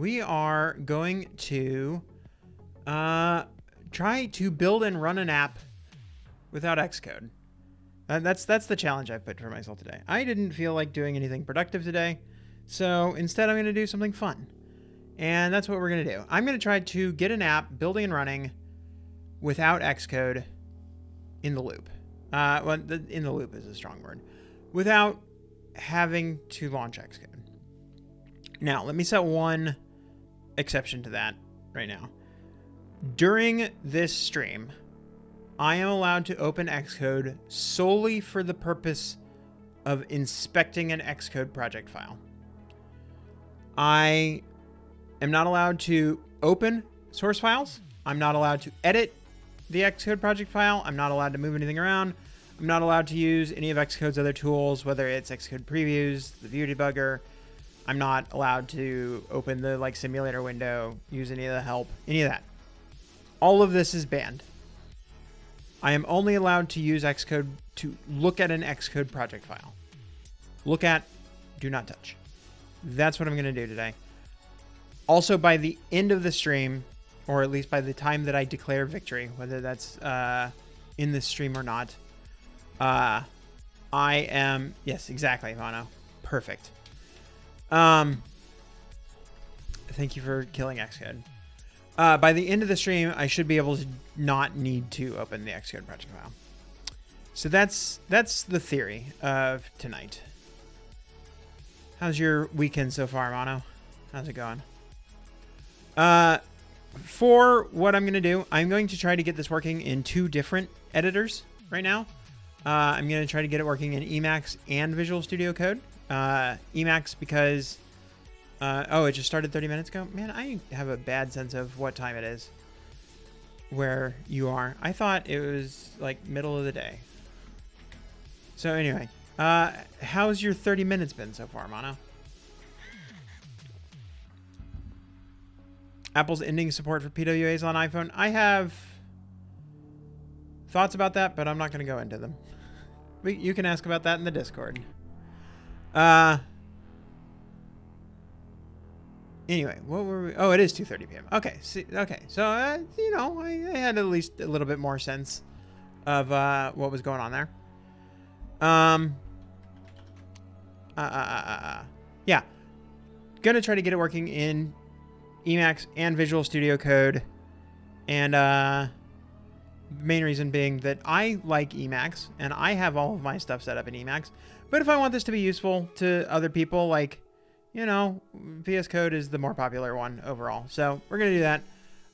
we are going to try to build and run an app without Xcode. That's the challenge I put for myself today. I didn't feel like doing anything productive today, so instead I'm going to do something fun. And that's what we're going to do. I'm going to try to get an app building and running without Xcode in the loop. In the loop is a strong word. Without having to launch Xcode. Now, let me set one exception to that right now. During this stream, I am allowed to open Xcode solely for the purpose of inspecting an Xcode project file. I am not allowed to open source files. I'm not allowed to edit the Xcode project file. I'm not allowed to move anything around. I'm not allowed to use any of Xcode's other tools, whether it's Xcode previews, the view debugger. I'm not allowed to open the simulator window, use any of the help, any of that. All of this is banned. I am only allowed to use Xcode to look at an Xcode project file. Look at, do not touch. That's what I'm going to do today. Also, by the end of the stream, or at least by the time that I declare victory, whether that's in this stream or not, I am... Yes, exactly, Mono. Perfect. Thank you for killing Xcode. By the end of the stream, I should be able to not need to open the Xcode project file. So that's the theory of tonight. How's your weekend so far, Mono? How's it going? For what I'm going to do, I'm going to try to get this working in 2 different editors right now. I'm going to try to get it working in Emacs and Visual Studio Code. Emacs because... it just started 30 minutes ago? Man, I have a bad sense of what time it is where you are. I thought it was middle of the day. So anyway, how's your 30 minutes been so far, Mono? Apple's ending support for PWAs on iPhone. I have thoughts about that, but I'm not going to go into them. You can ask about that in the Discord. Anyway, what were we? Oh, it is 2:30 p.m. Okay, so I had at least a little bit more sense of what was going on there. Yeah, gonna try to get it working in Emacs and Visual Studio Code, and main reason being that I like Emacs and I have all of my stuff set up in Emacs. But if I want this to be useful to other people, VS Code is the more popular one overall. So we're going to do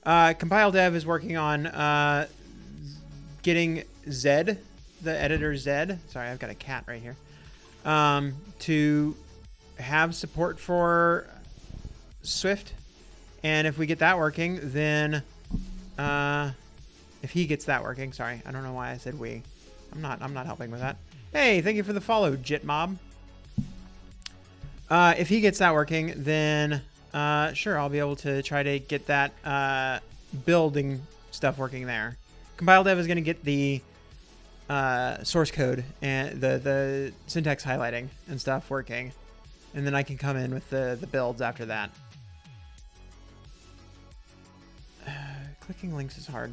that. Compile Dev is working on getting Zed, the editor Zed. Sorry, I've got a cat right here. To have support for Swift. And if we get that working, then... if he gets that working, sorry, I don't know why I said we. I'm not helping with that. Hey, thank you for the follow, Jitmob. If he gets that working, then sure, I'll be able to try to get that building stuff working there. Compile Dev is going to get the source code and the syntax highlighting and stuff working, and then I can come in with the builds after that. Clicking links is hard.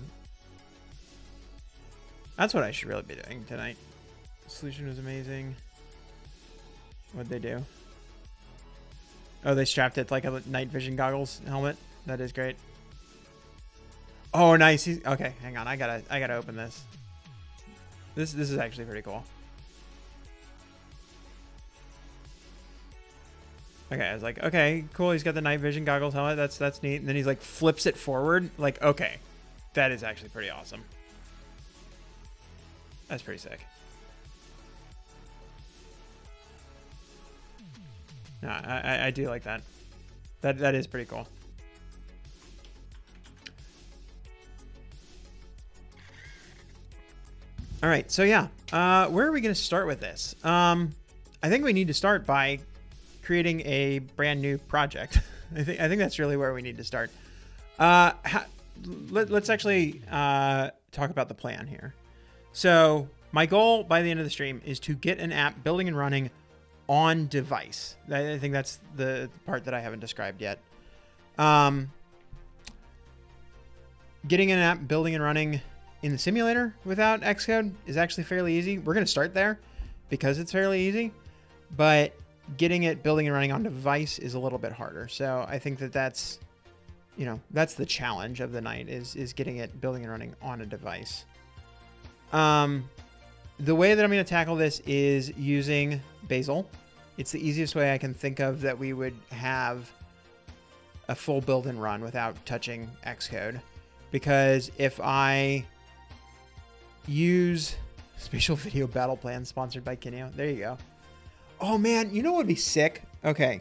That's what I should really be doing tonight. Solution was amazing. What'd they do? Oh, they strapped it like a night vision goggles helmet. That is great. Oh, nice. Okay, hang on. I gotta open this. This is actually pretty cool. Okay, I was like, okay, cool. He's got the night vision goggles helmet. That's neat. And then he's flips it forward. Okay, that is actually pretty awesome. That's pretty sick. No, I do like that. That is pretty cool. All right, so yeah, where are we going to start with this? I think we need to start by creating a brand new project. I think that's really where we need to start. Let's actually talk about the plan here. So my goal by the end of the stream is to get an app building and running on device. I think that's the part that I haven't described yet. Getting an app building and running in the simulator without Xcode is actually fairly easy. We're going to start there because it's fairly easy, but getting it building and running on device is a little bit harder. So I think that that's, you know, that's the challenge of the night is getting it building and running on a device. The way that I'm going to tackle this is using Bazel. It's the easiest way I can think of that we would have a full build and run without touching Xcode. Because if I use Spatial Video Battle Plan sponsored by Kineo, there you go. Oh man, you know what would be sick? Okay,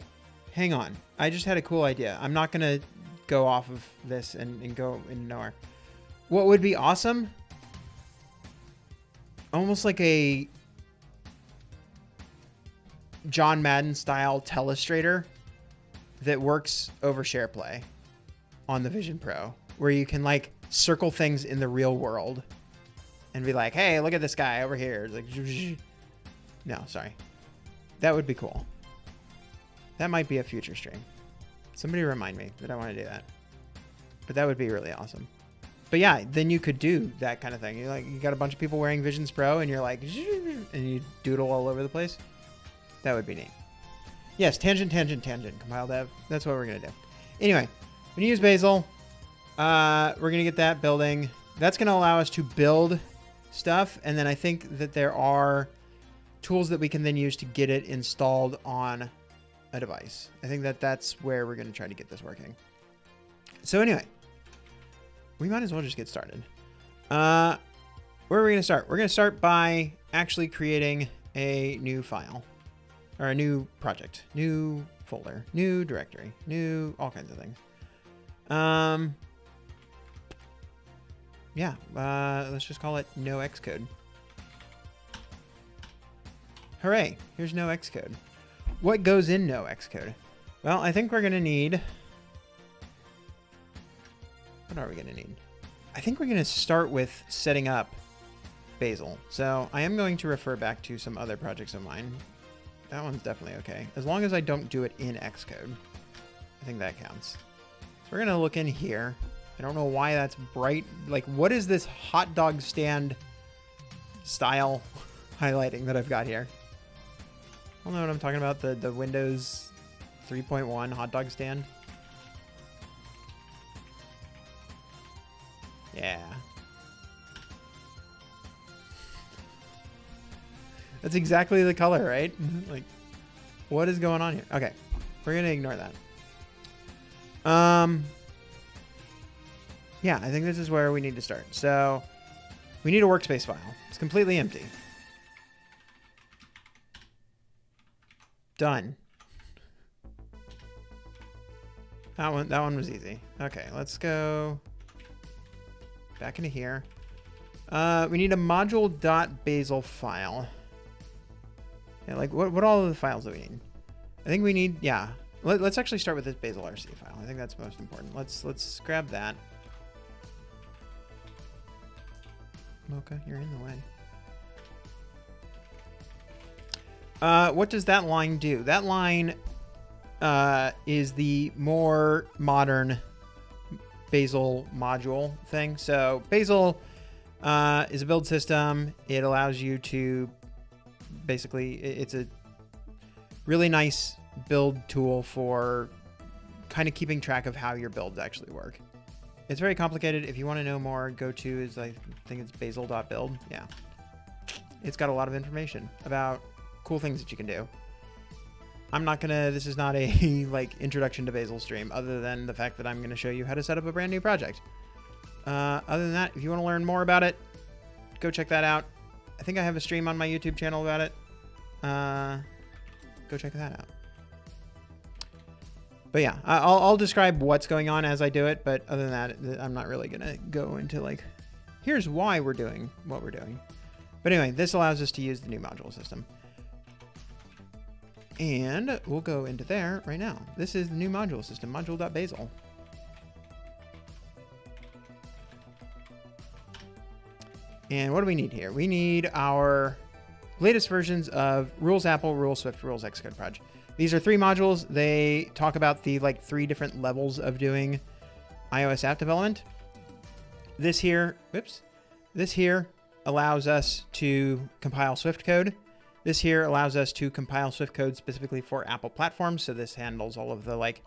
hang on. I just had a cool idea. I'm not going to go off of this and go into nowhere. What would be awesome? Almost like a John Madden style telestrator that works over SharePlay on the Vision Pro, where you can like circle things in the real world and be like, hey, look at this guy over here. Like, no, sorry. That would be cool. That might be a future stream. Somebody remind me that I want to do that. But that would be really awesome. But yeah, then you could do that kind of thing. You like, you got a bunch of people wearing Visions Pro and you're like, and you doodle all over the place. That would be neat. Yes, tangent, compile dev. That's what we're going to do. Anyway, we're going to use Bazel. We're going to get that building. That's going to allow us to build stuff. And then I think that there are tools that we can then use to get it installed on a device. I think that that's where we're going to try to get this working. So anyway, we might as well just get started. Where are we going to start? We're going to start by actually creating a new file or a new project, new folder, new directory, new all kinds of things. Yeah, let's just call it no Xcode. Hooray, here's no Xcode. What goes in no Xcode? Well, I think we're going to need... What are we going to need? I think we're going to start with setting up Bazel. So I am going to refer back to some other projects of mine. That one's definitely okay. As long as I don't do it in Xcode. I think that counts. So we're going to look in here. I don't know why that's bright. Like, what is this hot dog stand style highlighting that I've got here? I don't know what I'm talking about. The Windows 3.1 hot dog stand. Yeah. That's exactly the color, right? Like, what is going on here? Okay, we're gonna ignore that. Yeah, I think this is where we need to start. So we need a workspace file. It's completely empty. Done. That one was easy. Okay, let's go back into here. We need a module.bazel file. Yeah, like what all of the files do we need? I think we need, yeah. Let's actually start with this Bazel RC file. I think that's most important. Let's grab that. Mocha, you're in the way. What does that line do? That line is the more modern Bazel module thing. So Bazel is a build system. It allows you to basically, it's a really nice build tool for kind of keeping track of how your builds actually work. It's very complicated. If you want to know more, go to, is I think it's bazel.build. Yeah. It's got a lot of information about cool things that you can do. I'm not gonna, this is not a like introduction to Bazel stream, other than the fact that I'm gonna show you how to set up a brand new project. Other than that, if you want to learn more about it, go check that out. I think I have a stream on my YouTube channel about it. Go check that out. But yeah, I'll describe what's going on as I do it. But other than that, I'm not really going to go into like, here's why we're doing what we're doing. But anyway, this allows us to use the new module system. And we'll go into there right now. This is the new module system, module.bazel. And what do we need here? We need our latest versions of Rules Apple, Rules Swift, Rules Xcode Proj. These are 3 modules. They talk about the like 3 different levels of doing iOS app development. This here allows us to compile Swift code. This here allows us to compile Swift code specifically for Apple platforms. So this handles all of the like,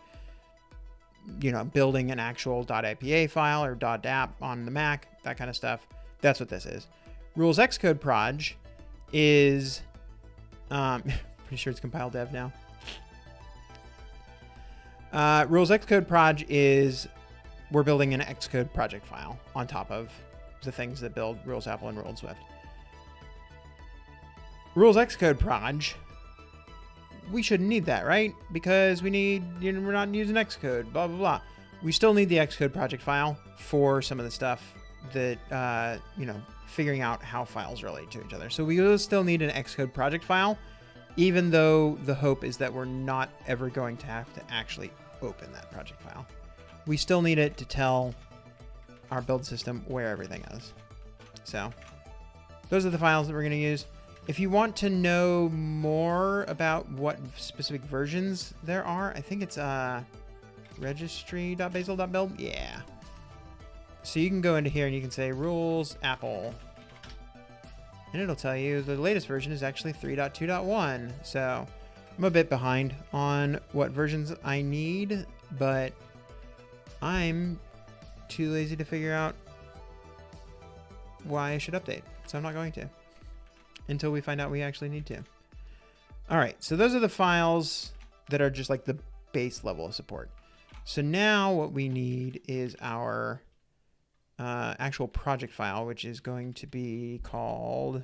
you know, building an actual .apa file or .app on the Mac, that kind of stuff. That's what this is. Rules Xcode Proj is, pretty sure it's compile dev now. Rules Xcode Proj is, we're building an Xcode project file on top of the things that build Rules Apple and Rules Swift. Rules Xcode Proj, we shouldn't need that, right? Because we need, you know, we're not using Xcode, blah, blah, blah. We still need the Xcode project file for some of the stuff that, you know, figuring out how files relate to each other. So we will still need an Xcode project file, even though the hope is that we're not ever going to have to actually open that project file. We still need it to tell our build system where everything is. So those are the files that we're going to use. If you want to know more about what specific versions there are, I think it's registry.bazel.build. Yeah. So you can go into here and you can say rules Apple, and it'll tell you the latest version is actually 3.2.1. So I'm a bit behind on what versions I need, but I'm too lazy to figure out why I should update. So I'm not going to until we find out we actually need to. All right, so those are the files that are just like the base level of support. So now what we need is our actual project file, which is going to be called,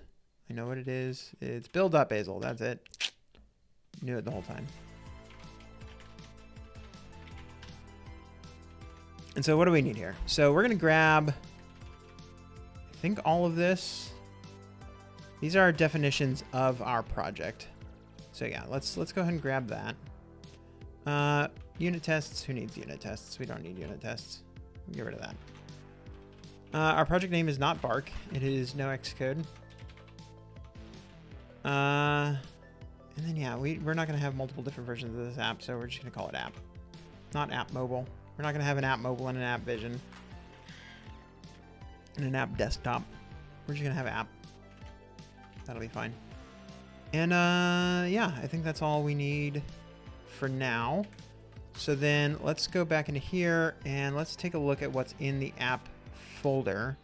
I know what it is. It's build.bazel. That's it. Knew it the whole time. And so what do we need here? So we're going to grab, I think, all of this. These are our definitions of our project. So yeah, let's go ahead and grab that. Unit tests. Who needs unit tests? We don't need unit tests. Get rid of that. Our project name is not Bark. It is no Xcode. And then yeah, we're not going to have multiple different versions of this app, so we're just going to call it app. Not app mobile. We're not going to have an app mobile and an app vision and an app desktop. We're just going to have app. That'll be fine. And yeah, I think that's all we need for now. So then let's go back into here and let's take a look at what's in the app folder.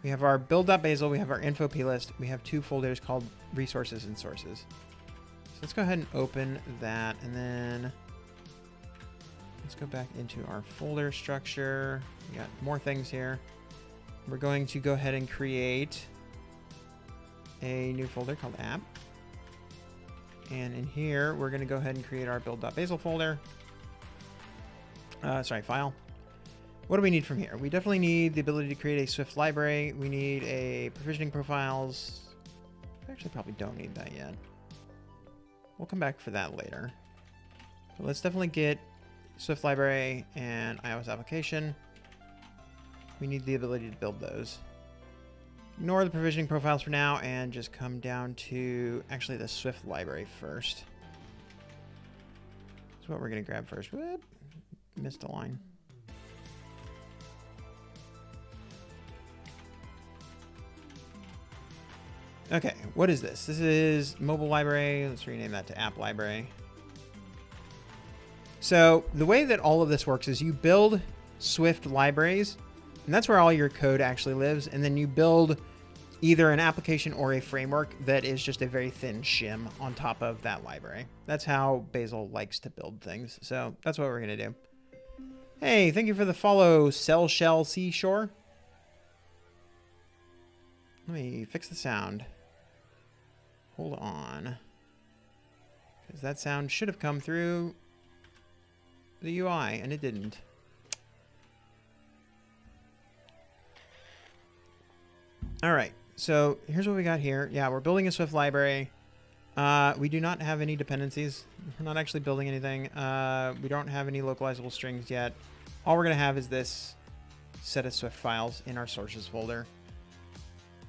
We have our build.bazel, we have our info plist, we have 2 folders called resources and sources. So let's go ahead and open that, and then let's go back into our folder structure. We got more things here. We're going to go ahead and create a new folder called app. And in here, we're going to go ahead and create our build.bazel folder. File. What do we need from here? We definitely need the ability to create a Swift library. We need a provisioning profiles. We actually probably don't need that yet. We'll come back for that later. So let's definitely get Swift library and iOS application. We need the ability to build those. Ignore the provisioning profiles for now and just come down to actually the Swift library first. That's what we're going to grab first. Whoop. Missed a line. Okay, what is this? This is mobile library. Let's rename that to app library. So the way that all of this works is you build Swift libraries, and that's where all your code actually lives. And then you build either an application or a framework that is just a very thin shim on top of that library. That's how Bazel likes to build things. So that's what we're going to do. Hey, thank you for the follow, Cell Shell Seashore. Let me fix the sound. Hold on. Because that sound should have come through the UI, and it didn't. All right, so here's what we got here. Yeah, we're building a Swift library. We do not have any dependencies. We're not actually building anything. We don't have any localizable strings yet. All we're going to have is this set of Swift files in our sources folder.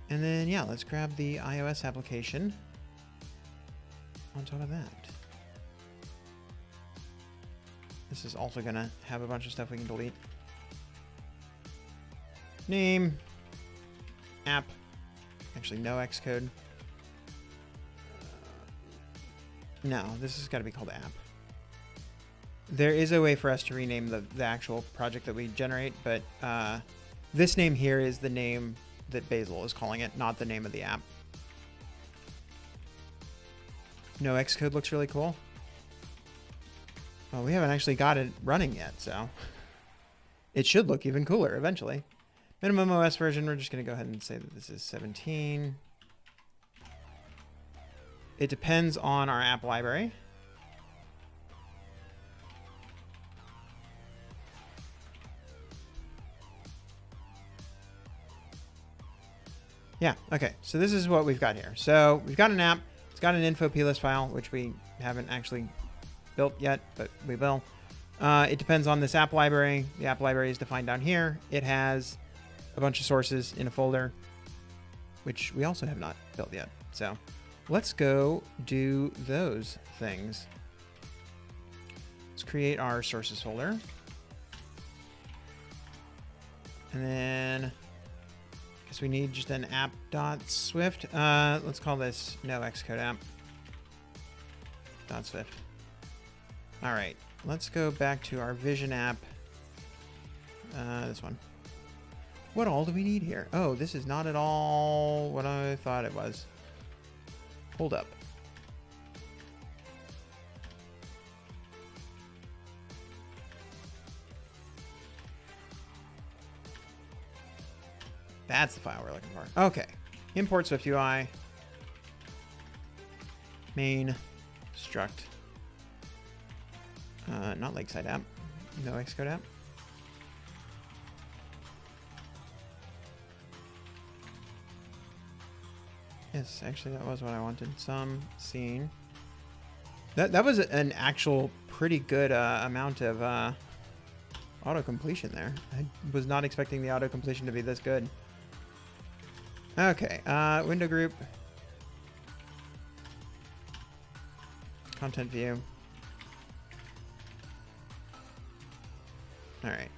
And then, yeah, let's grab the iOS application on top of that. This is also going to have a bunch of stuff we can delete. Name. App. Actually, no Xcode. No, this has got to be called app. There is a way for us to rename the actual project that we generate, but this name here is the name that Basil is calling it, not the name of the app. No Xcode looks really cool. Well, we haven't actually got it running yet, so it should look even cooler eventually. Minimum OS version, we're just going to go ahead and say that this is 17. It depends on our app library. Yeah, okay, so this is what we've got here. So we've got an app. It's got an info plist file, which we haven't actually built yet, but we will. It depends on this app library. The app library is defined down here. It has a bunch of sources in a folder, which we also have not built yet. So let's go do those things. Let's create our sources folder. And then I guess we need just an app.swift. Let's call this no Xcode app.swift. All right, let's go back to our Vision app. This one. What all do we need here? Oh, this is not at all what I thought it was. Hold up. That's the file we're looking for. Okay. Import SwiftUI. Main struct. Not Lakeside app. No Xcode app. Yes, actually that was what I wanted. Some scene. That was an actual pretty good amount of auto completion there. I was not expecting the auto completion to be this good. Okay, window group. Content view. All right.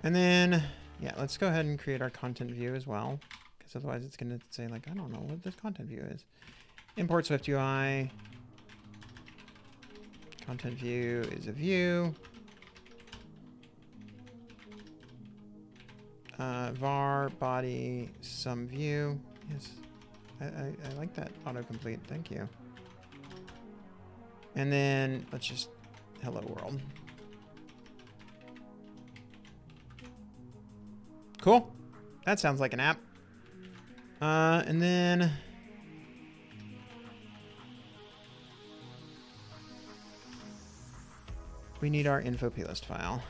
And then, yeah, let's go ahead and create our content view as well. Because otherwise it's going to say, like, I don't know what this content view is. Import SwiftUI. Content view is a view. Var body some view. Yes, I like that autocomplete. Thank you. And then let's just hello world. Cool. That sounds like an app. And then we need our info plist file.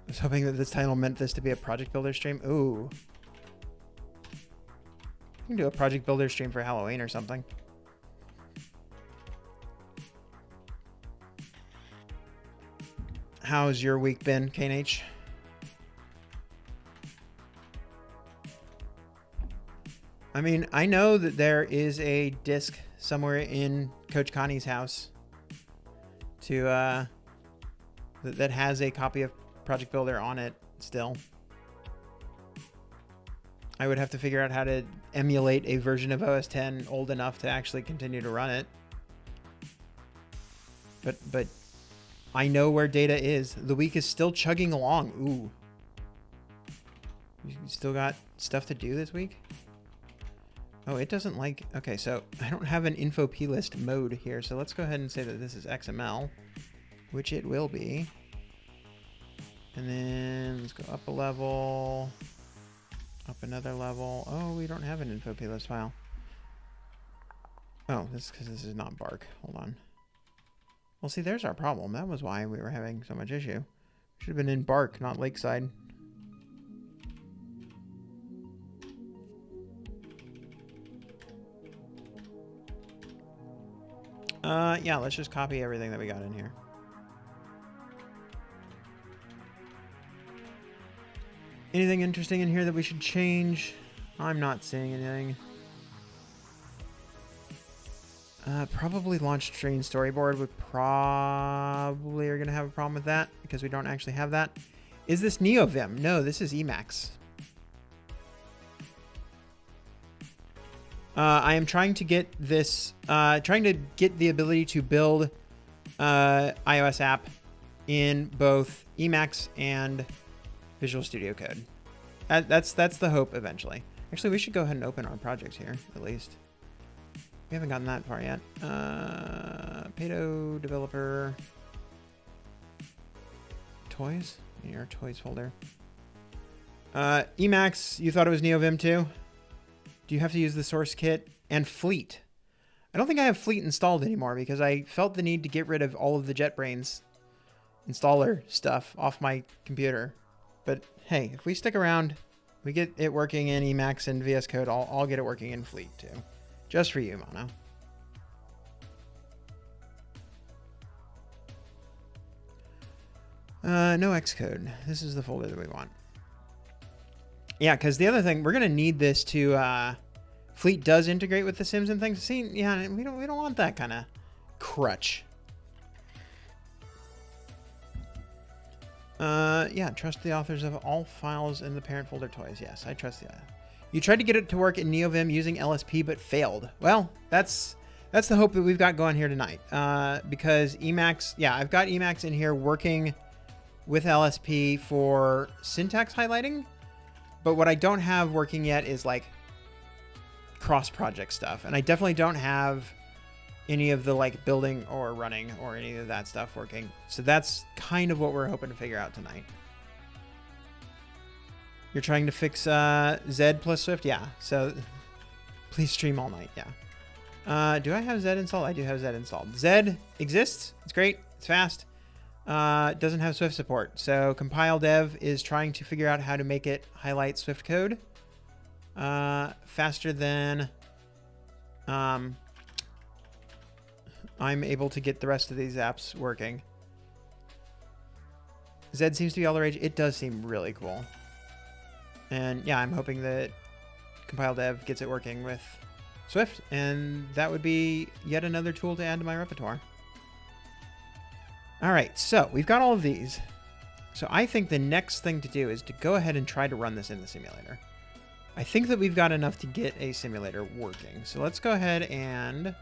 I was hoping that this title meant this to be a project builder stream. Ooh. We can do a project builder stream for Halloween or something. How's your week been, KNH? I mean, I know that there is a disk somewhere in Coach Connie's house to that has a copy of Project Builder on it still. I would have to figure out how to emulate a version of OS X old enough to actually continue to run it. But I know where data is. The week is still chugging along. Ooh. You still got stuff to do this week? Oh, it doesn't like... Okay, so I don't have an info plist mode here, so let's go ahead and say that this is XML, which it will be. And then let's go up a level, up another level. Oh, we don't have an info plist file. Oh, this is because this is not Bark. Hold on. Well, see, there's our problem. That was why we were having so much issue. Should have been in Bark, not Lakeside. Yeah, let's just copy everything that we got in here. Anything interesting in here that we should change? I'm not seeing anything. Probably launch train storyboard. We probably are going to have a problem with that because we don't actually have that. Is this NeoVim? No, this is Emacs. I am trying to get this, trying to get the ability to build iOS app in both Emacs and Visual Studio Code. That's the hope eventually. Actually, we should go ahead and open our project here, at least. We haven't gotten that far yet. Pato developer toys. In our toys folder. Emacs, you thought it was NeoVim too? Do you have to use the source kit? And Fleet. I don't think I have Fleet installed anymore because I felt the need to get rid of all of the JetBrains installer stuff off my computer. But hey, if we stick around, we get it working in Emacs and VS Code, I'll get it working in Fleet too. Just for you, Mono. No Xcode. This is the folder that we want. Yeah, because the other thing, we're gonna need this to Fleet does integrate with the Sims and things. See, yeah, we don't want that kind of crutch. Yeah, trust the authors of all files in the parent folder toys. Yes, I trust the. You tried to get it to work in NeoVim using LSP, but failed. Well, that's the hope that we've got going here tonight. Because Emacs, yeah, I've got Emacs in here working with LSP for syntax highlighting, but what I don't have working yet is like cross-project stuff, and I definitely don't have any of the like building or running or any of that stuff working. So that's kind of what we're hoping to figure out tonight. You're trying to fix Zed plus Swift? Yeah. So please stream all night. Yeah. Do I have Zed installed? I do have Zed installed. Zed exists. It's great. It's fast. Doesn't have Swift support. So compile dev is trying to figure out how to make it highlight Swift code faster than I'm able to get the rest of these apps working. Zed seems to be all the rage. It does seem really cool. And yeah, I'm hoping that compile dev gets it working with Swift, and that would be yet another tool to add to my repertoire. All right, so we've got all of these. So I think the next thing to do is to go ahead and try to run this in the simulator. I think that we've got enough to get a simulator working. So let's go ahead and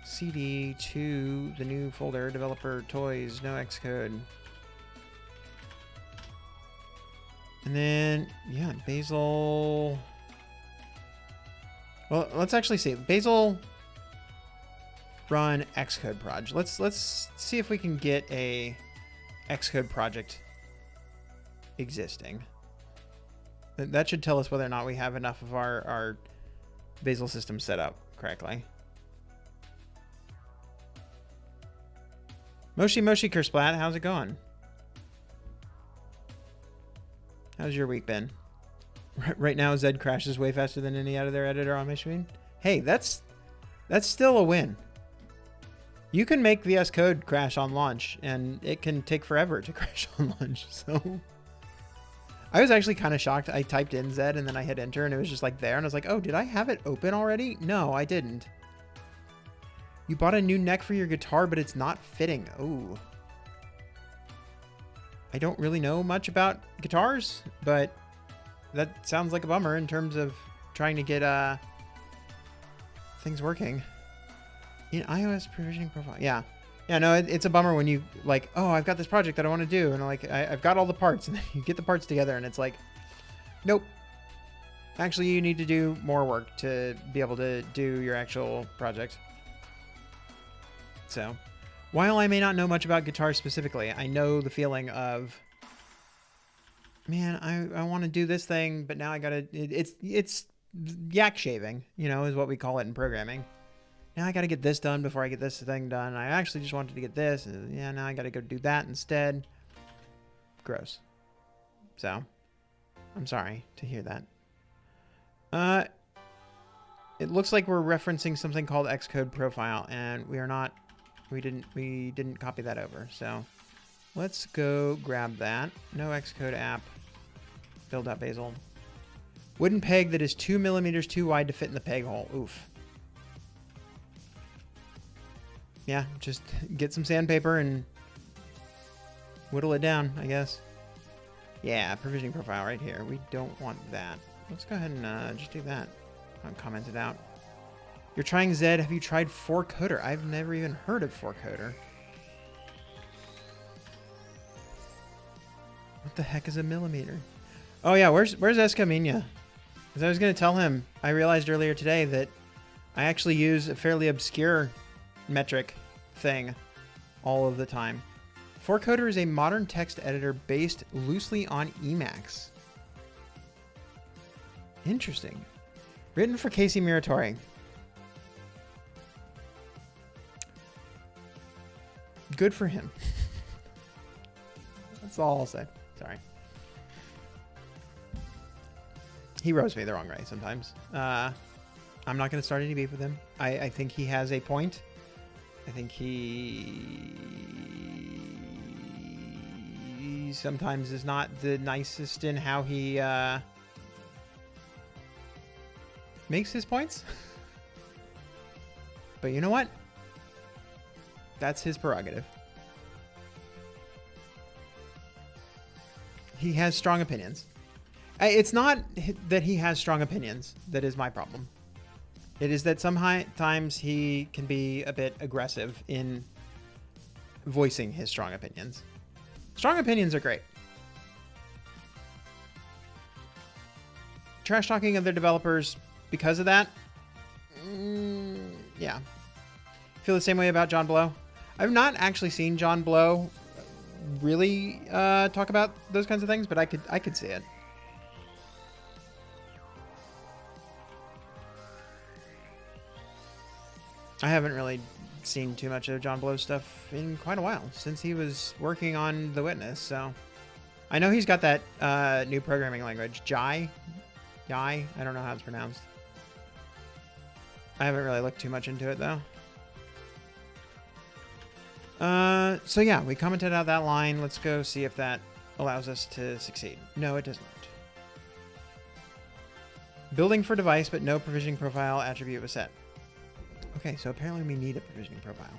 cd to the new folder, developer toys, no Xcode. And then, yeah, Basil. Well, let's actually see. Basil run Xcode project. Let's see if we can get a Xcode project existing. That should tell us whether or not we have enough of our Basil system set up correctly. Moshi Kersplat, how's it going? How's your week been? Right now, Zed crashes way faster than any out of their editor on my screen. Hey, that's still a win. You can make VS Code crash on launch, and it can take forever to crash on launch. So I was actually kind of shocked. I typed in Zed, and then I hit enter, and it was just like there. And I was like, oh, did I have it open already? No, I didn't. You bought a new neck for your guitar, but it's not fitting. Oh. I don't really know much about guitars, but that sounds like a bummer in terms of trying to get things working. In iOS provisioning profile. Yeah. Yeah, no, it's a bummer when you like, oh, I've got this project that I want to do. And like, I've got all the parts, and then you get the parts together and it's like, nope. Actually, you need to do more work to be able to do your actual project. So while I may not know much about guitars specifically, I know the feeling of, man, I want to do this thing, but now I gotta, it's yak shaving, you know, is what we call it in programming. Now I got to get this done before I get this thing done. I actually just wanted to get this. And yeah, now I got to go do that instead. Gross. So, I'm sorry to hear that. It looks like we're referencing something called Xcode profile, and we are not. We didn't copy that over. So, let's go grab that. No Xcode app. Build.basil. Wooden peg that is 2 millimeters too wide to fit in the peg hole. Oof. yeah, just get some sandpaper and whittle it down, I guess. Yeah, provisioning profile right here. We don't want that. Let's go ahead and just do that. I'll comment it out. You're trying Zed. Have you tried 4Coder? I've never even heard of 4Coder. What the heck is a millimeter? Oh yeah, where's Escamilla? Because I was going to tell him, I realized earlier today that I actually use a fairly obscure metric thing all of the time. 4Coder is a modern text editor based loosely on Emacs. Interesting. Written for Casey Muratori. Good for him. That's all I'll say. Sorry. He roasts me the wrong way sometimes. I'm not going to start any beef with him. I think he has a point. I think he sometimes is not the nicest in how he makes his points. But you know what? That's his prerogative. He has strong opinions. It's not that he has strong opinions that is my problem. It is that sometimes he can be a bit aggressive in voicing his strong opinions. Strong opinions are great. Trash talking other developers because of that? Yeah. Feel the same way about John Blow? I've not actually seen John Blow really talk about those kinds of things, but I could see it. I haven't really seen too much of John Blow's stuff in quite a while, since he was working on The Witness, so... I know he's got that new programming language, Jai? I don't know how it's pronounced. I haven't really looked too much into it, though. So yeah, we commented out that line. Let's go see if that allows us to succeed. No, it does not. Building for device, but no provisioning profile attribute was set. Okay, so apparently we need a provisioning profile.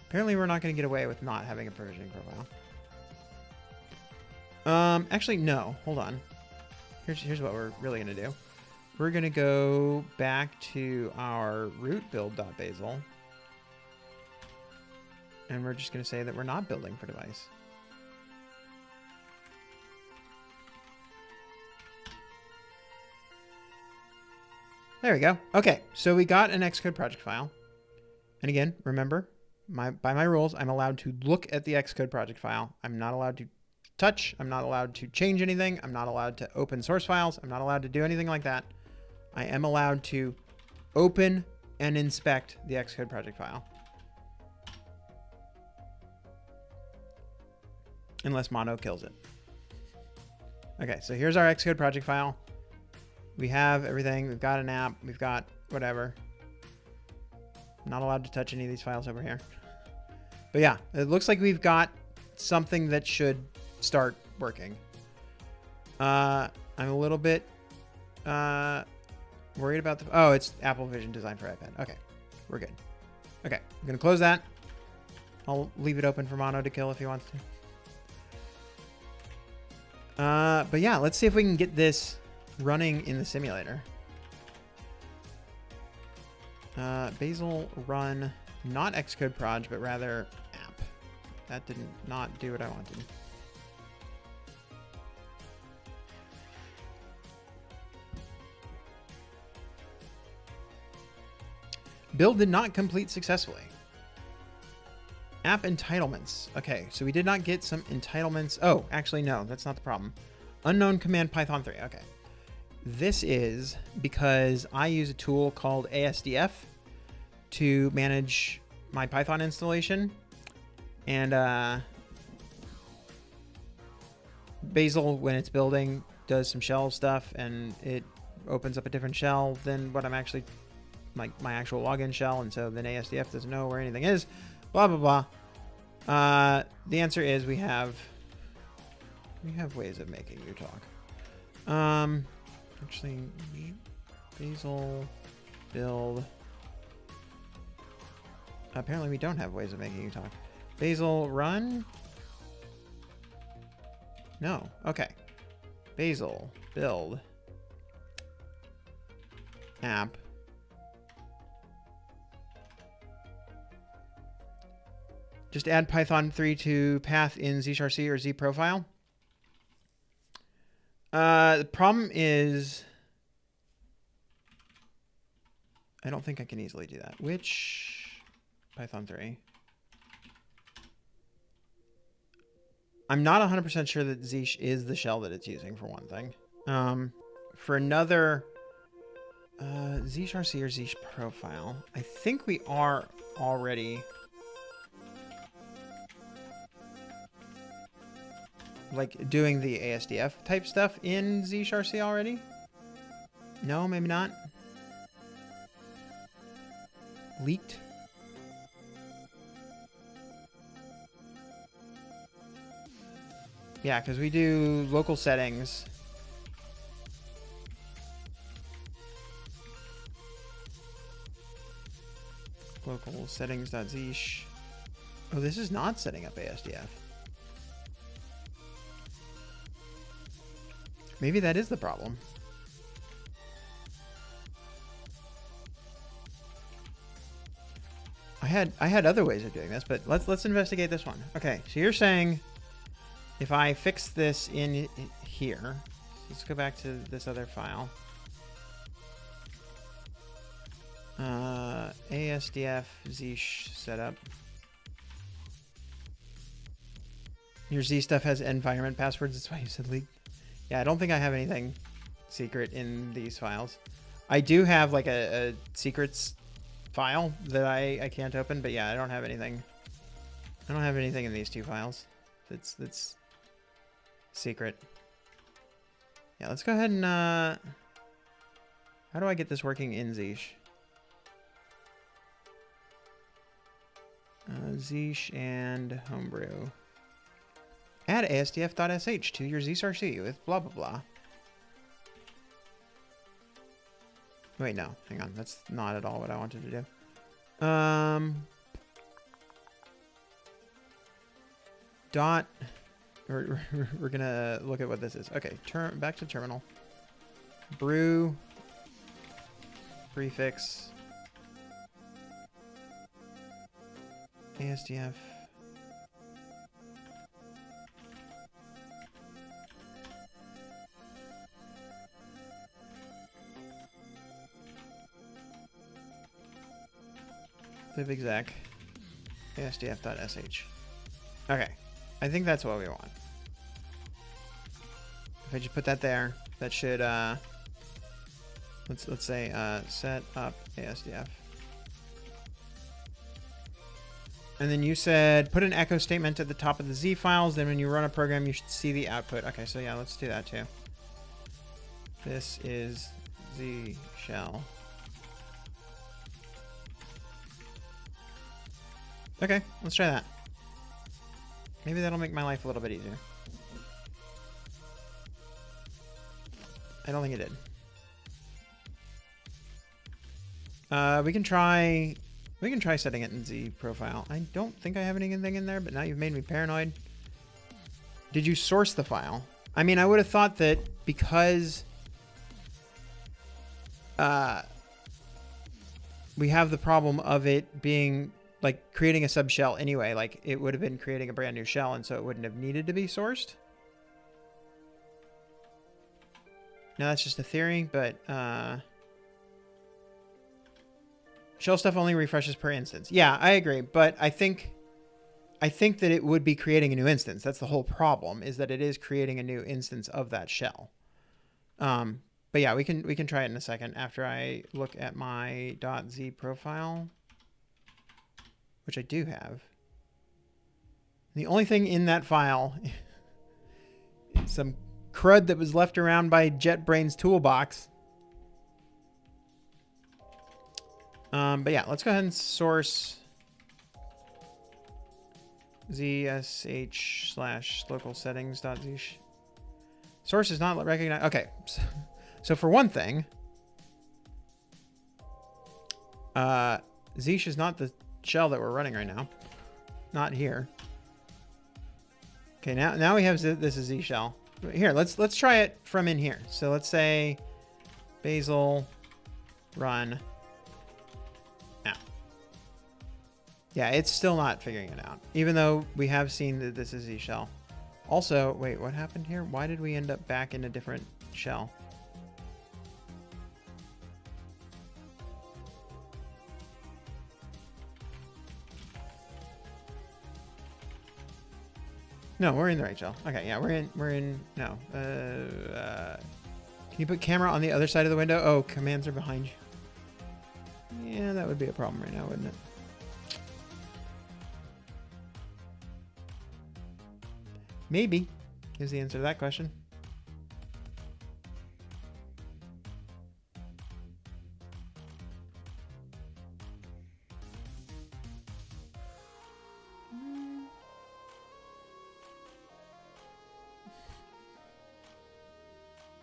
Apparently we're not going to get away with not having a provisioning profile. Actually, no. Hold on. Here's what we're really going to do. We're going to go back to our root build.bazel. And we're just going to say that we're not building for device. There we go. Okay, so we got an Xcode project file. And again, remember, by my rules, I'm allowed to look at the Xcode project file. I'm not allowed to touch. I'm not allowed to change anything. I'm not allowed to open source files. I'm not allowed to do anything like that. I am allowed to open and inspect the Xcode project file. Unless Mono kills it. Okay, so here's our Xcode project file. We have everything. We've got an app. We've got whatever. Not allowed to touch any of these files over here. But yeah, it looks like we've got something that should start working. I'm a little bit worried about the... Oh, it's Apple Vision Design for iPad. Okay, we're good. Okay, I'm going to close that. I'll leave it open for Mono to kill if he wants to. But yeah, let's see if we can get this running in the simulator. Bazel run, not Xcode proj, but rather app. That did not do what I wanted. Build did not complete successfully. App entitlements. Okay, so we did not get some entitlements. Oh, actually, no, that's not the problem. Unknown command Python 3. Okay. This is because I use a tool called ASDF to manage my Python installation. And Bazel, when it's building, does some shell stuff, and it opens up a different shell than what I'm actually, like my actual login shell, and so then ASDF doesn't know where anything is. Blah, blah, blah. The answer is we have ways of making you talk. Actually, Bazel build Apparently we don't have ways of making you talk. Basil, run? No. Okay. Basil, build. App. Just add Python 3 to path in zshrc or zprofile. The problem is I don't think I can easily do that. Which Python 3? I'm not 100% sure that Zesh is the shell that it's using, for one thing. For another, zshrc or zprofile, I think we are already like doing the ASDF type stuff in zshrc already. No, maybe not. Leaked. Yeah, because we do local settings. Local settings.zesh. Oh, this is not setting up ASDF. Maybe that is the problem. I had other ways of doing this, but let's investigate this one. Okay, so you're saying if I fix this in here, let's go back to this other file. ASDF Zesh setup. Your Z stuff has environment passwords. That's why you said leak. Yeah, I don't think I have anything secret in these files. I do have like a secrets file that I can't open, but yeah, I don't have anything. I don't have anything in these two files that's secret. Yeah, let's go ahead and how do I get this working in Zesh? Zesh and homebrew. Add asdf.sh to your zsrc with blah blah blah. Wait, no, hang on. That's not at all what I wanted to do. We're gonna look at what this is. Okay, back to terminal. Brew prefix ASDF. libexec asdf.sh. Okay, I think that's what we want. If I just put that there, that should let's say set up ASDF. And then you said put an echo statement at the top of the Z files. Then when you run a program, you should see the output. Okay, so yeah, let's do that too. This is Z shell. Okay, let's try that. Maybe that'll make my life a little bit easier. I don't think it did. We can try setting it in Z profile. I don't think I have anything in there, but now you've made me paranoid. Did you source the file? I mean, I would have thought that because we have the problem of it being like creating a sub shell anyway, like it would have been creating a brand new shell, and so it wouldn't have needed to be sourced. Now that's just a theory, but shell stuff only refreshes per instance. Yeah, I agree, but I think that it would be creating a new instance. That's the whole problem, is that it is creating a new instance of that shell. But yeah, we can try it in a second after I look at my .z profile, which I do have. The only thing in that file is some crud that was left around by JetBrains toolbox. But yeah, let's go ahead and source zsh/local settings.zesh. Source is not recognized. Okay, so for one thing, Zesh is not the shell that we're running right now. Not here. Okay, now we have this is Z shell. Here, let's try it from in here. So let's say basil run. Now. Yeah, it's still not figuring it out, even though we have seen that this is Z shell. Also, wait, what happened here? Why did we end up back in a different shell? No, we're in the right shell. Okay, yeah, we're in, no. Can you put camera on the other side of the window? Oh, commands are behind you. Yeah, that would be a problem right now, wouldn't it? Maybe is the answer to that question.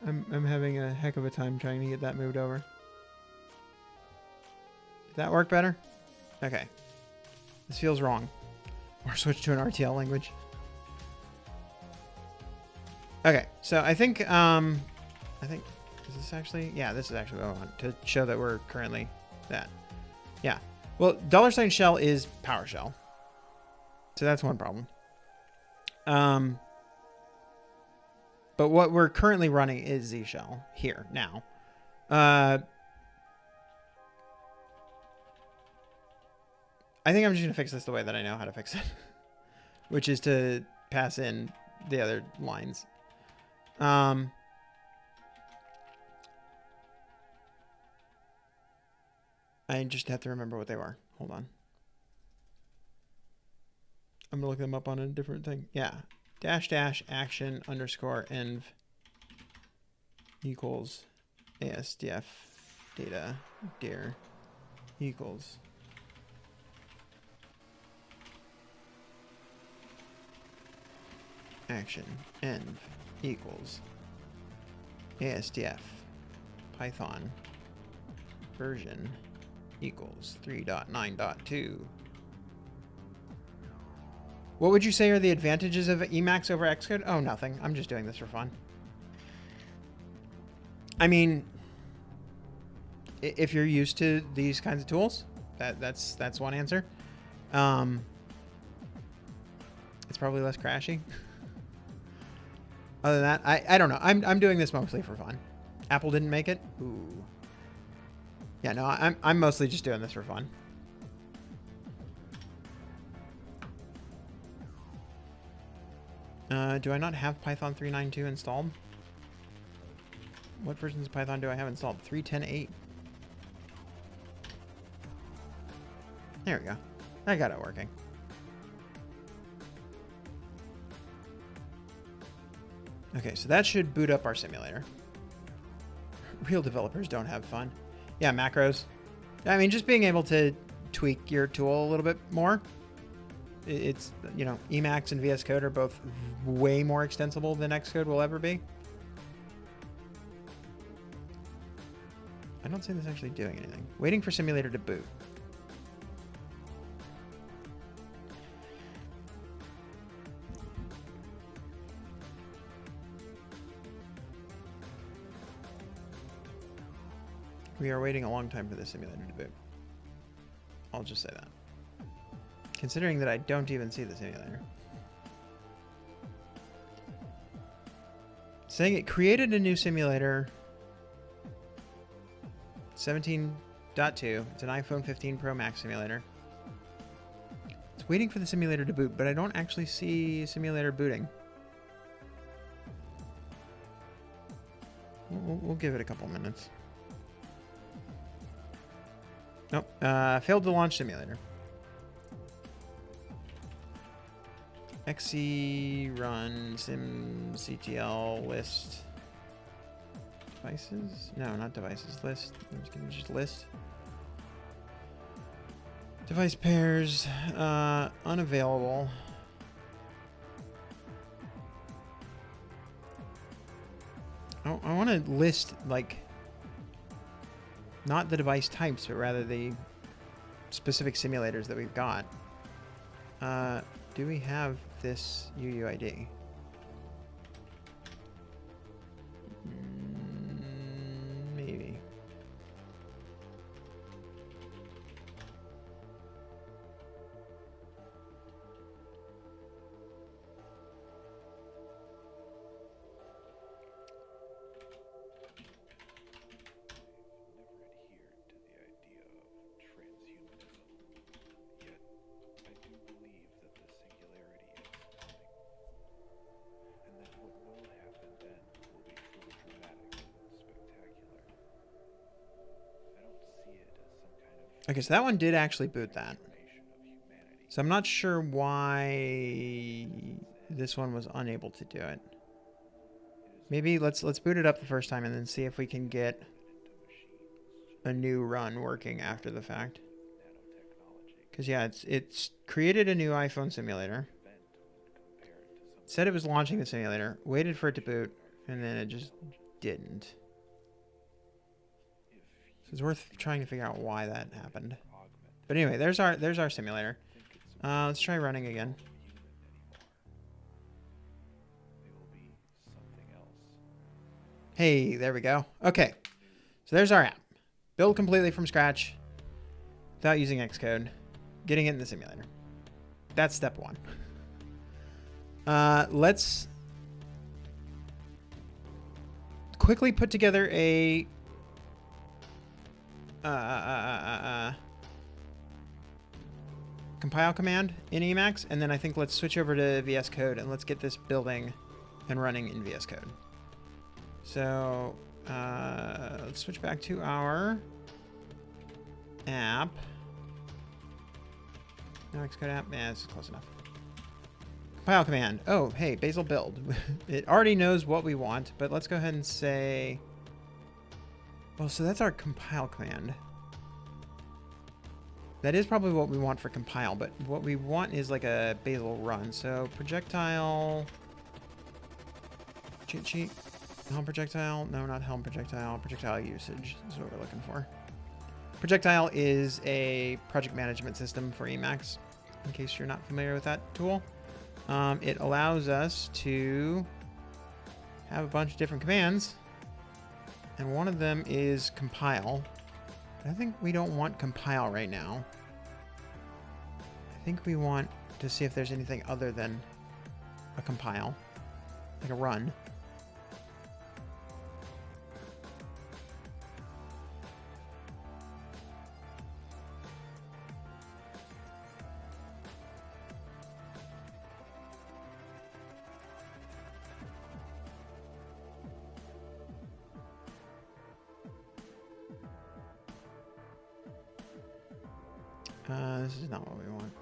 I'm having a heck of a time trying to get that moved over. Did that work better? Okay. This feels wrong. Or switch to an RTL language. Okay, so I think is this actually, yeah, this is actually what I want to show that we're currently that. Yeah. Well, $ shell is PowerShell. So that's one problem. But what we're currently running is Z shell here now. I think I'm just gonna fix this the way that I know how to fix it, which is to pass in the other lines. I just have to remember what they were. Hold on. I'm gonna look them up on a different thing. Yeah. -- action _env equals ASDF data dir equals action env equals ASDF Python version equals 3.9.2. What would you say are the advantages of Emacs over Xcode? Oh, nothing. I'm just doing this for fun. I mean, if you're used to these kinds of tools, that's one answer. It's probably less crashy. Other than that, I don't know. I'm doing this mostly for fun. Apple didn't make it. Ooh. Yeah, no, I'm mostly just doing this for fun. Do I not have Python 3.9.2 installed? What versions of Python do I have installed? 3.10.8. There we go. I got it working. Okay, so that should boot up our simulator. Real developers don't have fun. Yeah, macros. I mean, just being able to tweak your tool a little bit more. It's, you know, Emacs and VS Code are both way more extensible than Xcode will ever be. I don't see this actually doing anything. Waiting for simulator to boot. We are waiting a long time for the simulator to boot. I'll just say that. Considering that I don't even see the simulator. Saying it created a new simulator. 17.2. It's an iPhone 15 Pro Max simulator. It's waiting for the simulator to boot, but I don't actually see simulator booting. We'll give it a couple minutes. Nope. Failed to launch simulator. XC run simctl list devices. No, not devices. List. I'm just gonna just list. Device pairs unavailable. I want to list like not the device types, but rather the specific simulators that we've got. Do we have this UUID? Maybe. Okay, so that one did actually boot that. So I'm not sure why this one was unable to do it. Maybe let's boot it up the first time and then see if we can get a new run working after the fact. Because yeah, it's created a new iPhone simulator. Said it was launching the simulator, waited for it to boot, and then it just didn't. So it's worth trying to figure out why that happened. But anyway, there's our simulator. Let's try running again. Hey, there we go. Okay, so there's our app. Built completely from scratch, without using Xcode, getting it in the simulator. That's step one. Let's quickly put together a compile command in Emacs, and then I think let's switch over to VS Code and let's get this building and running in VS Code. So let's switch back to our app. No Xcode app. Yeah, this is close enough. Compile command. Oh, hey, Bazel build. It already knows what we want, but let's go ahead and say. Well, so that's our compile command. That is probably what we want for compile, but what we want is like a Bazel run. So projectile. Cheat sheet. Helm projectile. No, not helm projectile. Projectile usage is what we're looking for. Projectile is a project management system for Emacs, in case you're not familiar with that tool. It allows us to have a bunch of different commands, and one of them is compile. I think we don't want compile right now. I think we want to see if there's anything other than a compile, like a run. This is not what we want.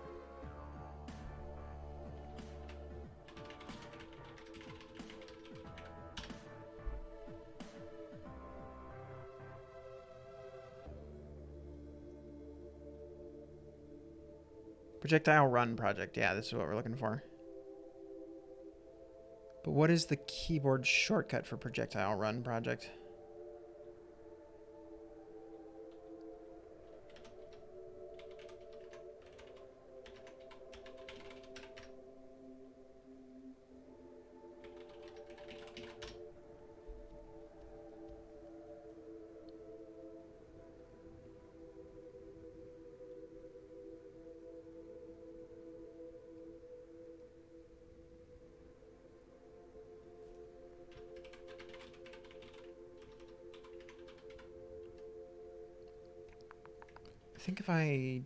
Projectile run project. Yeah, this is what we're looking for. But what is the keyboard shortcut for projectile run project? I think if I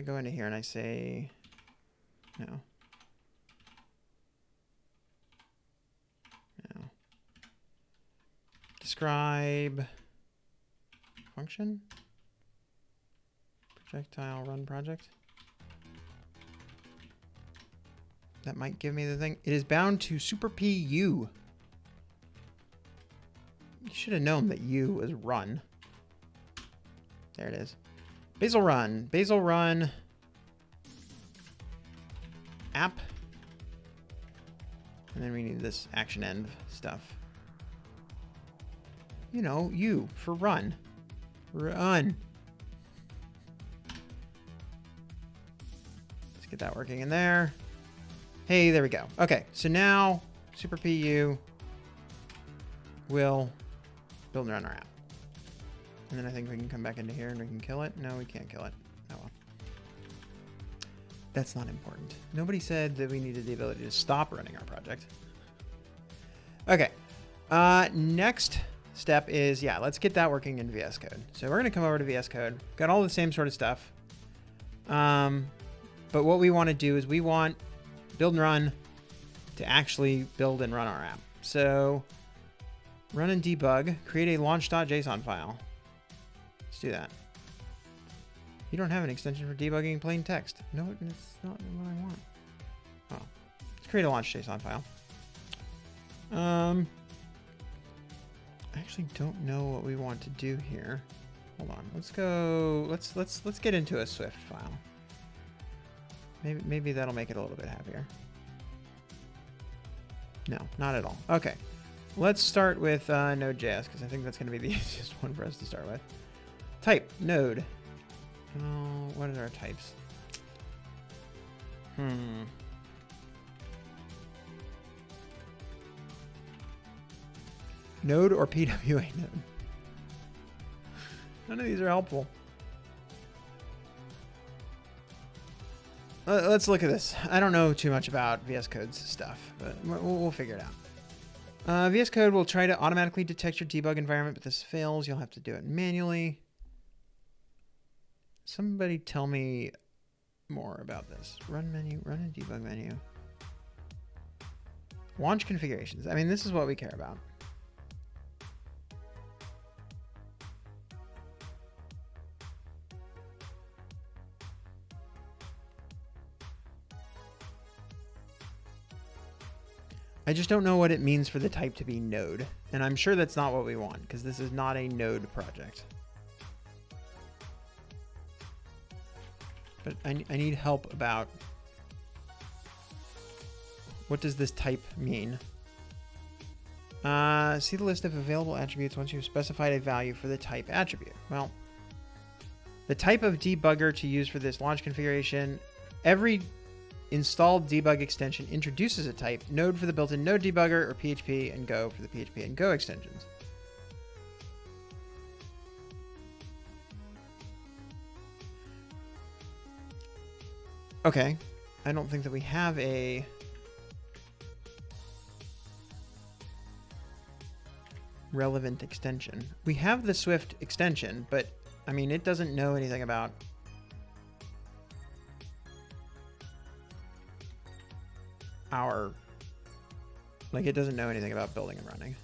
go into here and I say, no. Describe function, projectile run project. That might give me the thing. It is bound to super P U. You should have known that U was run. There it is. Bazel run app, and then we need this action end stuff. You know, U for run. get that working in there. Hey, there we go. Okay, so now Super PU will build and run our app. And then I think we can come back into here and we can kill it. No, we can't kill it. Oh well. That's not important. Nobody said that we needed the ability to stop running our project. Okay. Next step is, yeah, let's get that working in VS Code. So we're going to come over to VS Code. Got all the same sort of stuff. But what we want to do is we want build and run to actually build and run our app. So run and debug, create a launch.json file. Let's do that. You don't have an extension for debugging plain text. No, it's not what I want. Oh, let's create a launch.json file. I actually don't know what we want to do here. Hold on. Let's go. Let's get into a Swift file. Maybe that'll make it a little bit happier. No, not at all. Okay. Let's start with Node.js because I think that's going to be the easiest one for us to start with. Type Node. Oh, what are our types? Node or PWA node? None of these are helpful. Let's look at this. I don't know too much about VS Code's stuff, but we'll figure it out. VS Code will try to automatically detect your debug environment, but this fails. You'll have to do it manually. Somebody tell me more about this. Run menu, run and debug menu. Launch configurations. I mean, this is what we care about. I just don't know what it means for the type to be node. And I'm sure that's not what we want because this is not a node project. But I need help about what does this type mean? See the list of available attributes once you've specified a value for the type attribute. Well, the type of debugger to use for this launch configuration, every installed debug extension introduces a type, Node for the built-in Node debugger, or PHP and Go for the PHP and Go extensions. Okay, I don't think that we have a relevant extension. We have the Swift extension, but I mean, it doesn't know anything about it doesn't know anything about building and running.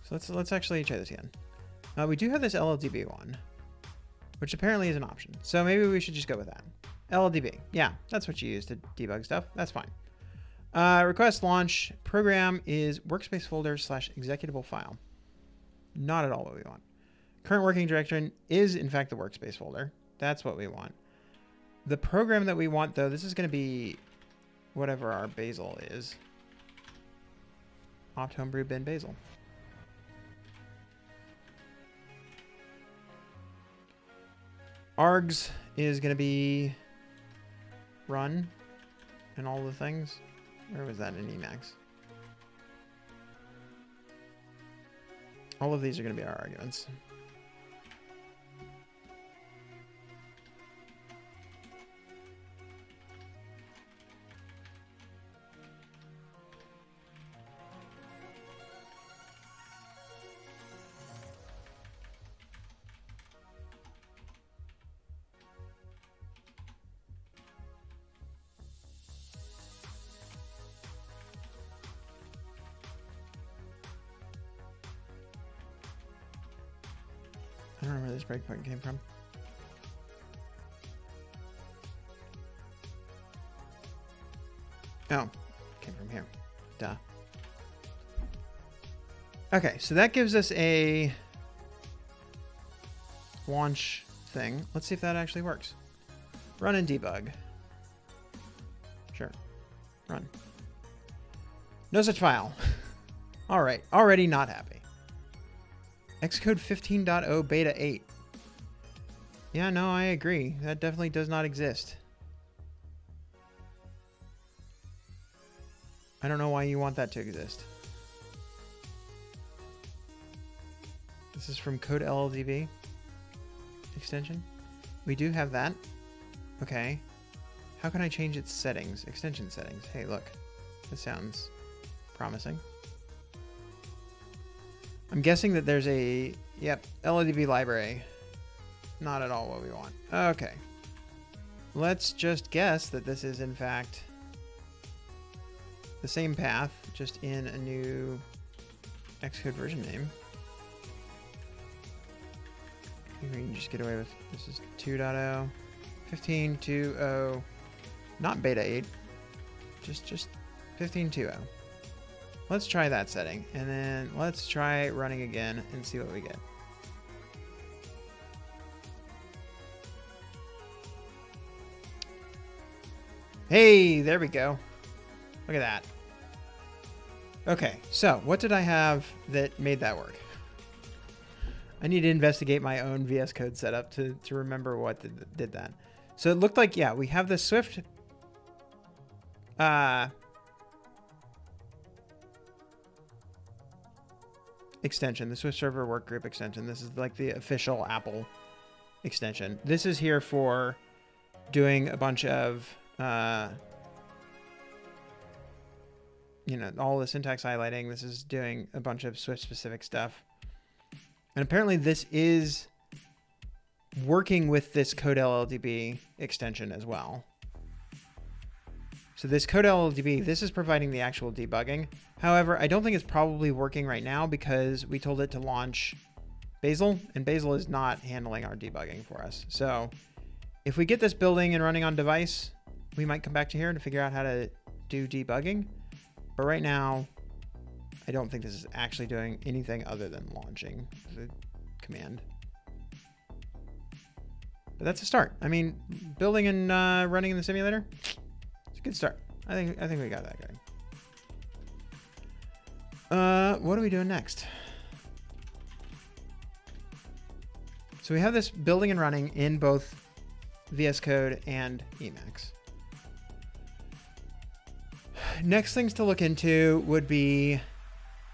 So let's actually try this again. We do have this LLDB one, which apparently is an option. So maybe we should just go with that. LLDB. Yeah, that's what you use to debug stuff. That's fine. Request launch program is workspace folder / executable file. Not at all what we want. Current working directory is in fact the workspace folder. That's what we want. The program that we want though, this is going to be whatever our bazel is. Opt homebrew bin bazel. Args is going to be run and all the things. Where was that in Emacs? All of these are going to be our arguments. I don't know where this breakpoint came from. Oh, came from here. Duh. Okay, so that gives us a launch thing. Let's see if that actually works. Run and debug. Sure. Run. No such file. All right, already not happy. Xcode 15.0 beta 8. Yeah, no, I agree. That definitely does not exist. I don't know why you want that to exist. This is from Code LLDB extension. We do have that. Okay. How can I change its settings? Extension settings. Hey, look. This sounds promising. I'm guessing that there's a... Yep, LLDB library. Not at all what we want. Okay. Let's just guess that this is, in fact, the same path, just in a new Xcode version name. We can just get away with... This is 2.0. 15.2.0. Not beta 8. Just 15.2.0. Let's try that setting, and then let's try running again and see what we get. Hey, there we go. Look at that. Okay, so what did I have that made that work? I need to investigate my own VS Code setup to remember what did that. So it looked like, yeah, we have the Swift extension, the Swift Server Workgroup extension. This is like the official Apple extension. This is here for doing a bunch of, you know, all the syntax highlighting. This is doing a bunch of Swift specific stuff. And apparently this is working with this Code LLDB extension as well. So this Code LLDB, this is providing the actual debugging. However, I don't think it's probably working right now because we told it to launch Bazel, and Bazel is not handling our debugging for us. So if we get this building and running on device, we might come back to here to figure out how to do debugging. But right now, I don't think this is actually doing anything other than launching the command. But that's a start. I mean, building and running in the simulator, it's a good start. I think we got that going. What are we doing next? So we have this building and running in both VS Code and Emacs. Next things to look into would be,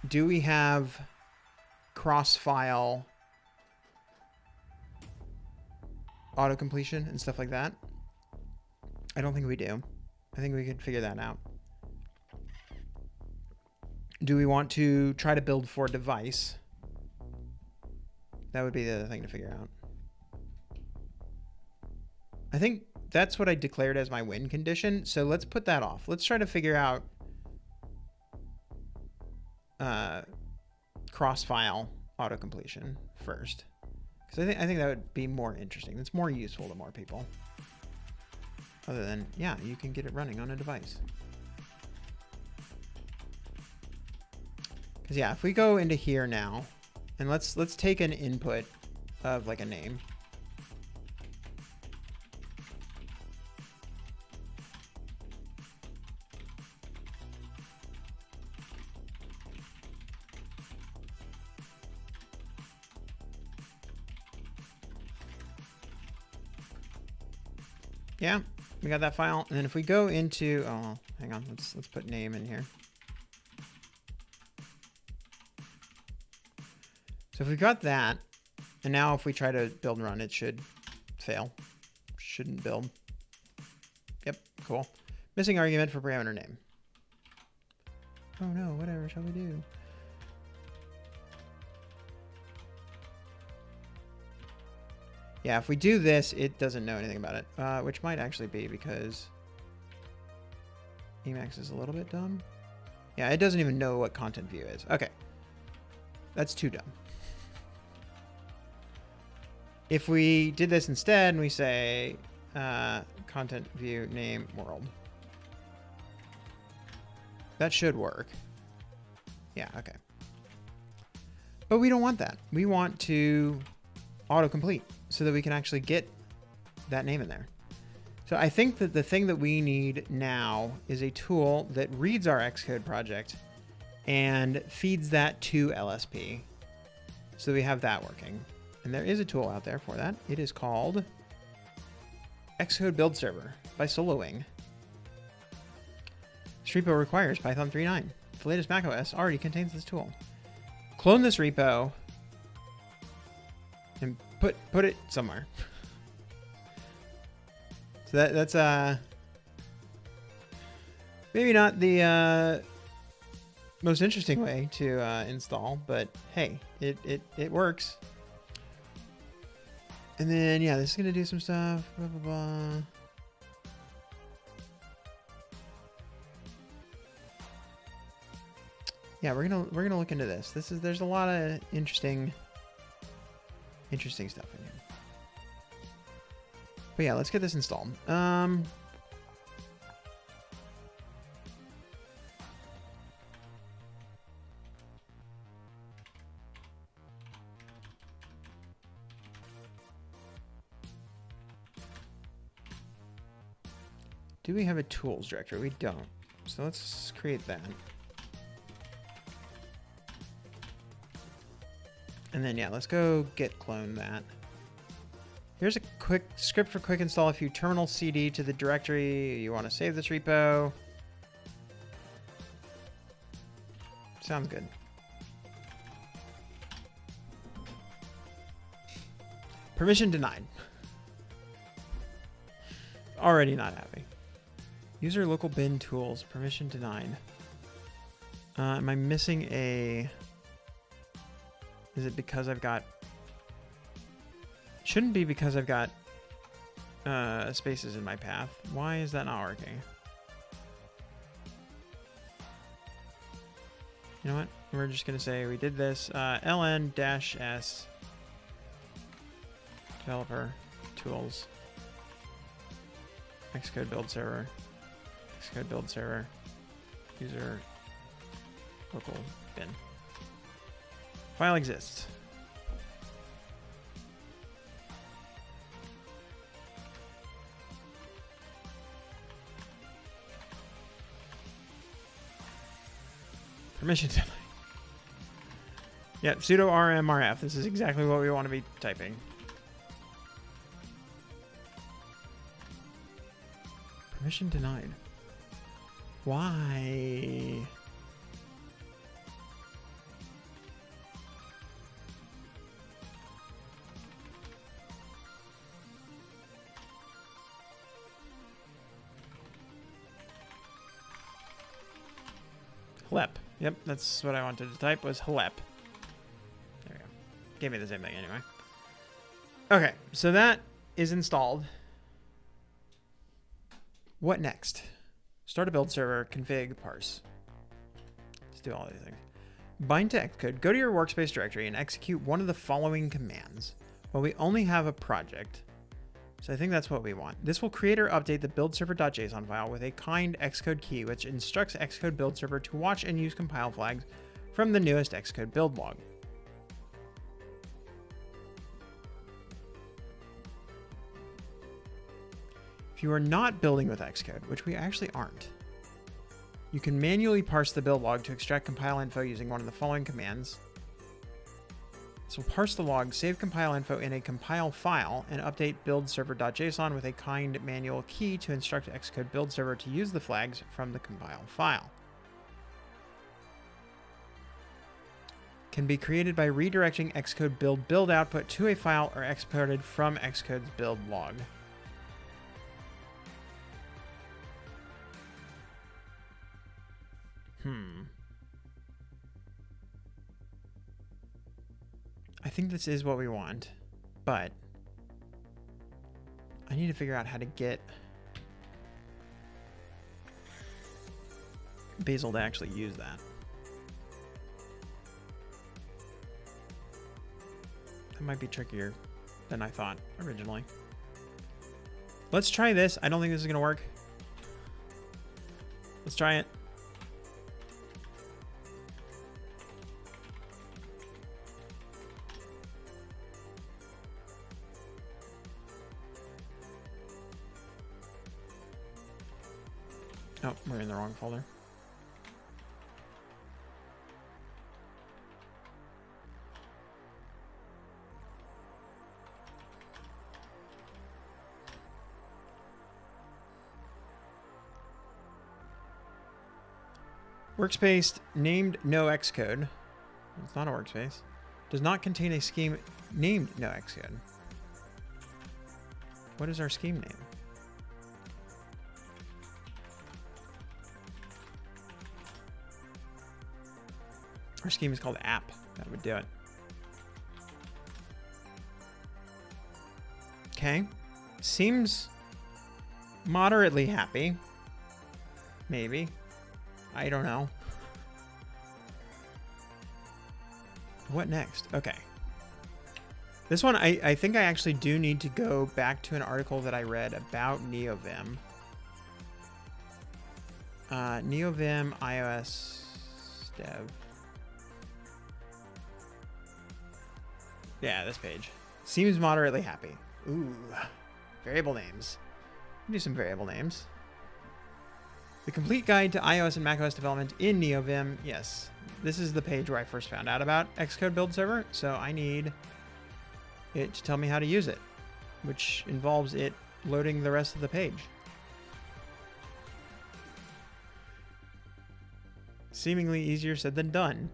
do we have cross-file auto-completion and stuff like that? I don't think we do. I think we could figure that out. Do we want to try to build for device? That would be the other thing to figure out. I think that's what I declared as my win condition. So let's put that off. Let's try to figure out cross-file auto-completion first. Because I think that would be more interesting. It's more useful to more people. Other than, yeah, you can get it running on a device. Because yeah, if we go into here now, and let's take an input of like a name. Yeah, we got that file. And then if we go into, oh, hang on, let's put name in here. So if we got that, and now if we try to build and run, it should fail. Shouldn't build. Yep, cool. Missing argument for parameter name. Oh no, whatever shall we do? Yeah, if we do this, it doesn't know anything about it, which might actually be because Emacs is a little bit dumb. Yeah, it doesn't even know what content view is. Okay, that's too dumb. If we did this instead and we say content view name world, that should work. Yeah, okay. But we don't want that. We want to autocomplete so that we can actually get that name in there. So I think that the thing that we need now is a tool that reads our Xcode project and feeds that to LSP so that we have that working. And there is a tool out there for that. It is called Xcode Build Server by SoloWing. This repo requires Python 3.9. The latest macOS already contains this tool. Clone this repo and put it somewhere. So that's maybe not the most interesting way to install, but hey, it works. And then yeah, this is gonna do some stuff. Blah blah blah. Yeah, we're gonna look into this. There's a lot of interesting stuff in here. But yeah, let's get this installed. Do we have a tools directory? We don't. So let's create that. And then, yeah, let's go git clone that. Here's a quick script for quick install. If you terminal cd to the directory you want to save this repo. Sounds good. Permission denied. Already not happy. User local bin tools. Permission denied. Am I missing a... Is it because I've got... Shouldn't be because I've got spaces in my path. Why is that not working? You know what? We're just going to say we did this. ln-s developer tools. Xcode build server. Xcode build server. User local bin. File exists. Permission denied. Yeah, sudo rmrf. This is exactly what we want to be typing. Permission denied. Why? Hlep. Yep, that's what I wanted to type was hlep. There we go. Gave me the same thing anyway. Okay, so that is installed. What next? Start a build server, config, parse. Let's do all these things. Bind to Xcode. Go to your workspace directory and execute one of the following commands. Well, we only have a project, so I think that's what we want. This will create or update the buildserver.json file with a kind Xcode key, which instructs Xcode build server to watch and use compile flags from the newest Xcode build log. If you are not building with Xcode, which we actually aren't, you can manually parse the build log to extract compile info using one of the following commands. So parse the log, save compile info in a compile file, and update build server.json with a kind manual key to instruct Xcode build server to use the flags from the compile file. Can be created by redirecting Xcode build output to a file or exported from Xcode's build log. I think this is what we want, but I need to figure out how to get Basil to actually use that. That might be trickier than I thought originally. Let's try this. I don't think this is going to work. Let's try it. Oh, we're in the wrong folder. Workspace named no Xcode. It's not a workspace. Does not contain a scheme named no Xcode. What is our scheme name? Our scheme is called app. That would do it. Okay. Seems moderately happy. Maybe. I don't know. What next? Okay. This one, I think I actually do need to go back to an article that I read about NeoVim. NeoVim iOS dev. Yeah, this page. Seems moderately happy. Ooh. Variable names. Do some variable names. The complete guide to iOS and macOS development in NeoVim. Yes, this is the page where I first found out about Xcode build server, so I need it to tell me how to use it, which involves it loading the rest of the page. Seemingly easier said than done.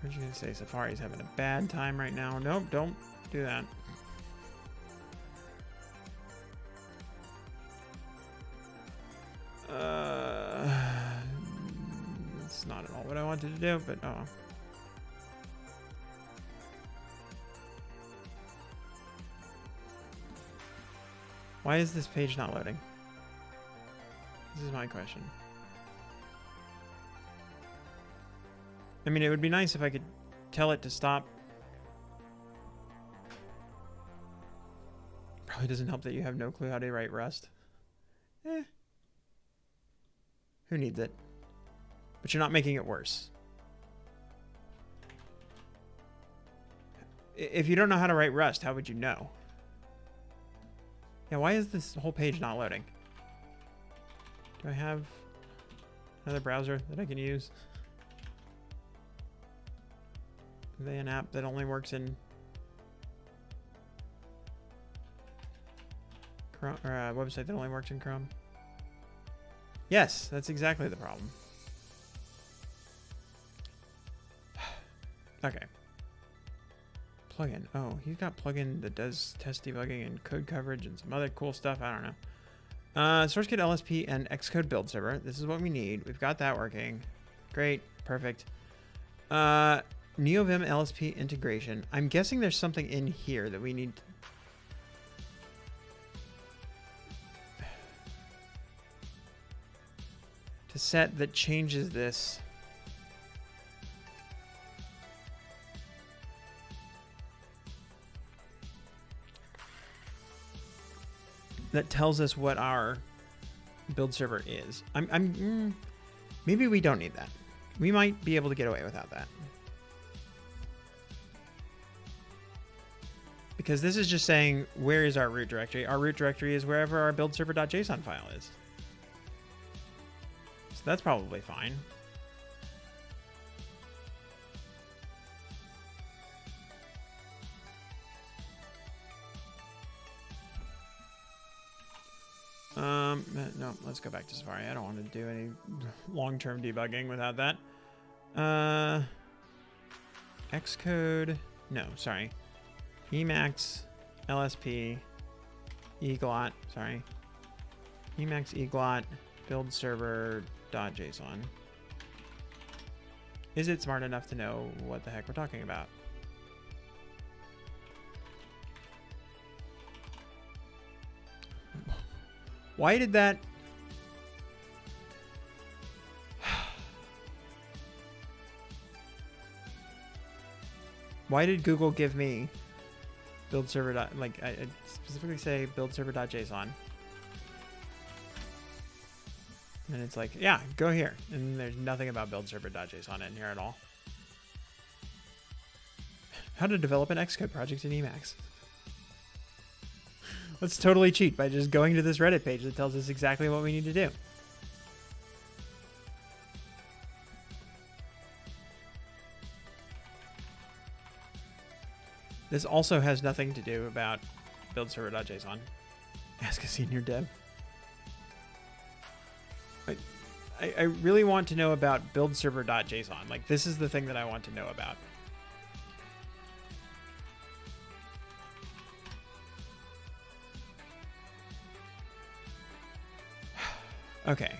What are you gonna say? Safari's having a bad time right now. Nope, don't do that. It's not at all what I wanted to do, but oh. Why is this page not loading? This is my question. I mean, it would be nice if I could tell it to stop. Probably doesn't help that you have no clue how to write Rust. Who needs it? But you're not making it worse. If you don't know how to write Rust, how would you know? Yeah, why is this whole page not loading? Do I have another browser that I can use? Are they an app that only works in Chrome, or a website that only works in Chrome? Yes, that's exactly the problem. Okay. Plugin. Oh, he's got plugin that does test debugging and code coverage and some other cool stuff. I don't know. SourceKit LSP and Xcode build server. This is what we need. We've got that working. Great. Perfect. NeoVim LSP integration. I'm guessing there's something in here that we need to set that changes this. That tells us what our build server is. Maybe we don't need that. We might be able to get away without that. Because this is just saying, where is our root directory? Our root directory is wherever our build server.json file is. So that's probably fine. No, let's go back to Safari. I don't want to do any long-term debugging without that. Xcode, no, sorry. Emacs, LSP, eglot, sorry. Emacs, eglot, build server.json. Is it smart enough to know what the heck we're talking about? Why did that? Why did Google give me build server dot, like I specifically say build server.json? And it's like, yeah, go here. And there's nothing about build server.json in here at all. How to develop an Xcode project in Emacs. Let's totally cheat by just going to this Reddit page that tells us exactly what we need to do. This also has nothing to do about buildserver.json. Ask a senior dev. I really want to know about buildserver.json. Like, this is the thing that I want to know about. Okay.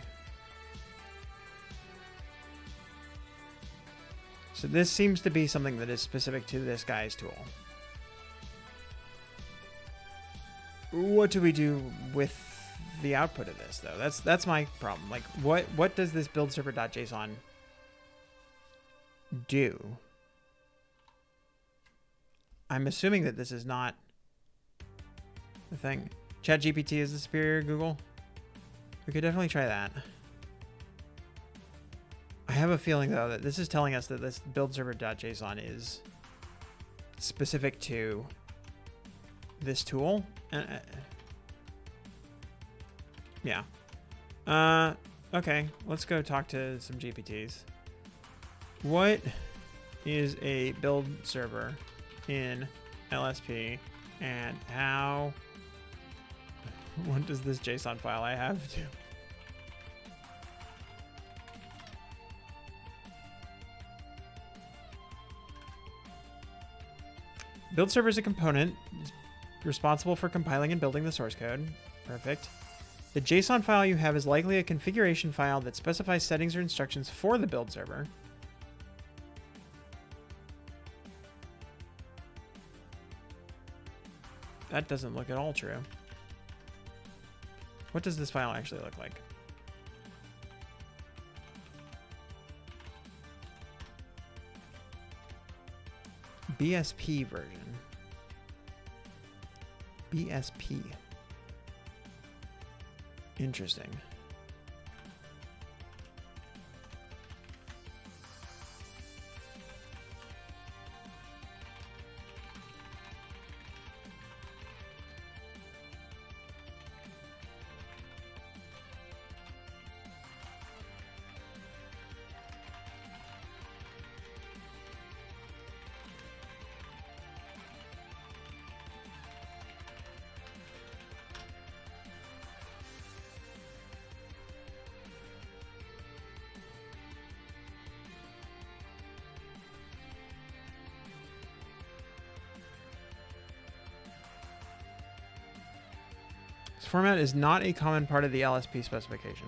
So this seems to be something that is specific to this guy's tool. What do we do with the output of this, though? That's my problem. Like, what does this buildserver.json do? I'm assuming that this is not the thing. ChatGPT is the superior Google. We could definitely try that. I have a feeling, though, that this is telling us that this buildserver.json is specific to this tool. Yeah. Okay, let's go talk to some GPTs. What is a build server in LSP, and how... What does this JSON file I have do? Build server is a component responsible for compiling and building the source code. Perfect. The JSON file you have is likely a configuration file that specifies settings or instructions for the build server. That doesn't look at all true. What does this file actually look like? BSP version. BSP. Interesting. This format is not a common part of the LSP specification.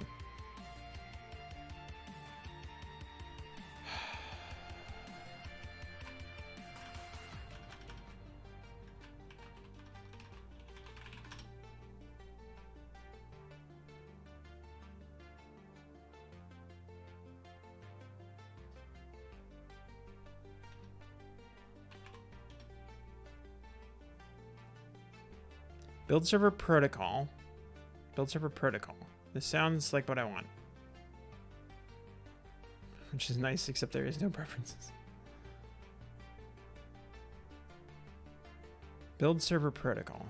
Build server protocol. Build server protocol. This sounds like what I want. Which is nice, except there is no preferences. Build server protocol.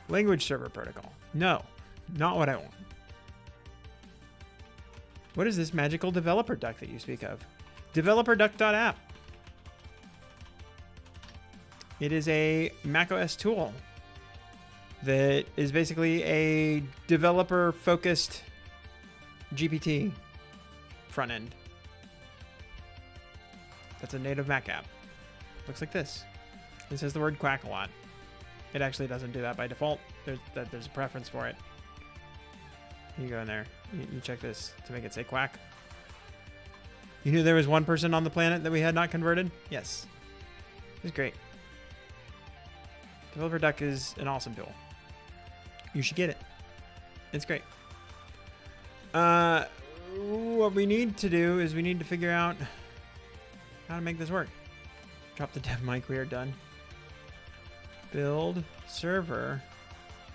Language server protocol. No, not what I want. What is this magical developer duck that you speak of? Developerduck.app. It is a macOS tool that is basically a developer-focused GPT front end. That's a native Mac app. Looks like this. It says the word quack a lot. It actually doesn't do that by default. There's a preference for it. You go in there. You check this to make it say quack. You knew there was one person on the planet that we had not converted? Yes. It's great. Developer Duck is an awesome tool. You should get it. It's great. What we need to do is we need to figure out how to make this work. Drop the dev mic. We are done. Build server.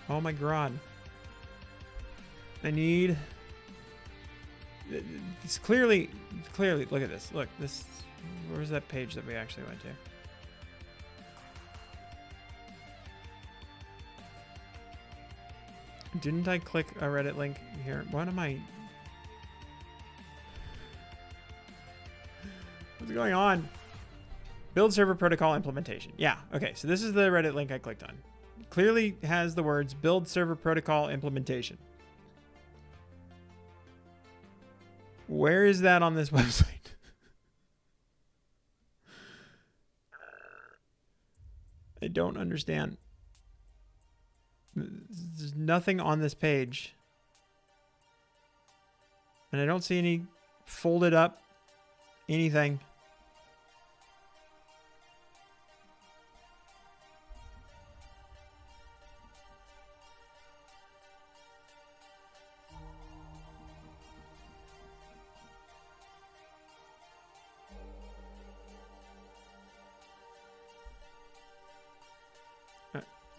Oh my god. I need... It's clearly, look at this. Look, this, where's that page that we actually went to? Didn't I click a Reddit link here? What am I... What's going on? Build server protocol implementation. Yeah, okay, so this is the Reddit link I clicked on. Clearly has the words build server protocol implementation. Where is that on this website? I don't understand. There's nothing on this page. And I don't see any folded up anything.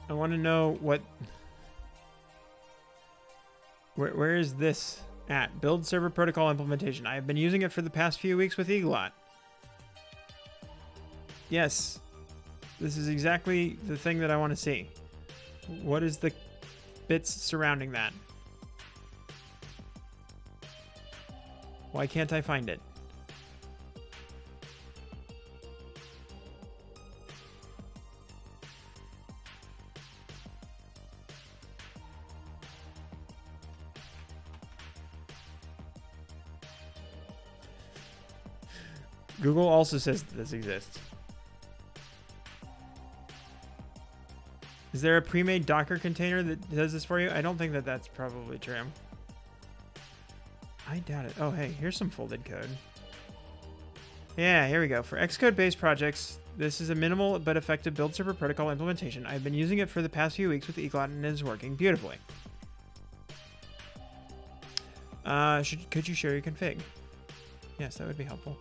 I want to know what... Where is this at? Build server protocol implementation. I have been using it for the past few weeks with Eglot. Yes. This is exactly the thing that I want to see. What is the bits surrounding that? Why can't I find it? Google also says that this exists. Is there a pre-made Docker container that does this for you? I don't think that that's probably true. I doubt it. Oh, hey, here's some folded code. Yeah, here we go. For Xcode-based projects, this is a minimal but effective build server protocol implementation. I've been using it for the past few weeks with Eglot and it is working beautifully. Could you share your config? Yes, that would be helpful.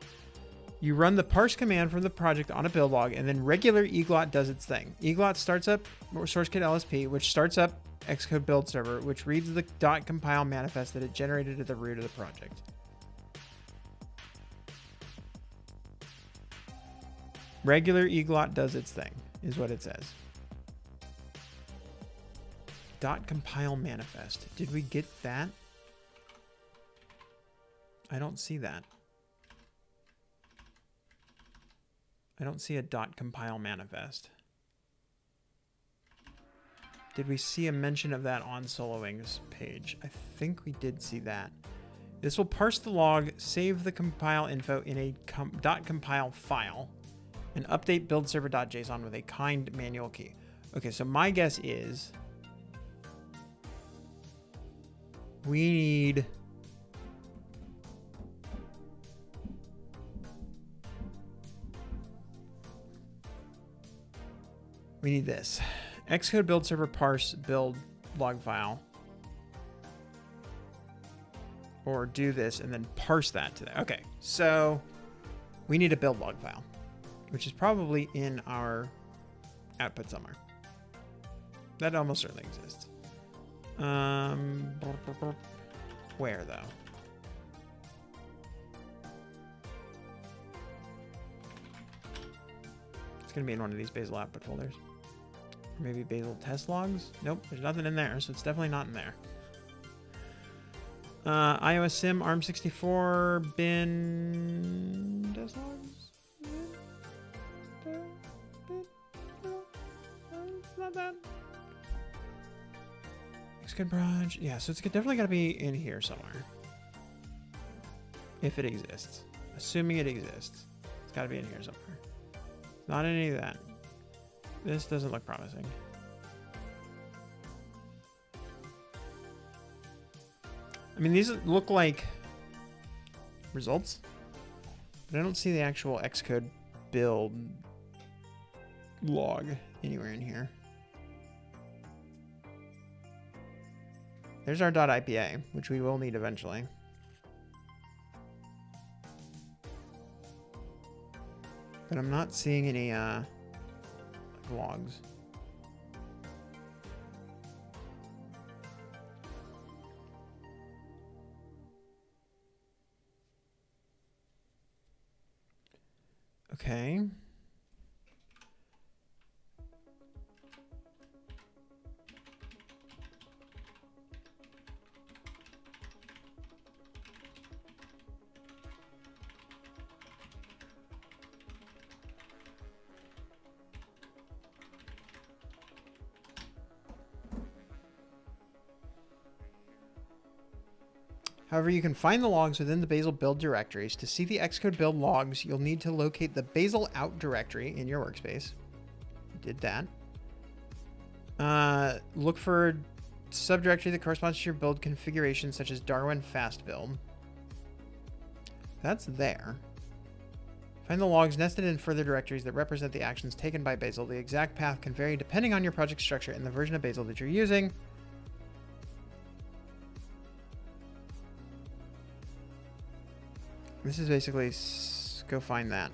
You run the parse command from the project on a build log, and then regular Eglot does its thing. Eglot starts up SourceKit LSP, which starts up Xcode build server, which reads the .compile manifest that it generated at the root of the project. Regular Eglot does its thing, is what it says. .compile manifest. Did we get that? I don't see that. I don't see a .compile manifest. Did we see a mention of that on Soloing's page? I think we did see that. This will parse the log, save the compile info in a .compile file, and update buildserver.json with a kind manual key. Okay, so my guess is we need... We need this. Xcode build server parse build log file. Or do this and then parse that to that. Okay, so we need a build log file, which is probably in our output somewhere. That almost certainly exists. Where though? It's gonna be in one of these Bazel output folders. Maybe Bazel test logs? Nope, there's nothing in there, so it's definitely not in there. iOS sim ARM64 bin test logs? It's not that. Xcode project. Yeah, so it's definitely got to be in here somewhere. If it exists. Assuming it exists. It's got to be in here somewhere. Not any of that. This doesn't look promising. I mean, these look like results, but I don't see the actual Xcode build log anywhere in here. There's our .ipa, which we will need eventually. But I'm not seeing any logs. Okay. However, you can find the logs within the Bazel build directories. To see the Xcode build logs, you'll need to locate the Bazel out directory in your workspace. Did that. Look for subdirectory that corresponds to your build configuration, such as Darwin fast build. That's there. Find the logs nested in further directories that represent the actions taken by Bazel. The exact path can vary depending on your project structure and the version of Bazel that you're using. This is basically go find that.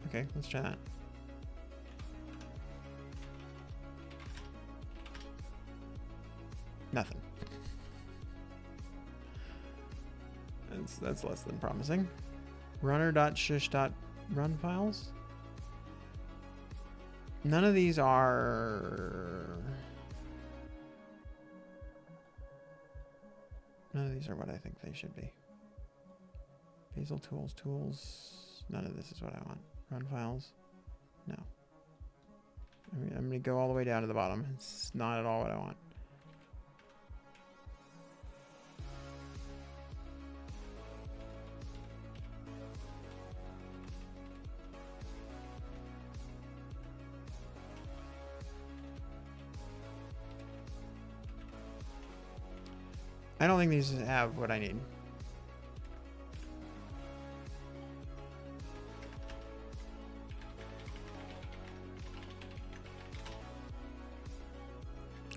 Okay, let's try that. Nothing. That's less than promising. Runner.shush.run files. None of these are... None of these are what I think they should be. Bazel tools. None of this is what I want. Run files. No. I'm going to go all the way down to the bottom. It's not at all what I want. I don't think these have what I need.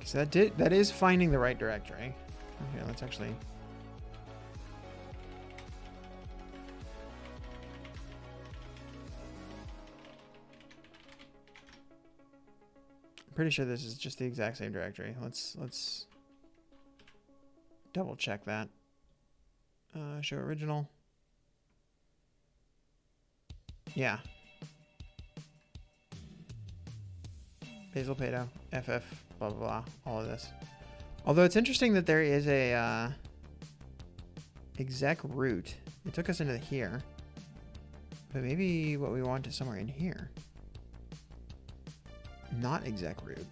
So that is finding the right directory. Okay, let's actually... I'm pretty sure this is just the exact same directory. Let's double check that. Show original. Yeah. Bazel Pato, FF, blah, blah, blah, all of this. Although it's interesting that there is a exec root. It took us into here. But maybe what we want is somewhere in here. Not exec root.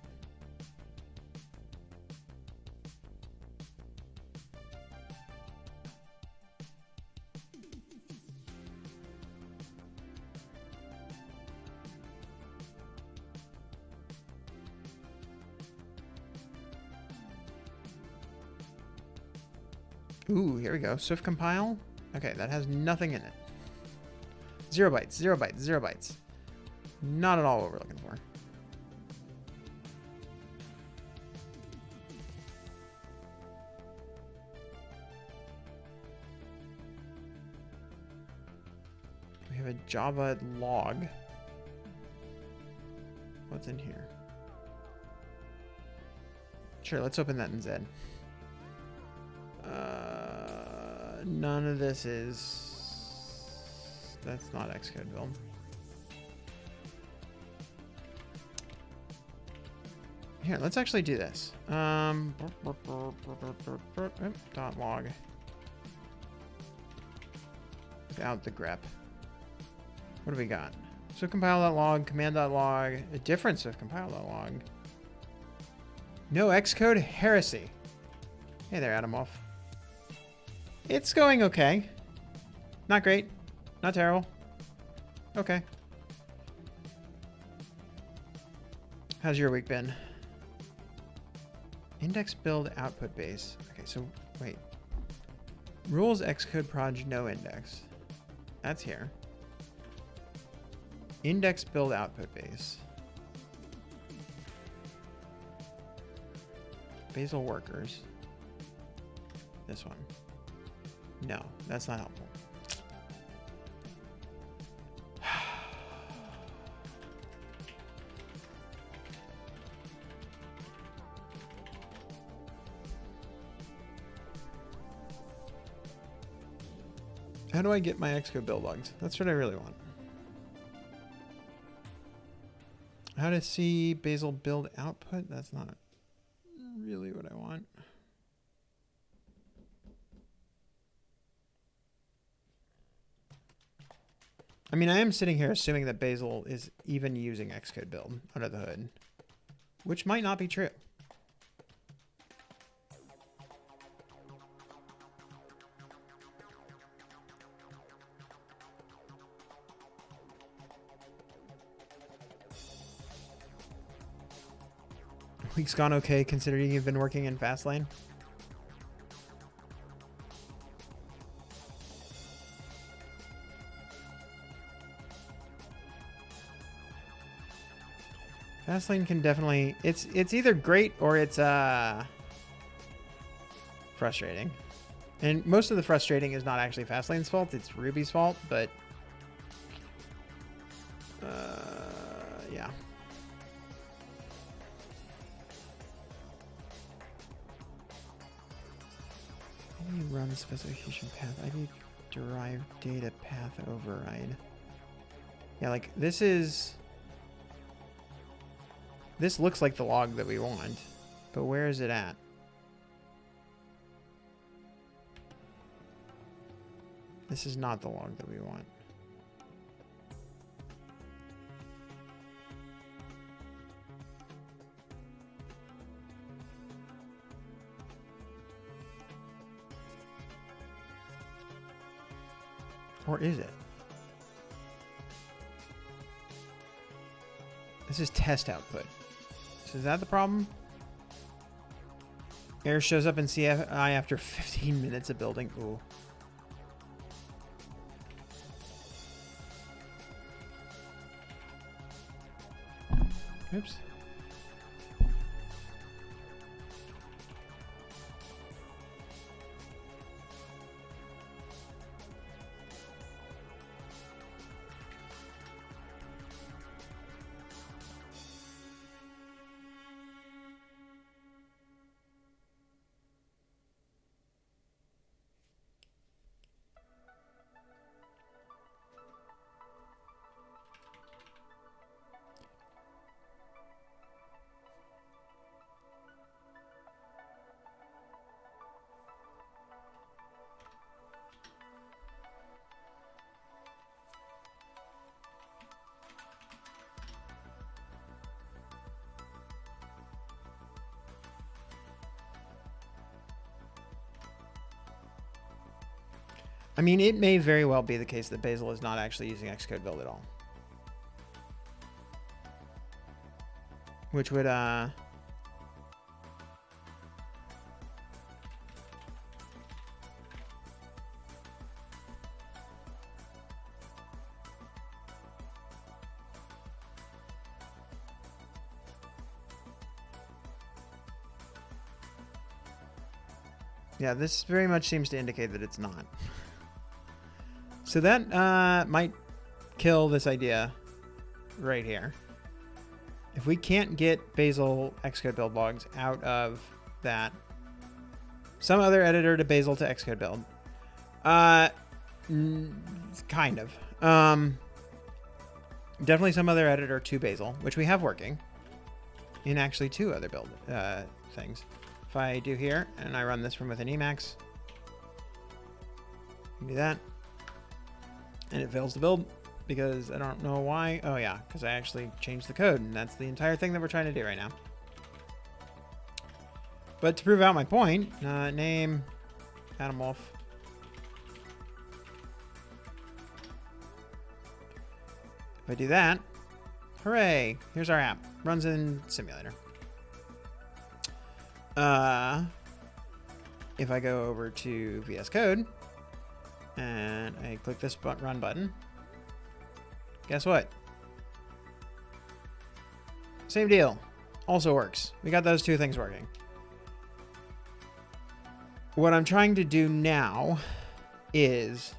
Ooh, here we go. Swift compile. Okay, that has nothing in it. 0 bytes, 0 bytes, 0 bytes. Not at all what we're looking for. We have a Java log. What's in here? Sure, let's open that in Z. None of this is... That's not Xcode build. Here, let's actually do this. Dot log. Without the grep. What do we got? So compile.log, command.log, a difference of compile.log. No Xcode heresy. Hey there, Adamov. It's going okay. Not great. Not terrible. Okay. How's your week been? Index build output base. Okay, so wait. Rules Xcode proj no index. That's here. Index build output base. Bazel workers. This one. No, that's not helpful. How do I get my Xcode build logs? That's what I really want. How to see Bazel build output? That's not really what I want. I mean, I am sitting here assuming that Bazel is even using Xcode build under the hood, which might not be true. Week's gone okay considering you've been working in Fastlane. Fastlane can definitely, it's either great or it's frustrating. And most of the frustrating is not actually Fastlane's fault, it's Ruby's fault, but yeah. How do you run the specification path? I need derived data path override. Yeah, like this looks like the log that we want, but where is it at? This is not the log that we want. Or is it? This is test output. So is that the problem? Error shows up in CFI after 15 minutes of building. Ooh. Oops. I mean, it may very well be the case that Bazel is not actually using Xcode build at all. Which would, yeah, this very much seems to indicate that it's not. So that might kill this idea right here. If we can't get Bazel Xcode build logs out of that, some other editor to Bazel to Xcode build. Kind of. Definitely some other editor to Bazel, which we have working in actually two other build things. If I do here and I run this from within Emacs, do that. And it fails to build because I don't know why. Oh yeah, because I actually changed the code, and that's the entire thing that we're trying to do right now. But to prove out my point, name Adam Wolf. If I do that, hooray! Here's our app. Runs in Simulator. If I go over to VS Code and I click this run button, guess what? Same deal. Also works. We got those two things working. What I'm trying to do now is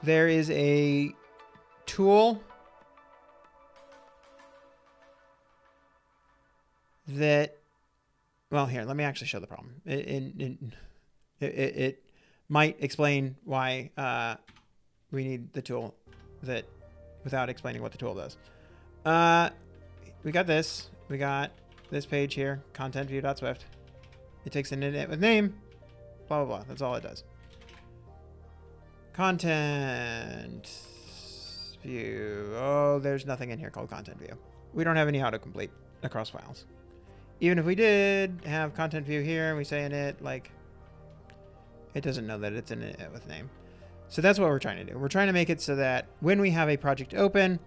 there is a tool that, well, here, let me actually show the problem. It might explain why we need the tool that without explaining what the tool does. We got this. We got this page here, content view.swift. It takes an init with name, blah, blah, blah. That's all it does. Content view. Oh, there's nothing in here called content view. We don't have any autocomplete across files. Even if we did have content view here and we say init, like, it doesn't know that it's an init with name. So that's what we're trying to do. We're trying to make it so that when we have a project open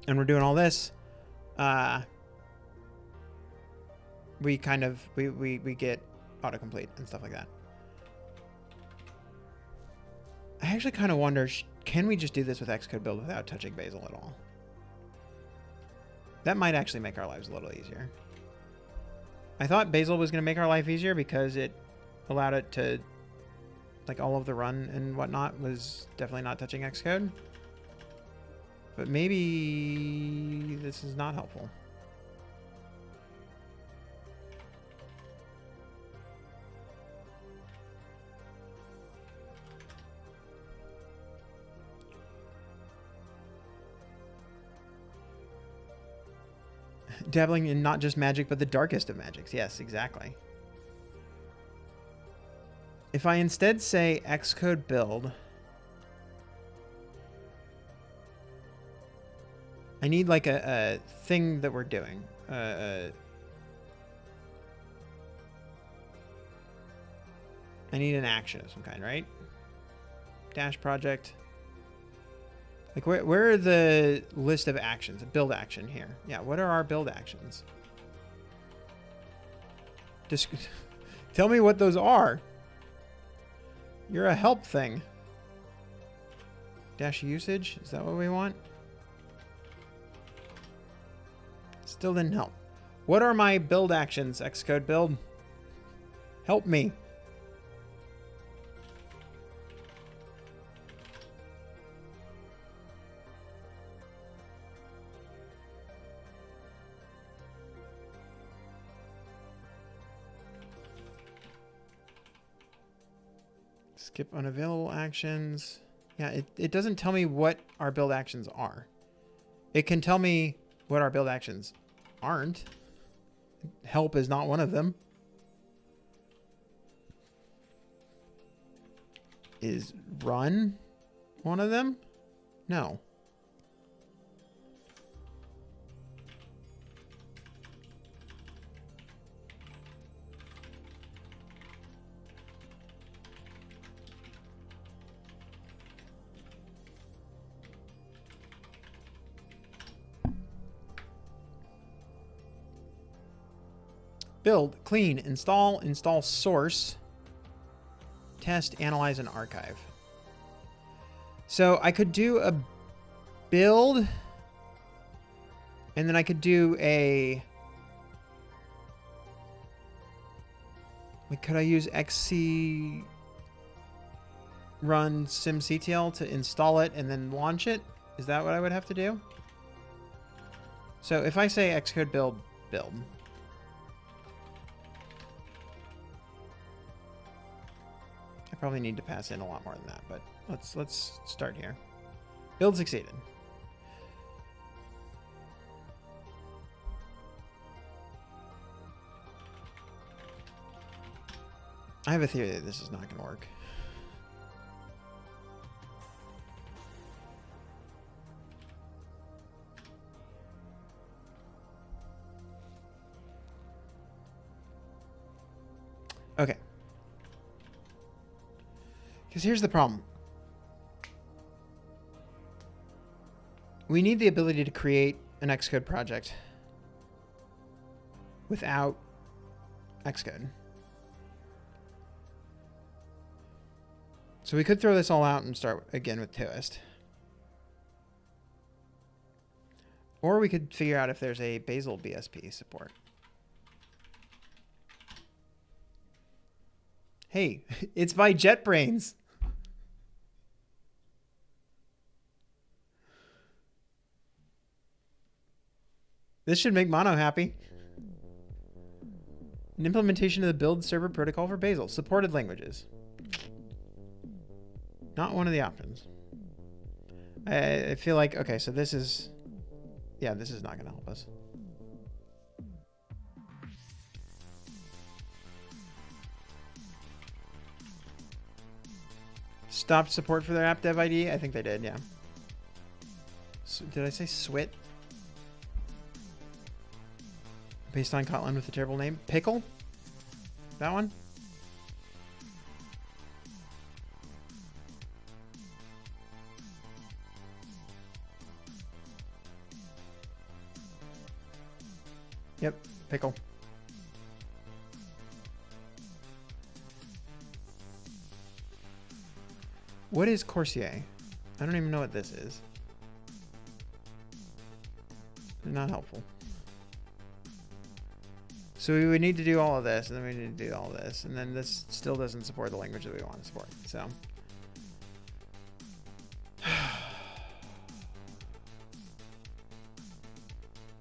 and we're doing all this, we kind of, we get autocomplete and stuff like that. I actually kind of wonder, can we just do this with Xcode build without touching Bazel at all? That might actually make our lives a little easier. I thought Bazel was going to make our life easier because it allowed it to, like, all of the run and whatnot was definitely not touching Xcode. But maybe this is not helpful. Dabbling in not just magic, but the darkest of magics. Yes, exactly. If I instead say Xcode build, I need like a thing that we're doing. I need an action of some kind, right? Dash project. Like where are the list of actions? A build action here. Yeah, what are our build actions? Just tell me what those are. You're a help thing. Dash usage? Is that what we want? Still didn't help. What are my build actions, Xcode build? Help me. Skip unavailable actions. Yeah, it doesn't tell me what our build actions are. It can tell me what our build actions aren't. Help is not one of them. Is run one of them? No. Build, clean, install, install source, test, analyze, and archive. So I could do a build, and then I could do a, like, could I use xc run simctl to install it and then launch it? Is that what I would have to do? So if I say Xcode build, I probably need to pass in a lot more than that, but let's start here. Build succeeded. I have a theory that this is not going to work. Okay. Because here's the problem. We need the ability to create an Xcode project without Xcode. So we could throw this all out and start again with Toast. Or we could figure out if there's a Bazel BSP support. Hey, it's by JetBrains. This should make Mono happy. An implementation of the build server protocol for Bazel. Supported languages. Not one of the options. I feel like, okay, so this is, yeah, this is not going to help us. Stopped support for their app dev ID? I think they did, yeah. So, did I say SWIT? Based on Kotlin with a terrible name? Pickle? That one? Yep, pickle. What is Corsair? I don't even know what this is. Not helpful. So we would need to do all of this, and then we need to do all of this, and then this still doesn't support the language that we want to support. So,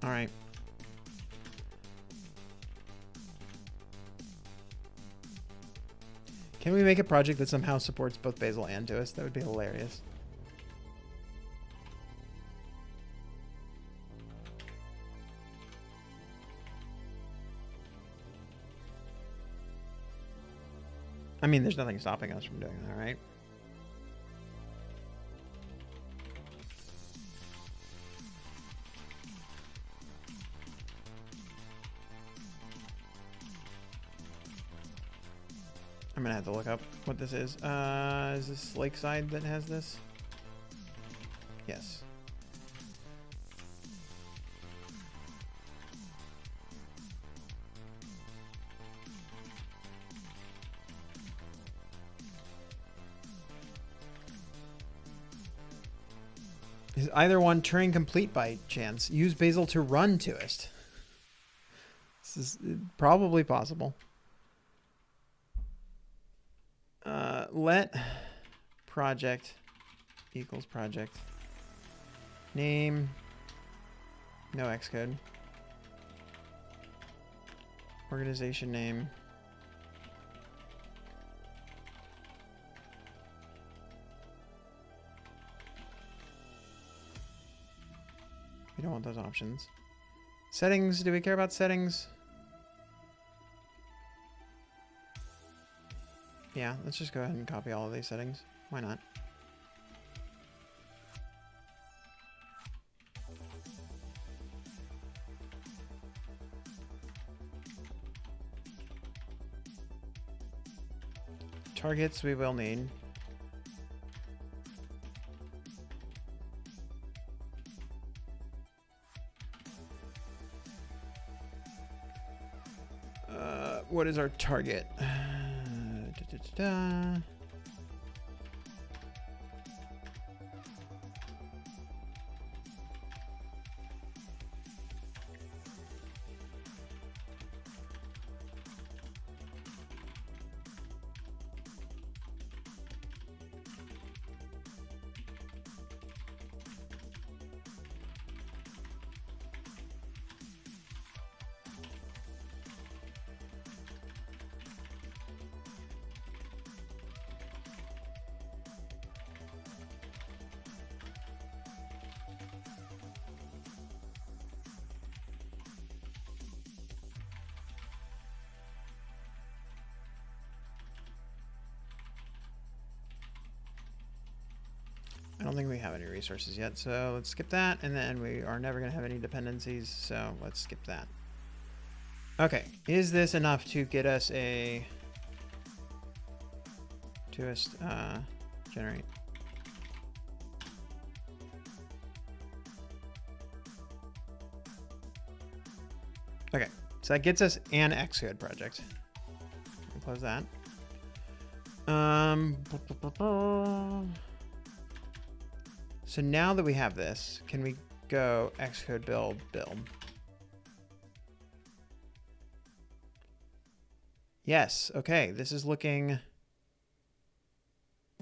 all right. Can we make a project that somehow supports both Bazel and Toast? That would be hilarious. I mean, there's nothing stopping us from doing that, right? I'm gonna have to look up what this is. Is this Lakeside that has this? Yes. Is either one Turing complete by chance? Use Bazel to run Toast. This is probably possible. Let project equals project name, no Xcode, organization name, we don't want those options. Settings, do we care about settings? Yeah, let's just go ahead and copy all of these settings. Why not? Targets we will need. What is our target? I don't think we have any resources yet, so let's skip that, and then we are never going to have any dependencies, so let's skip that. Okay, is this enough to get us a generate? Okay, so that gets us an Xcode project. Close that. So now that we have this, can we go Xcode build? Yes, okay, this is looking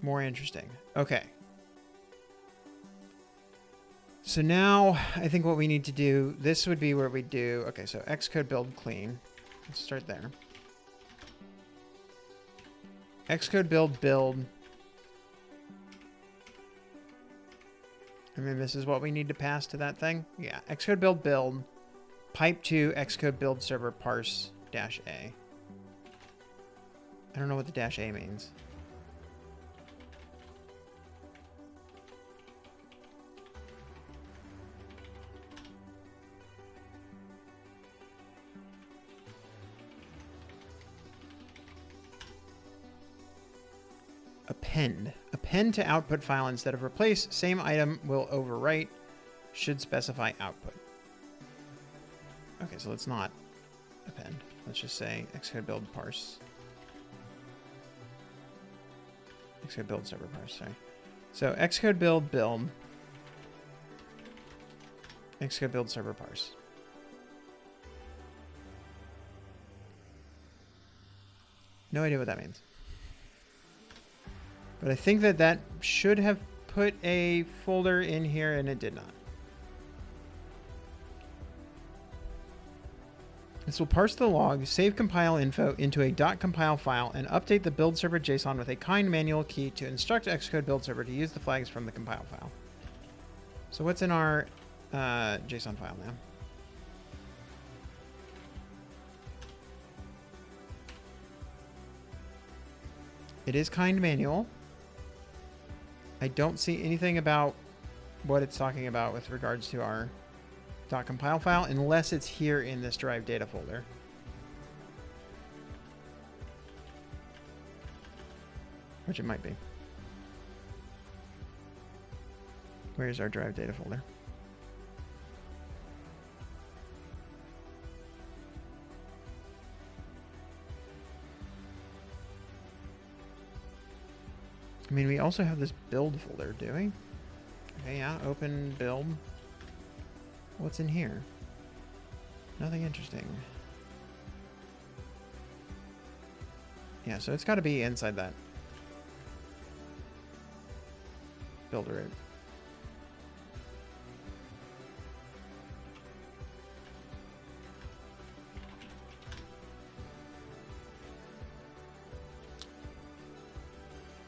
more interesting. Okay. So now I think what we need to do, this would be where we do, okay, so Xcode build clean. Let's start there. Xcode build. I mean, this is what we need to pass to that thing. Yeah, Xcode build build, pipe to Xcode build server parse dash A. I don't know what the dash A means. Append. Append to output file instead of replace. Same item will overwrite. Should specify output. Okay, so let's not append. Let's just say Xcode build parse. Xcode build server parse, sorry. So Xcode build build. Xcode build server parse. No idea what that means. But I think that that should have put a folder in here, and it did not. This will parse the log, save compile info into a .compile file, and update the build server JSON with a kind manual key to instruct Xcode build server to use the flags from the compile file. So what's in our JSON file now? It is kind manual. I don't see anything about what it's talking about with regards to our .compile file, unless it's here in this derived data folder. Which it might be. Where's our derived data folder? I mean, we also have this build folder, do we? Okay, yeah, open build. What's in here? Nothing interesting. Yeah, so it's got to be inside that build root.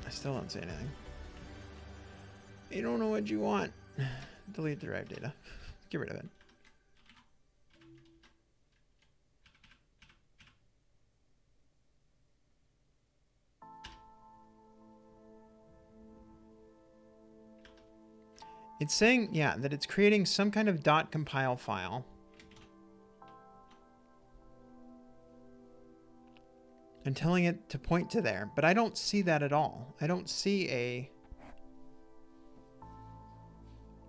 I still don't see anything. You don't know what you want. Delete derived data. Get rid of it. It's saying, yeah, that it's creating some kind of .compile file. And telling it to point to there, but I don't see that at all. I don't see a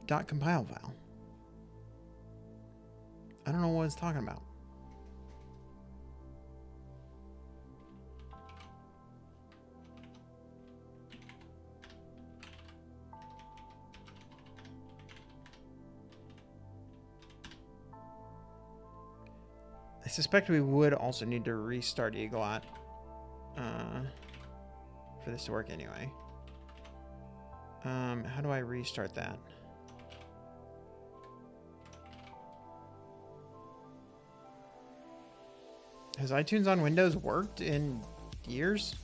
.compile file. I don't know what it's talking about. I suspect we would also need to restart EagleOt for this to work anyway. How do I restart that? Has iTunes on Windows worked in years?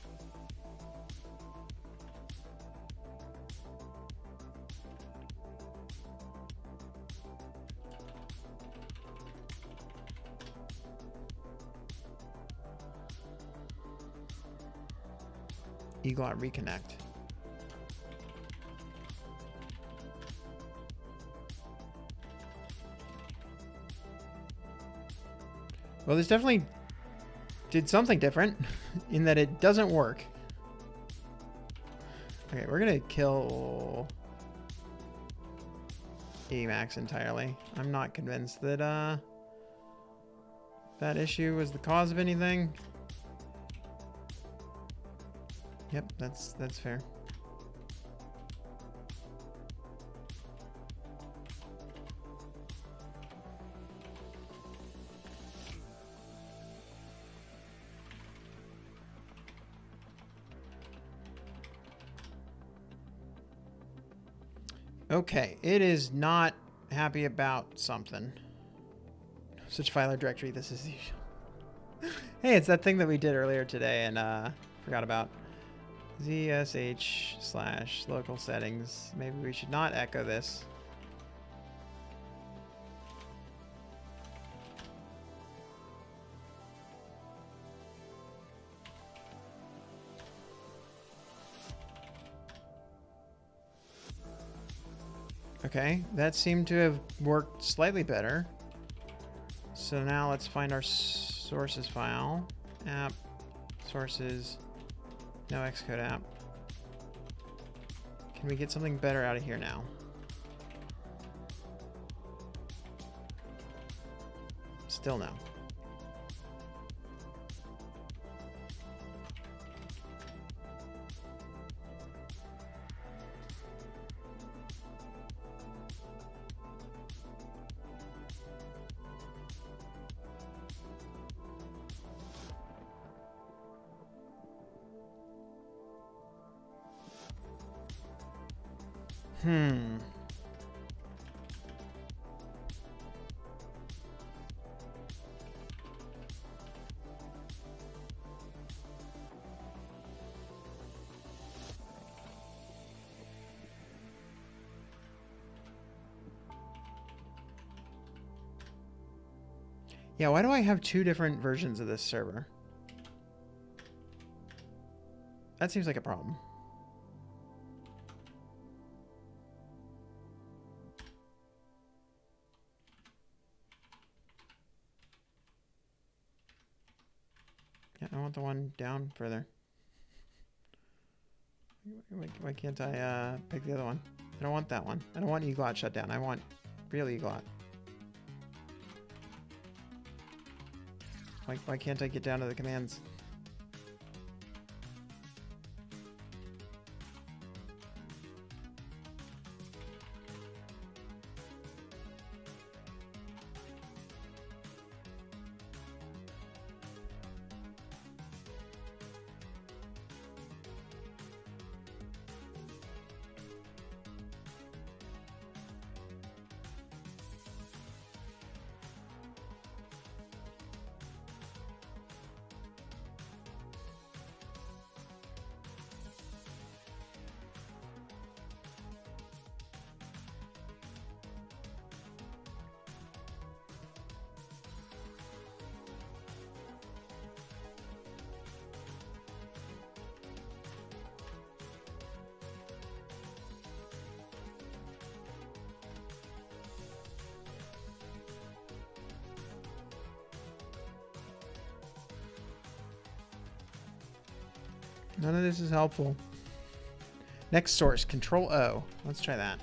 EagleOt reconnect. Well, this definitely did something different in that it doesn't work. Okay, we're gonna kill Emacs entirely. I'm not convinced that that issue was the cause of anything. Yep, that's fair. Okay, it is not happy about something. Such file or directory, this is usual. Hey, it's that thing that we did earlier today and forgot about. ZSH/local settings. Maybe we should not echo this. Okay, that seemed to have worked slightly better. So now let's find our sources file. App, sources, no Xcode app. Can we get something better out of here now? Still no. Yeah, why do I have two different versions of this server? That seems like a problem. Yeah, I want the one down further. Why can't I pick the other one? I don't want that one. I don't want eglot shut down. I want real eglot. Why can't I get down to the commands? None of this is helpful. Next source, Control O. Let's try that.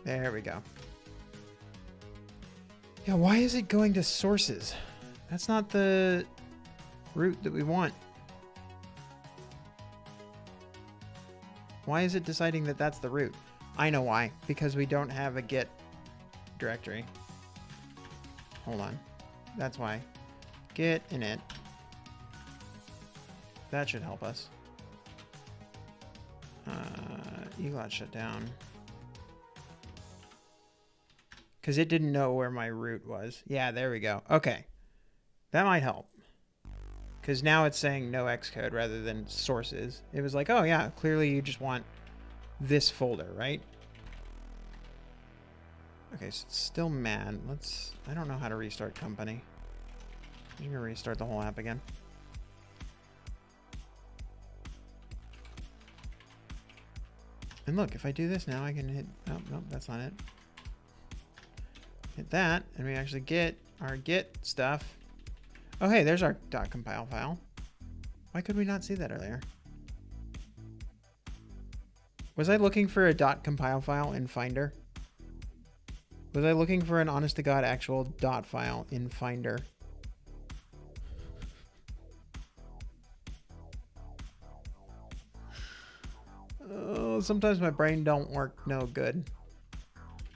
There we go. Yeah, why is it going to sources? That's not the route that we want. Why is it deciding that that's the route? I know why. Because we don't have a Git directory. Hold on. That's why. Git init. That should help us. Eglot shut down. Because it didn't know where my root was. Yeah, there we go. Okay. That might help. Because now it's saying no Xcode rather than sources. It was like, oh yeah, clearly you just want this folder, right? Okay, so it's still mad. I don't know how to restart company. I'm going to restart the whole app again. And look, if I do this now, I can hit... Oh, no, that's not it. Hit that, and we actually get our Git stuff. Oh, hey, there's our .compile file. Why could we not see that earlier? Was I looking for a .compile file in Finder? Was I looking for an honest-to-God actual dot file in Finder? Oh, sometimes my brain don't work no good.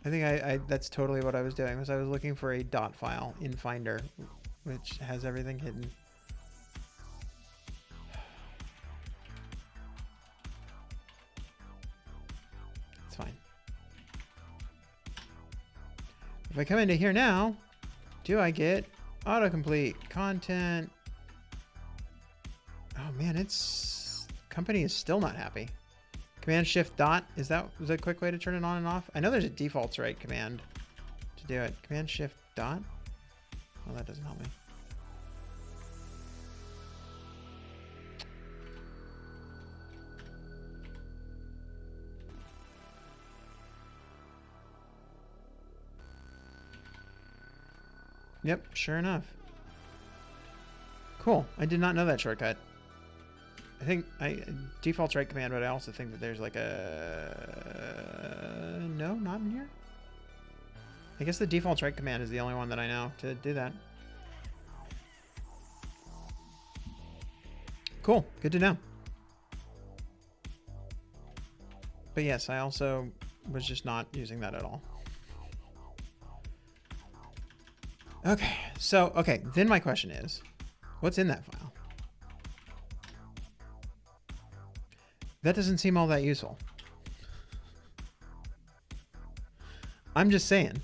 I think that's totally what I was doing. Was I was looking for a dot file in Finder, which has everything hidden. It's fine. If I come into here now, do I get autocomplete content? Oh man, company is still not happy. Command Shift dot, is that a quick way to turn it on and off? I know there's a defaults right command to do it. Command Shift dot? Well, that doesn't help me. Yep, sure enough. Cool. I did not know that shortcut. I think default's right command, but I also think that there's like a... No, not in here. I guess the default's right command is the only one that I know to do that. Cool. Good to know. But yes, I also was just not using that at all. Okay. So, okay. Then my question is, what's in that file? That doesn't seem all that useful. I'm just saying.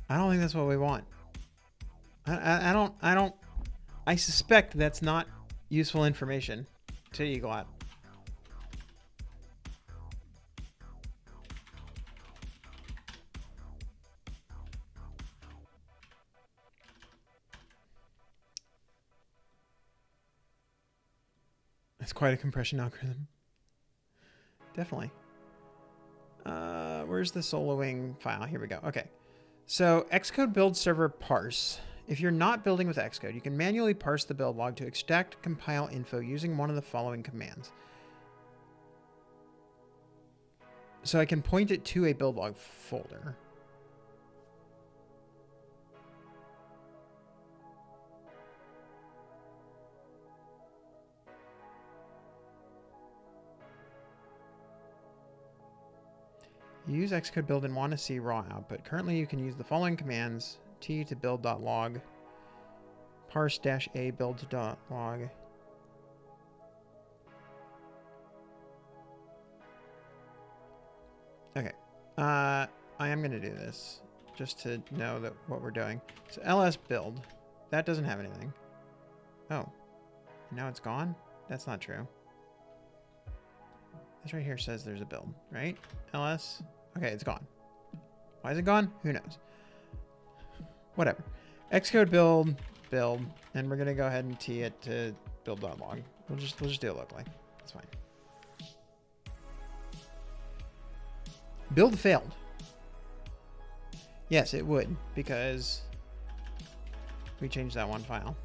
I don't think that's what we want. I suspect that's not useful information to EagleOut. It's quite a compression algorithm. Definitely. Where's the soloing file? Here we go. Okay. So Xcode build server parse. If you're not building with Xcode, you can manually parse the build log to extract compile info using one of the following commands. So I can point it to a build log folder. You use Xcode build and want to see raw output. Currently, you can use the following commands: t to build.log, parse-a build.log. Okay. I am going to do this just to know that what we're doing. So ls build. That doesn't have anything. Oh. Now it's gone? That's not true. This right here says there's a build, right? ls. Okay, it's gone. Why is it gone? Who knows? Whatever. Xcode build, and we're gonna go ahead and tee it to build.log. We'll just do it locally. That's fine. Build failed. Yes, it would, because we changed that one file.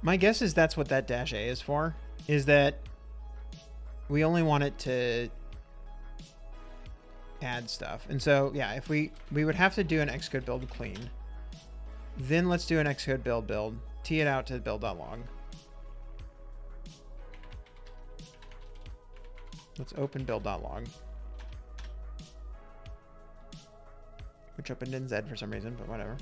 My guess is that's what that -a is for, is that we only want it to add stuff. And so, yeah, if we would have to do an Xcode build clean. Then let's do an Xcode build, tee it out to build.log. Let's open build.log. Which opened in Z for some reason, but whatever.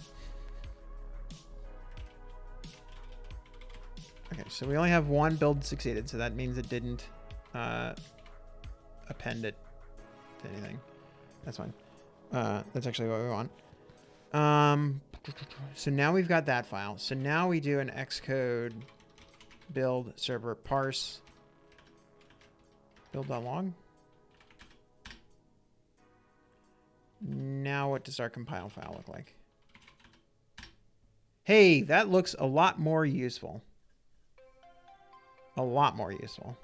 Okay, so we only have one build succeeded, so that means it didn't append it to anything. That's fine. That's actually what we want. So now we've got that file. So now we do an Xcode build server parse build.log. Now what does our compile file look like? Hey, that looks a lot more useful. A lot more useful.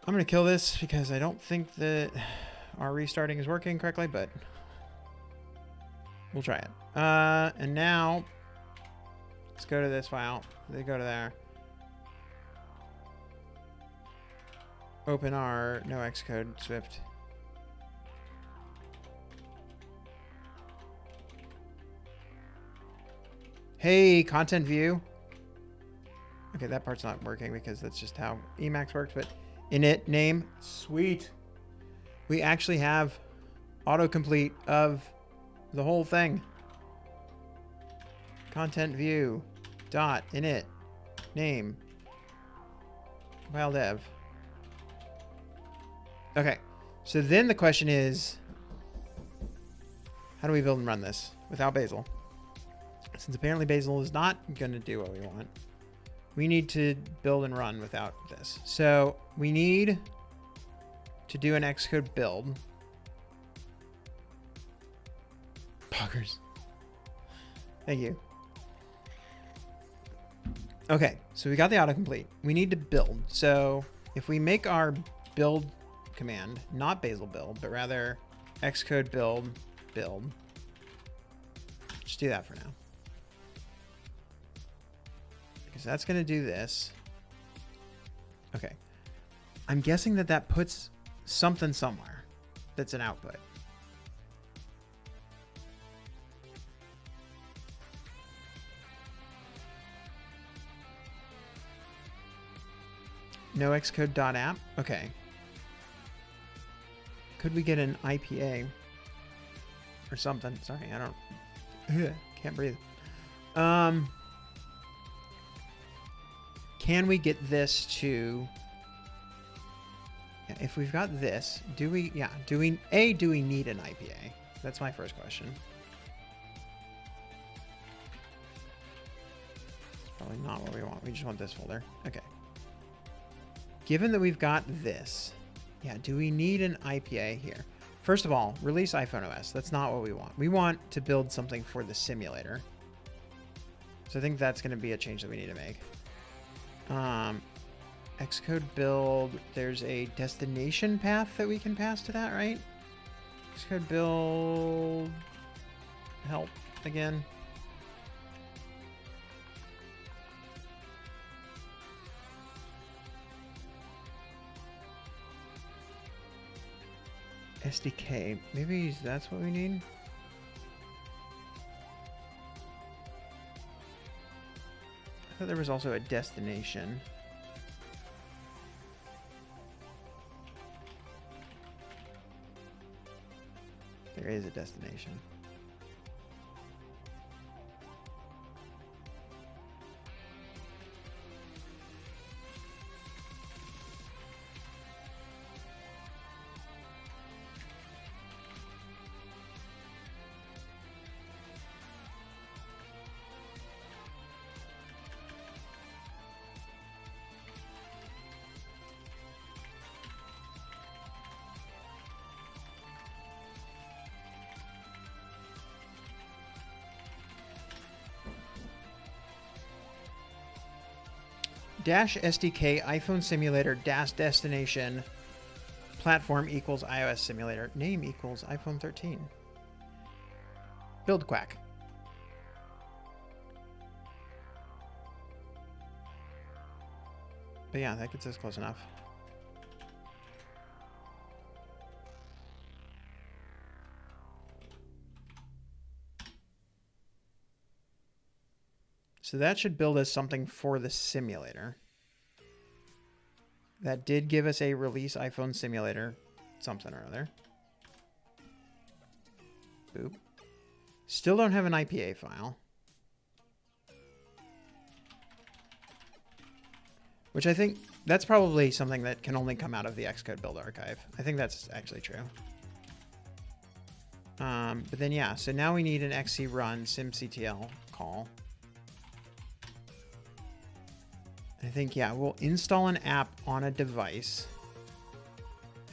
I'm going to kill this because I don't think that our restarting is working correctly, but we'll try it. And now let's go to this file. They go to there. Open our no Xcode Swift. Hey, content view. Okay, that part's not working because that's just how Emacs works, but init name, sweet. We actually have autocomplete of the whole thing. Content view dot init name compile dev. Okay, so then the question is, how do we build and run this without Bazel? Since apparently Bazel is not going to do what we want, we need to build and run without this. So we need to do an Xcode build. Poggers. Thank you. Okay, so we got the autocomplete. We need to build. So if we make our build command, not Bazel build, but rather Xcode build, just do that for now. Because that's going to do this. Okay. I'm guessing that that puts something somewhere that's an output. No Xcode.app? Okay. Could we get an IPA or something? Sorry, I don't... Can't breathe. Can we get this to... Yeah, if we've got this, do we... Yeah, do we need an IPA? That's my first question. Probably not what we want. We just want this folder. Okay. Given that we've got this, yeah, do we need an IPA here? First of all, release iPhone OS. That's not what we want. We want to build something for the simulator. So I think that's going to be a change that we need to make. Xcode build, there's a destination path that we can pass to that, right? Xcode build, help again. SDK, maybe that's what we need. I thought there was also a destination. There is a destination. Dash SDK iPhone simulator dash destination platform equals iOS simulator name equals iPhone 13. Build quack. But yeah, that gets us close enough. So that should build us something for the simulator. That did give us a release iPhone simulator something or other. Boop. Still don't have an IPA file. Which I think that's probably something that can only come out of the Xcode build archive. I think that's actually true. But then yeah, so now we need an XC run simctl call. I think, yeah, we'll install an app on a device.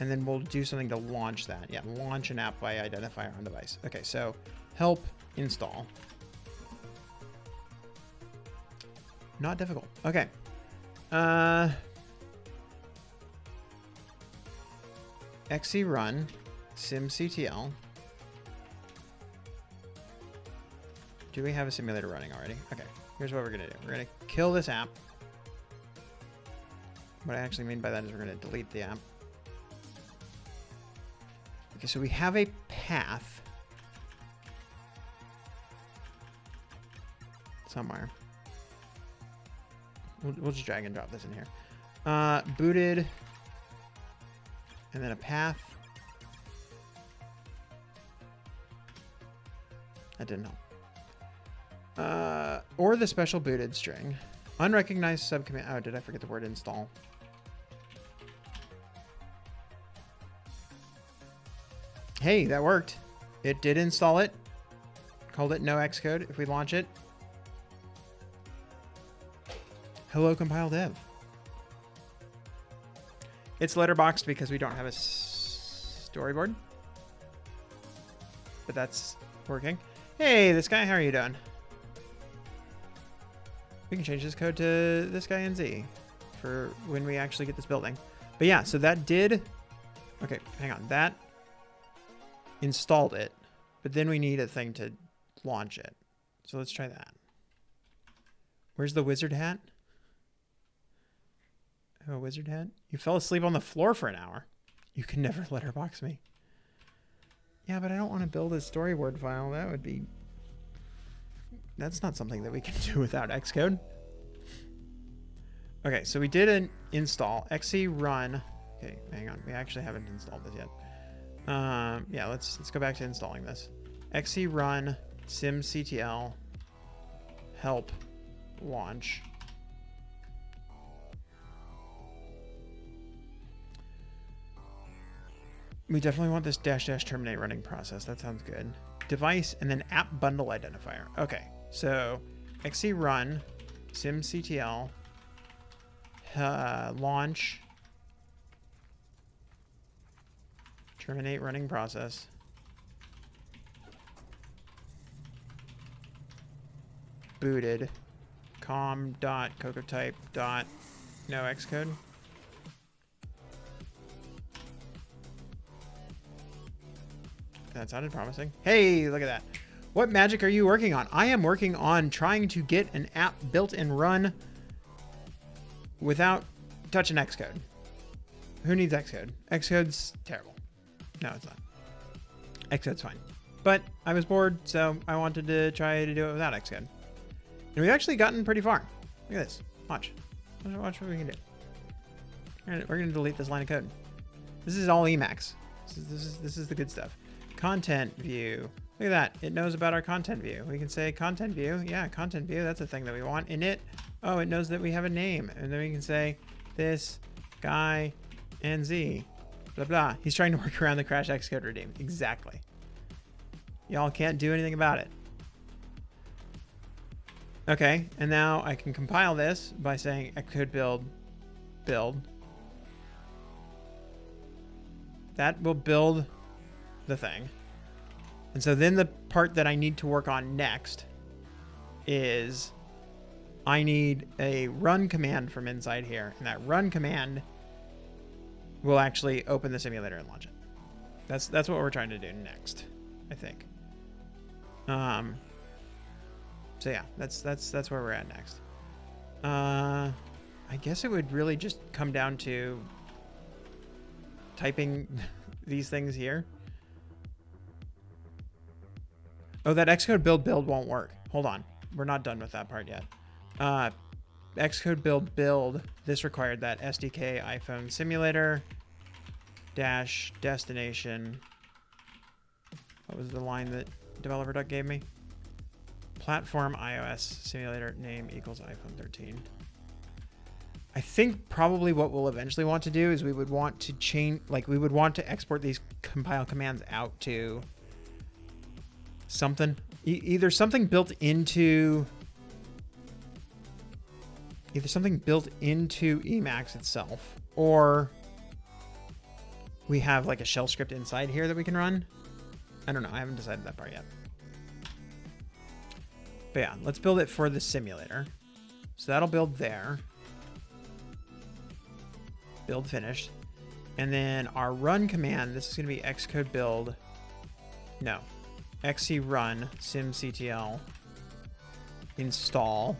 And then we'll do something to launch that. Yeah, launch an app by identifier on device. Okay, so help install. Not difficult. Okay. XC run simctl. Do we have a simulator running already? Okay, here's what we're gonna do. We're gonna kill this app. What I actually mean by that is we're going to delete the app. Okay, so we have a path somewhere. We'll just drag and drop this in here. Booted, and then a path. That didn't help. Or the special booted string. Unrecognized subcommand. Oh, did I forget the word install? Hey, that worked. It did install it. Called it no Xcode. If we launch it. Hello, compile dev. It's letterboxed because we don't have a storyboard. But that's working. Hey, this guy, how are you doing? We can change this code to this guy NZ for when we actually get this building. But yeah, so that did... Okay, hang on. That installed it. But then we need a thing to launch it. So let's try that. Where's the wizard hat? Oh, wizard hat? You fell asleep on the floor for an hour. You can never letterbox me. Yeah, but I don't want to build a storyboard file. That would be... That's not something that we can do without Xcode. Okay, so we did an install. XC run. Okay, hang on. We actually haven't installed this yet. Yeah, let's go back to installing this. XC run simctl help launch. We definitely want this dash terminate running process. That sounds good. Device and then app bundle identifier. Okay, so XC run simctl launch terminate running process. Booted com.cocotype. No Xcode. That sounded promising. Hey, look at that. What magic are you working on? I am working on trying to get an app built and run without touching Xcode. Who needs Xcode? Xcode's terrible. No, it's not. Xcode's fine. But I was bored, so I wanted to try to do it without Xcode. And we've actually gotten pretty far. Look at this. Watch. Watch what we can do. We're going to delete this line of code. This is all Emacs. This is the good stuff. Content view. Look at that. It knows about our content view. We can say content view. Yeah, content view. That's a thing that we want. Init. Oh, it knows that we have a name. And then we can say this guy NZ. Blah, blah. He's trying to work around the crash Xcode redeem. Exactly. Y'all can't do anything about it. Okay, and now I can compile this by saying Xcode build. That will build the thing. And so then the part that I need to work on next is I need a run command from inside here. And that run command will actually open the simulator and launch it. That's what we're trying to do next, I think. So yeah, that's where we're at next. I guess it would really just come down to typing these things here. Oh, that Xcode build won't work. Hold on. We're not done with that part yet. Xcode build. This required that SDK iPhone simulator dash destination. What was the line that developer.duck gave me? Platform iOS simulator name equals iPhone 13. I think probably what we'll eventually want to do is we would want to change, like we would want to export these compile commands out to something, either something built into Emacs itself, or we have like a shell script inside here that we can run. I don't know. I haven't decided that part yet. But yeah, let's build it for the simulator. So that'll build there. Build finished. And then our run command, this is going to be Xcode build. No. XC run simctl install.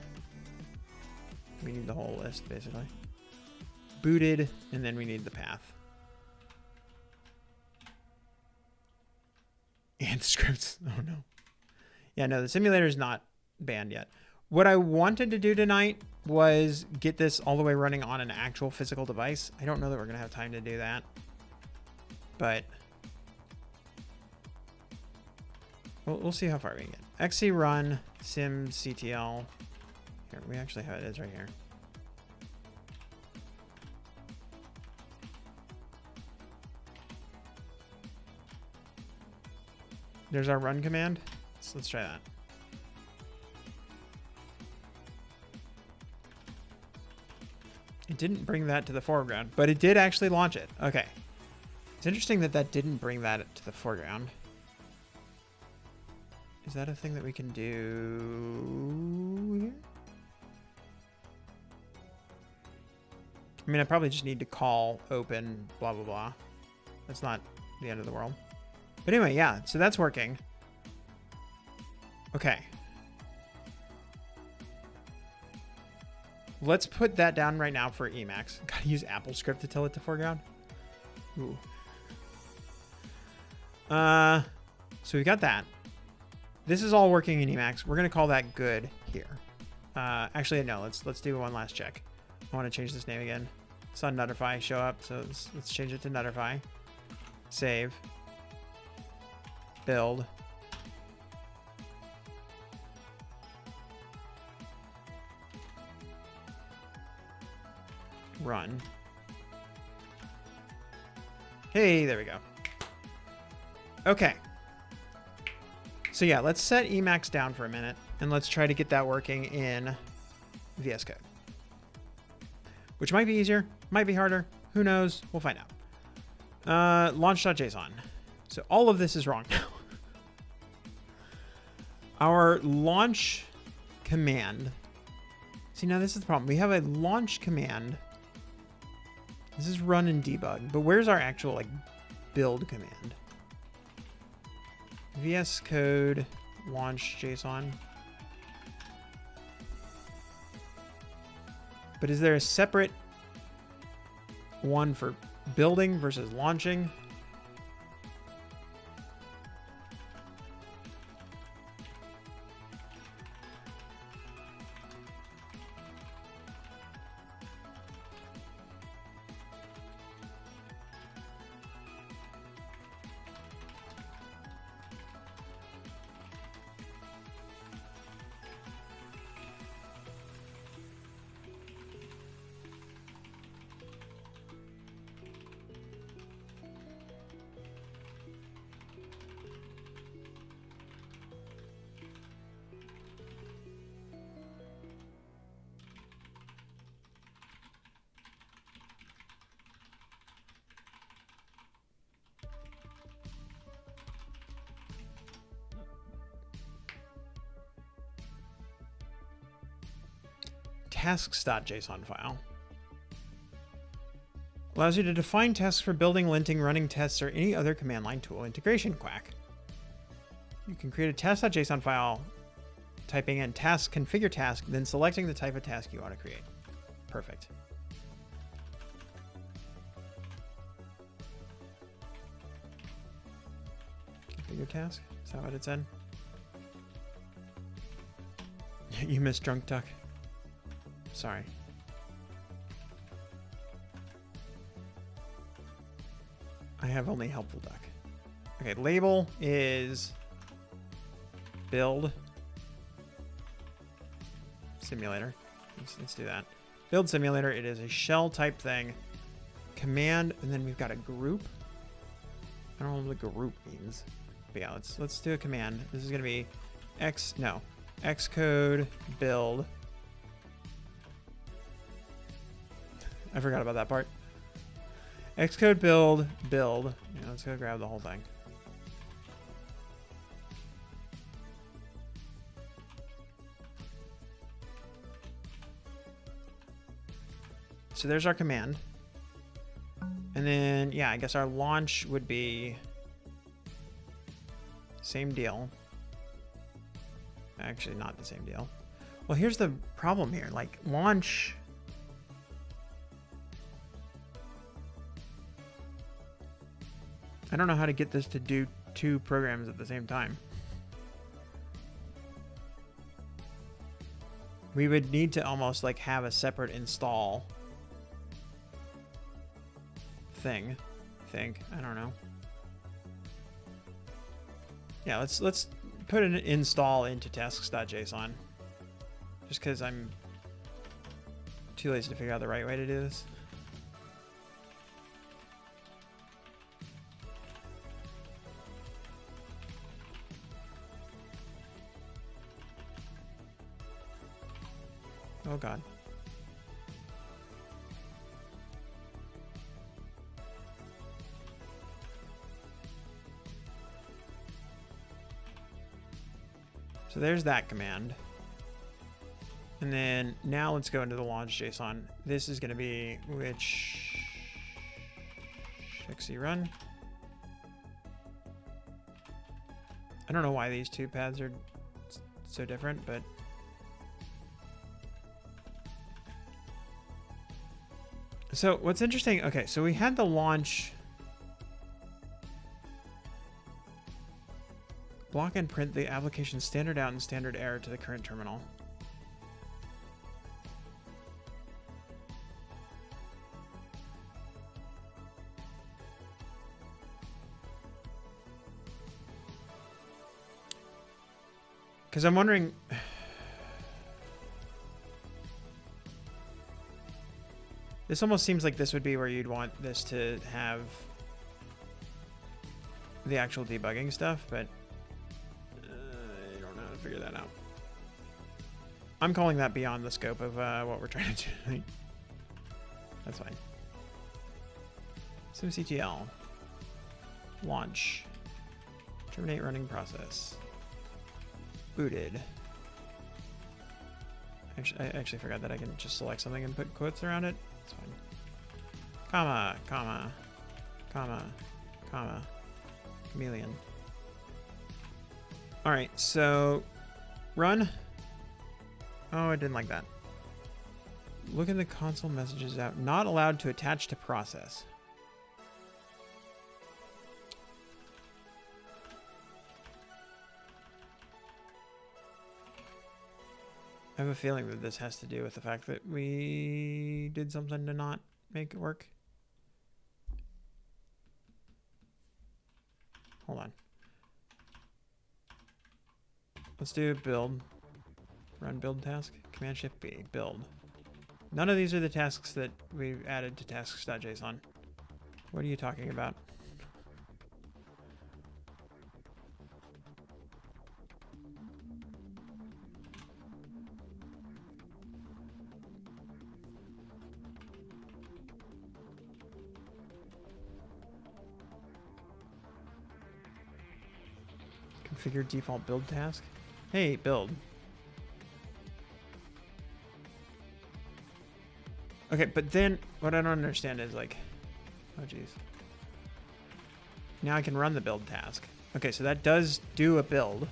We need the whole list, basically. Booted, and then we need the path. And scripts. Oh, no. Yeah, no, the simulator is not banned yet. What I wanted to do tonight was get this all the way running on an actual physical device. I don't know that we're going to have time to do that. But we'll see how far we can get. XC run simctl. Here, we actually have it. It's right here. There's our run command. So let's try that. It didn't bring that to the foreground, but it did actually launch it. Okay. It's interesting that that didn't bring that to the foreground. Is that a thing that we can do here? I mean, I probably just need to call open blah, blah, blah. That's not the end of the world. But anyway, yeah, so that's working. Okay. Let's put that down right now for Emacs. Gotta use AppleScript to tell it to foreground. Ooh. So we got that. This is all working in Emacs. We're gonna call that good here. Actually, no. Let's do one last check. I want to change this name again. Saw Nutterfy show up, so let's change it to Nutterfy. Save. Build. Run. Hey, there we go. Okay. So yeah, let's set Emacs down for a minute, and let's try to get that working in VS Code. Which might be easier, might be harder. Who knows? We'll find out. Launch.json. So all of this is wrong now. Our launch command. See, now this is the problem. We have a launch command. This is run and debug, but where's our actual like build command? VS Code launch JSON. But is there a separate one for building versus launching? Tasks.json file allows you to define tasks for building, linting, running tests, or any other command line tool integration. Quack. You can create a task.json file, typing in task configure task, then selecting the type of task you want to create. Perfect. Configure task? Is that what it said? You missed Drunk Duck. Sorry. I have only helpful duck. Okay, label is build simulator. Let's do that. Build simulator. It is a shell type thing. Command, and then we've got a group. I don't know what the group means. But yeah, let's do a command. This is gonna be Xcode build. I forgot about that part. Xcode build. Yeah, let's go grab the whole thing. So there's our command. And then, yeah, I guess our launch would be same deal. Actually, not the same deal. Well, here's the problem here. Like, launch... I don't know how to get this to do two programs at the same time. We would need to almost like have a separate install thing, I think. I don't know. Yeah, let's put an install into tasks.json. Just because I'm too lazy to figure out the right way to do this. Oh God. So there's that command. And then now let's go into the launch JSON. This is going to be which XC run. I don't know why these two paths are so different, but so what's interesting, okay, so we had the launch block and print the application standard out and standard error to the current terminal. Because I'm wondering, this almost seems like this would be where you'd want this to have the actual debugging stuff, but I don't know how to figure that out. I'm calling that beyond the scope of what we're trying to do. That's fine. SimCTL. Launch. Terminate running process. Booted. I actually forgot that I can just select something and put quotes around it. It's fine. Comma, comma, comma, comma, chameleon. All right, so run. Oh, I didn't like that. Look at the console messages out. Not allowed to attach to process. I have a feeling that this has to do with the fact that we did something to not make it work. Hold on. Let's do build. Run build task. Command Shift B. Build. None of these are the tasks that we've added to tasks.json. What are you talking about? Configure default build task. Hey, build. Okay, but then what I don't understand is like, oh geez. Now I can run the build task. Okay, so that does do a build.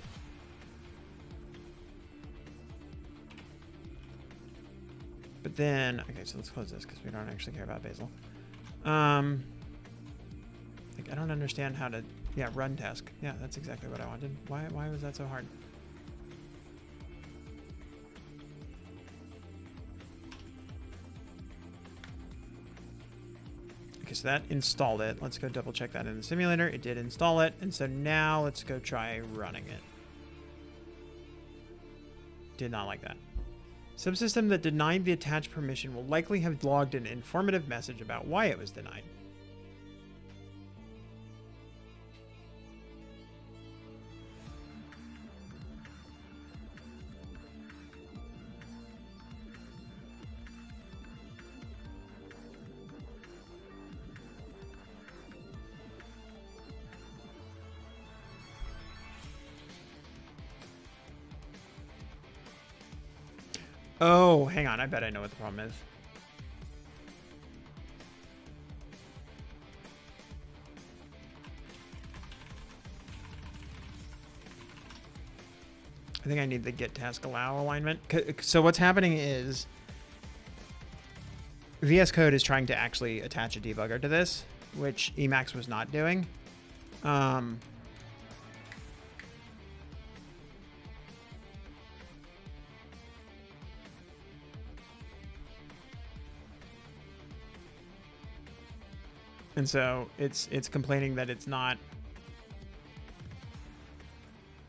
But then, okay, so let's close this because we don't actually care about Bazel. Like I don't understand how to, yeah, run task. Yeah, that's exactly what I wanted. Why was that so hard? Okay, so that installed it. Let's go double check that in the simulator. It did install it. And so now let's go try running it. Did not like that. Subsystem that denied the attached permission will likely have logged an informative message about why it was denied. Oh, hang on. I bet I know what the problem is. I think I need the get task allow alignment. So what's happening is VS Code is trying to actually attach a debugger to this, which Emacs was not doing. And so it's complaining that it's not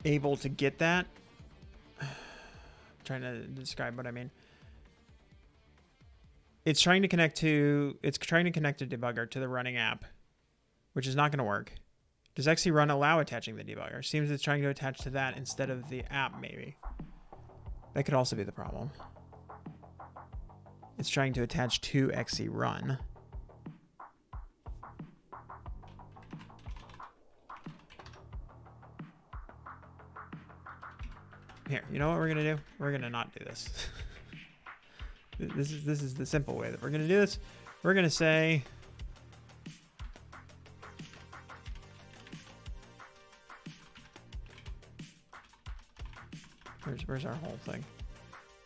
able to get that. I'm trying to describe what I mean. It's trying to connect a debugger to the running app, which is not going to work. Does XC run allow attaching the debugger? Seems it's trying to attach to that instead of the app, maybe. That could also be the problem. It's trying to attach to XC run. Here, you know what we're gonna do? We're gonna not do this. This is the simple way that we're gonna do this. We're gonna say where's our whole thing?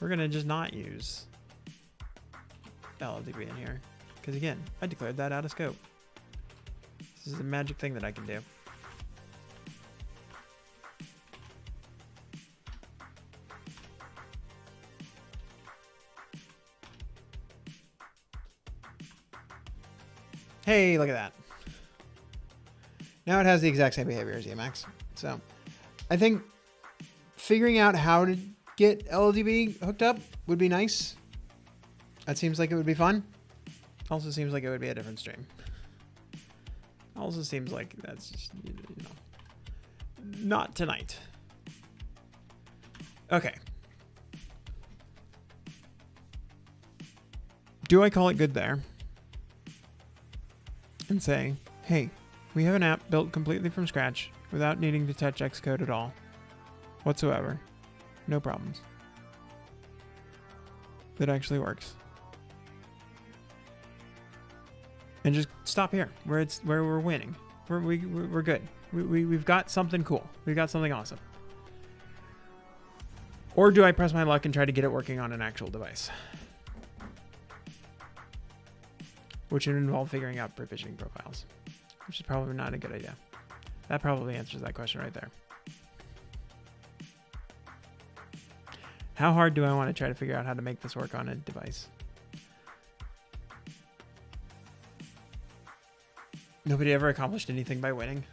We're gonna just not use LLDB in here. Because again, I declared that out of scope. This is a magic thing that I can do. Hey, look at that. Now it has the exact same behavior as Emacs. So I think figuring out how to get LLDB hooked up would be nice. That seems like it would be fun. Also seems like it would be a different stream. Also seems like that's just, you know, not tonight. Okay. Do I call it good there? And say, hey, we have an app built completely from scratch without needing to touch Xcode at all. Whatsoever. No problems. That actually works. And just stop here, where we're winning. We're good. We've got something cool. We've got something awesome. Or do I press my luck and try to get it working on an actual device? Which would involve figuring out provisioning profiles, which is probably not a good idea. That probably answers that question right there. How hard do I want to try to figure out how to make this work on a device? Nobody ever accomplished anything by winning.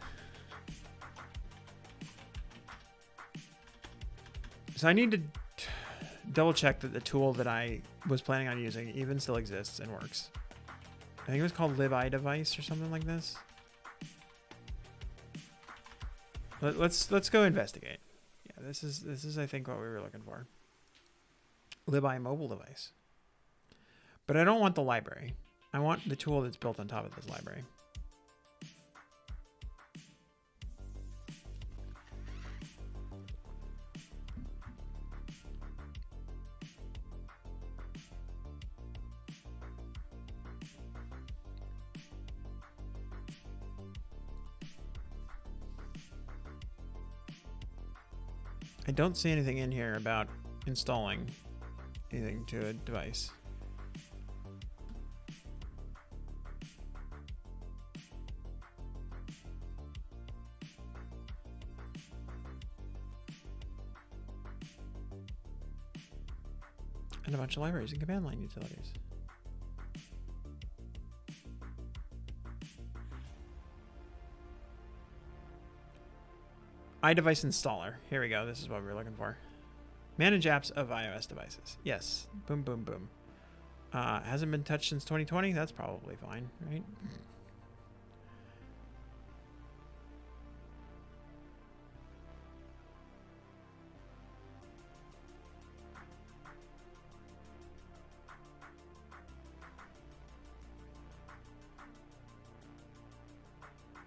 So I need to double check that the tool that I was planning on using even still exists and works. I think it was called libidevice or something like this. Let's go investigate. Yeah, this is I think what we were looking for. Libi mobile device. But I don't want the library. I want the tool that's built on top of this library. I don't see anything in here about installing anything to a device. And a bunch of libraries and command line utilities. iDevice installer. Here we go. This is what we were looking for. Manage apps of iOS devices. Yes. Boom, boom, boom. Hasn't been touched since 2020. That's probably fine, right?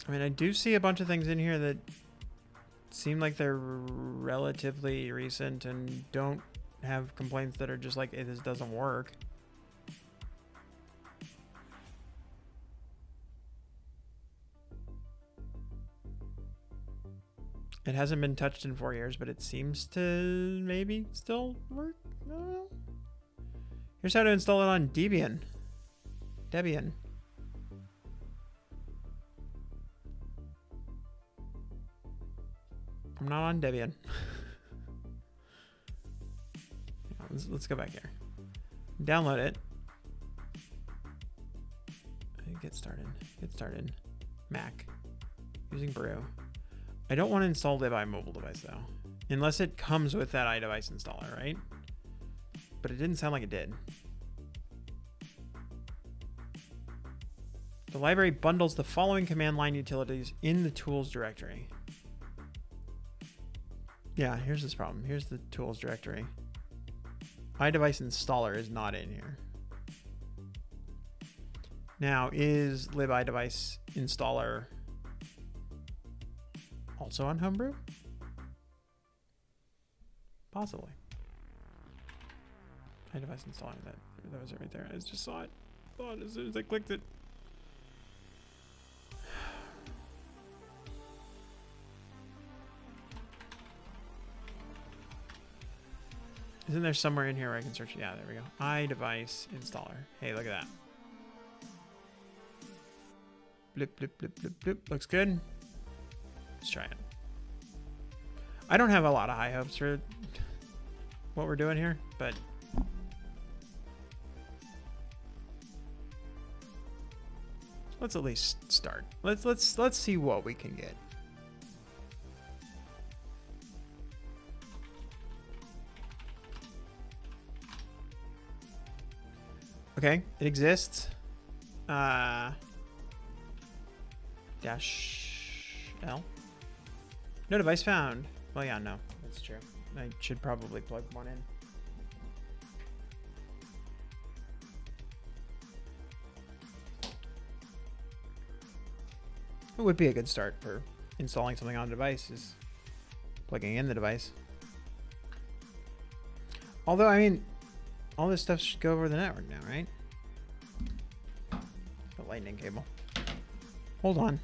I mean, I do see a bunch of things in here that seem like they're relatively recent and don't have complaints that are just like, hey, this doesn't work. It hasn't been touched in 4 years, but it seems to maybe still work. I don't know. Here's how to install it on Debian. I'm not on Debian. Let's go back here. Download it. Get started. Mac. Using Brew. I don't want to install Libi mobile device though. Unless it comes with that iDevice installer, right? But it didn't sound like it did. The library bundles the following command line utilities in the tools directory. Yeah, here's this problem. Here's the tools directory. iDevice installer is not in here. Now, is libidevice installer also on Homebrew? Possibly. My device installing that. That was it right there. I just saw it. Saw it as soon as I clicked it. Isn't there somewhere in here where I can search? Yeah, there we go. iDevice installer. Hey, look at that. Blip, blip, blip, blip, blip. Looks good. Let's try it. I don't have a lot of high hopes for what we're doing here, but let's at least start. Let's see what we can get. Okay, it exists. Dash L. No device found. Well, yeah, no, that's true. I should probably plug one in. It would be a good start for installing something on a device is plugging in the device. Although, I mean, all this stuff should go over the network now, right? The lightning cable. Hold on.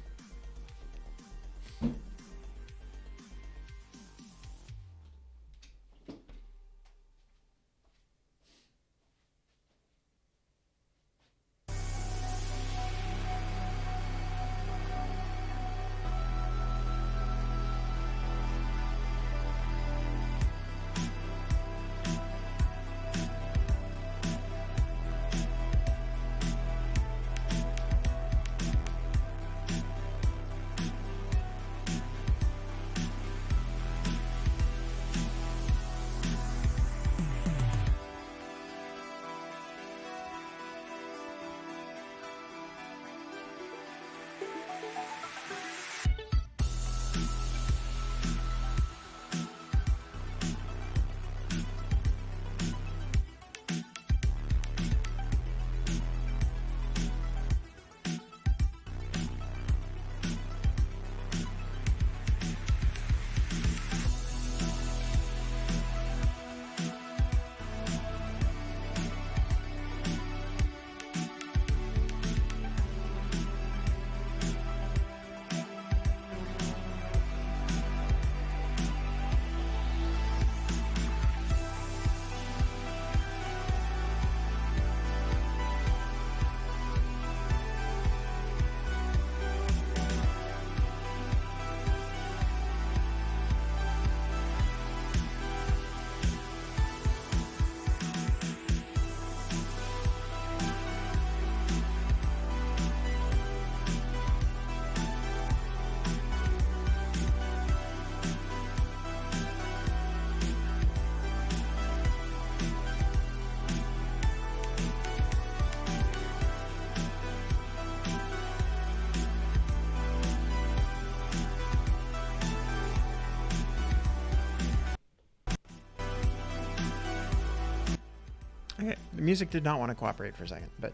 Okay, the music did not want to cooperate for a second, but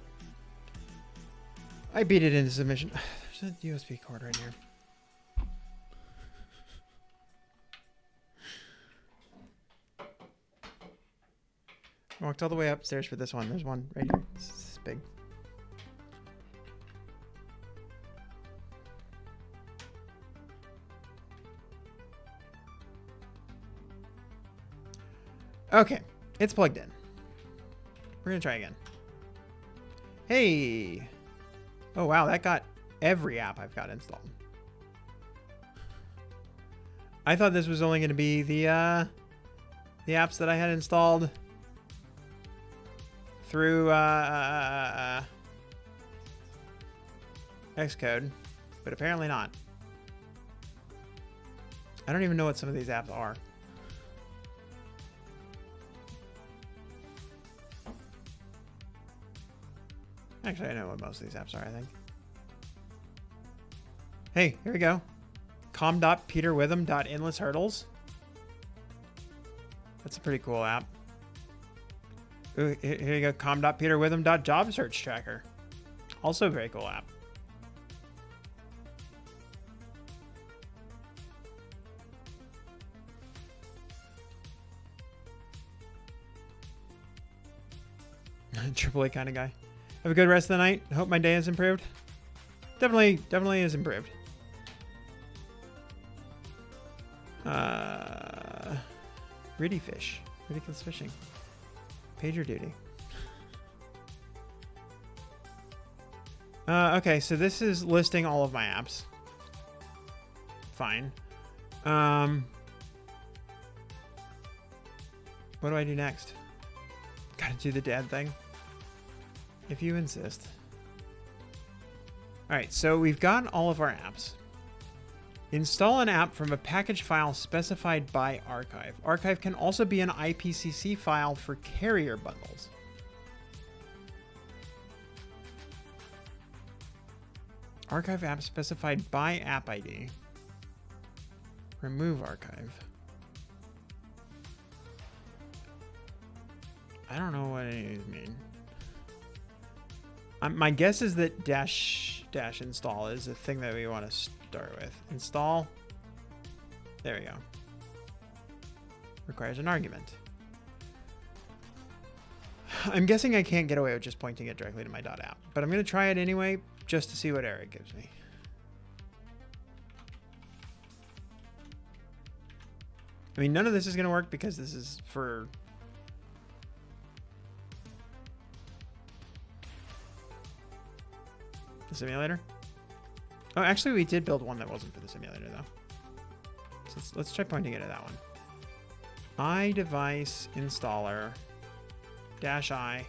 I beat it into submission. There's a USB cord right here. I walked all the way upstairs for this one. There's one right here. It's big. Okay, it's plugged in. We're gonna try again. Hey! Oh wow, that got every app I've got installed. I thought this was only gonna be the apps that I had installed through Xcode, but apparently not. I don't even know what some of these apps are. Actually, I know what most of these apps are, I think. Hey, here we go. com.peterwitham.endlesshurdles. That's a pretty cool app. Ooh, here you go. com.peterwitham.jobsearchtracker. Also a very cool app. AAA kind of guy. Have a good rest of the night. Hope my day has improved. Definitely has improved. Ridifish. Ridiculous fishing. Pager duty. Okay, so this is listing all of my apps. Fine. What do I do next? Gotta do the dad thing. If you insist. Alright, so we've got all of our apps. Install an app from a package file specified by Archive. Archive can also be an IPCC file for carrier bundles. Archive app specified by app ID. Remove archive. I don't know what any of these mean. My guess is that dash install is the thing that we want to start with. Install. There we go. Requires an argument. I'm guessing I can't get away with just pointing it directly to my .app, but I'm going to try it anyway just to see what error it gives me. I mean, none of this is going to work because this is for... the simulator? Oh, actually, we did build one that wasn't for the simulator, though. So let's try pointing it at that one. iDevice installer -i.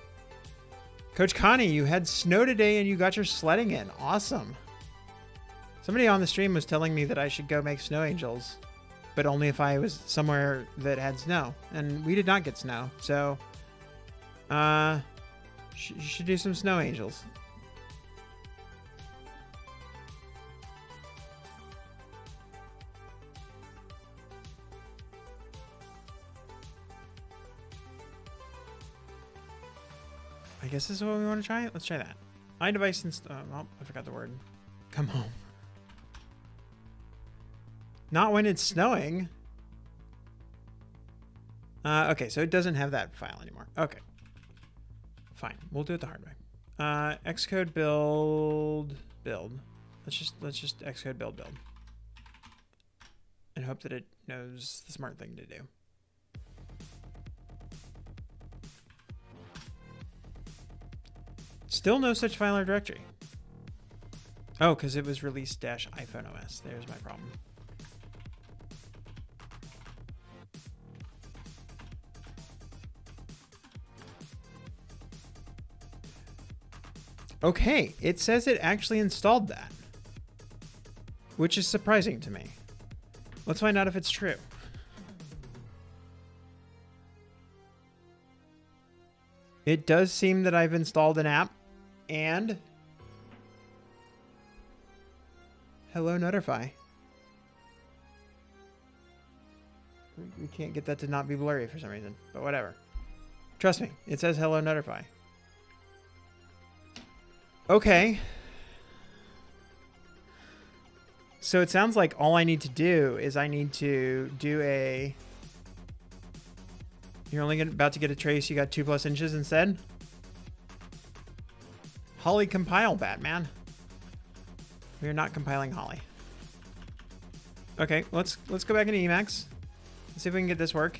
Coach Connie, you had snow today and you got your sledding in. Awesome. Somebody on the stream was telling me that I should go make snow angels, but only if I was somewhere that had snow. And we did not get snow, so you should do some snow angels. I guess this is what we want to try. Let's try that. iDevice install. Oh, I forgot the word. Come home. Not when it's snowing. Okay, so it doesn't have that file anymore. Okay. Fine. We'll do it the hard way. Xcode build. Let's just Xcode build. And hope that it knows the smart thing to do. Still no such file or directory. Oh, because it was released -iPhone OS. There's my problem. Okay, it says it actually installed that, which is surprising to me. Let's find out if it's true. It does seem that I've installed an app. And hello, Notify. We can't get that to not be blurry for some reason, but whatever. Trust me, it says hello, Notify. Okay. So it sounds like all I need to do is I need to do a... You're only about to get a trace, you got 2+ inches instead? Holly compile, Batman. We are not compiling Holly. Okay, let's go back into Emacs. Let's see if we can get this work.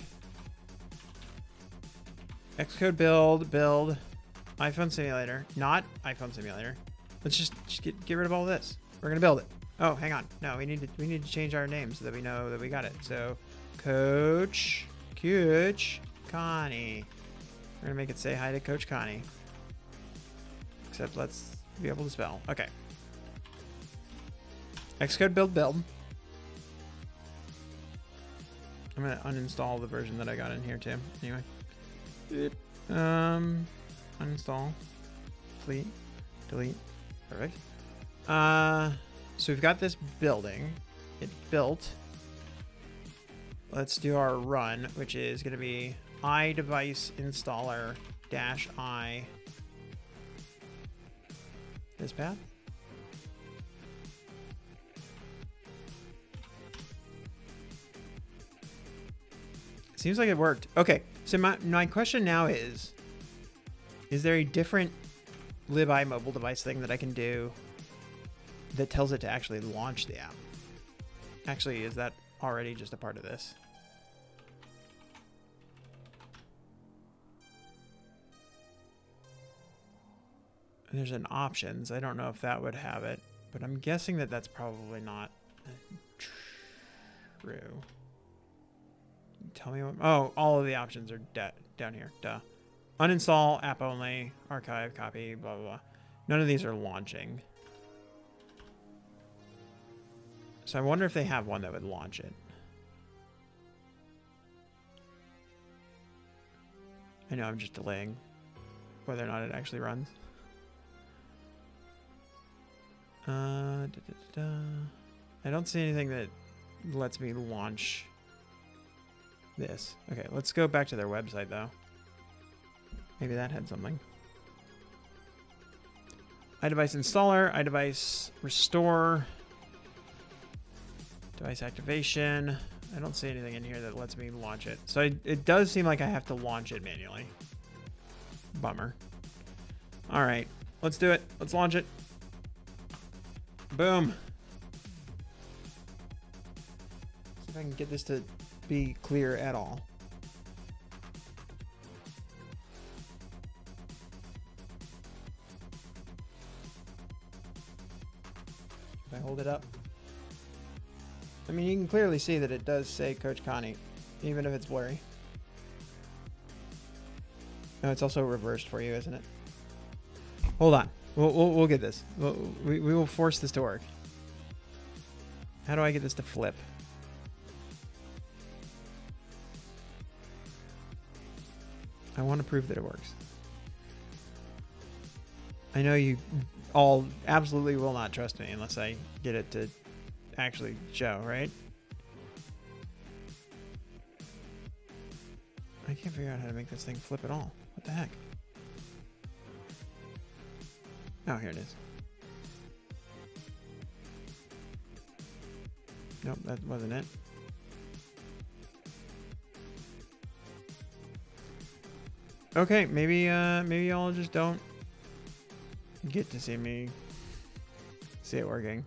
Xcode build, iPhone simulator, not iPhone simulator. Let's just get rid of all of this. We're gonna build it. Oh, hang on. No, we need to change our name so that we know that we got it. So, Coach Connie. We're gonna make it say hi to Coach Connie. Except let's be able to spell. Okay. Xcode build. I'm gonna uninstall the version that I got in here too. Anyway. Uninstall. Delete. Perfect. So we've got this building. It built. Let's do our run, which is gonna be iDevice installer -i. This path? Seems like it worked. Okay, so my question now is, Is there a different libi mobile device thing that I can do that tells it to actually launch the app? Actually, is that already just a part of this? There's an options. I don't know if that would have it, but I'm guessing that that's probably not true. Tell me what... Oh, all of the options are down here. Duh. Uninstall, app only, archive, copy, blah, blah, blah. None of these are launching. So I wonder if they have one that would launch it. I know I'm just delaying whether or not it actually runs. I don't see anything that lets me launch this. Okay, let's go back to their website though. Maybe that had something. iDevice installer, iDevice restore, device activation. I don't see anything in here that lets me launch it. So it does seem like I have to launch it manually. Bummer. All right, let's do it. Let's launch it. Boom. See if I can get this to be clear at all. If I hold it up. I mean, you can clearly see that it does say Coach Connie, even if it's blurry. No, it's also reversed for you, isn't it? Hold on. We'll get this. We will force this to work. How do I get this to flip? I want to prove that it works. I know you all absolutely will not trust me unless I get it to actually show, right? I can't figure out how to make this thing flip at all. What the heck? Oh, here it is. Nope, that wasn't it. Okay, maybe y'all just don't get to see me see it working.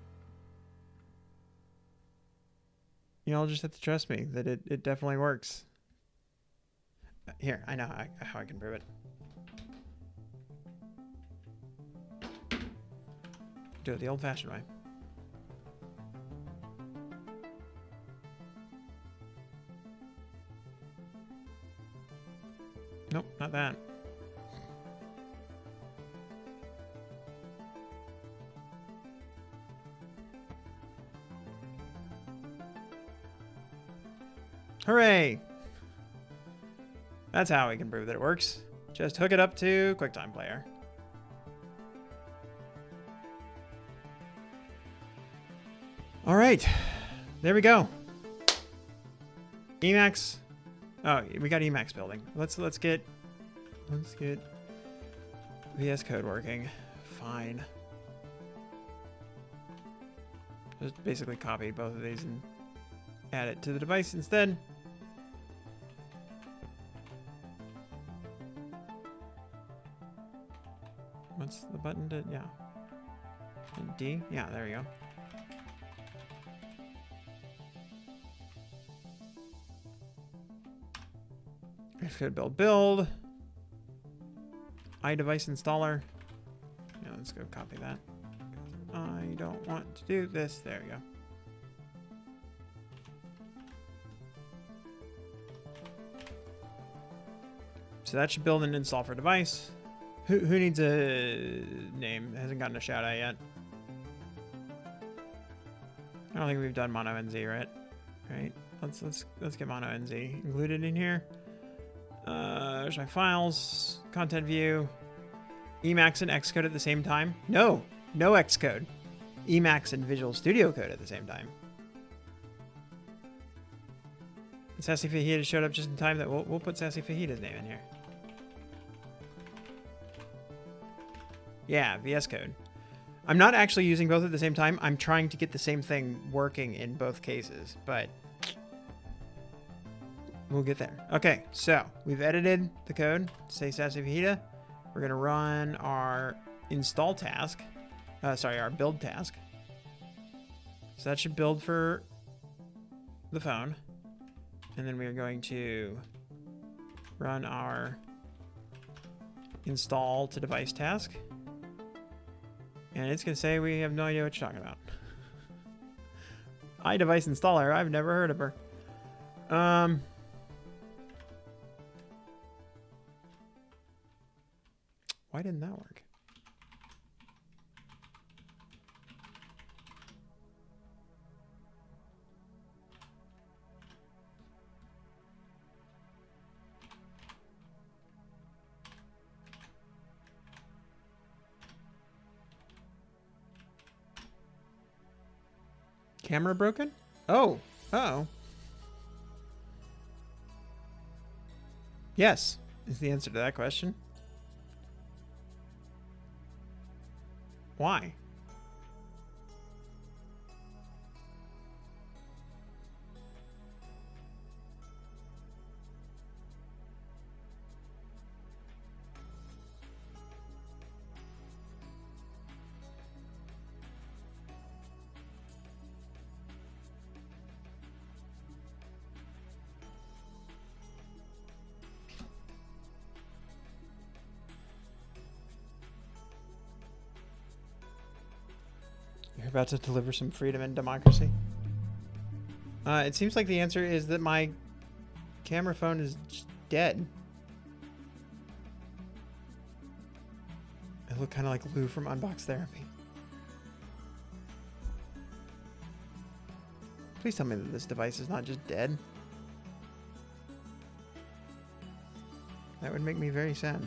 Y'all just have to trust me that it definitely works. Here, I know how I can prove it. Do it the old-fashioned way. Nope, not that. Hooray! That's how we can prove that it works. Just hook it up to QuickTime Player. All right, there we go. Emacs. Oh, we got Emacs building. Let's get VS Code working. Fine. Just basically copy both of these and add it to the device instead. What's the button to, yeah. And D? Yeah, there we go. Xcode build. iDevice installer. Yeah, let's go copy that. I don't want to do this. There we go. So that should build and install for device. Who needs a name? Hasn't gotten a shout out yet. I don't think we've done mono NZ, right? Right. Let's get mono NZ included in here. There's my files, content view, Emacs and Xcode at the same time. No Xcode. Emacs and Visual Studio Code at the same time. Sassy Fajita showed up just in time that we'll put Sassy Fajita's name in here. Yeah, VS Code. I'm not actually using both at the same time. I'm trying to get the same thing working in both cases, but we'll get there. Okay, so we've edited the code to say Sassy Fajita. We're going to run our install task. Sorry, our build task. So that should build for the phone. And then we are going to run our install to device task. And it's going to say we have no idea what you're talking about. iDevice installer. I've never heard of her. Why didn't that work? Camera broken? Oh. Uh-oh. Yes, is the answer to that question. Why? You're about to deliver some freedom and democracy. It seems like the answer is that my camera phone is just dead. I look kind of like Lou from Unbox Therapy. Please tell me that this device is not just dead. That would make me very sad.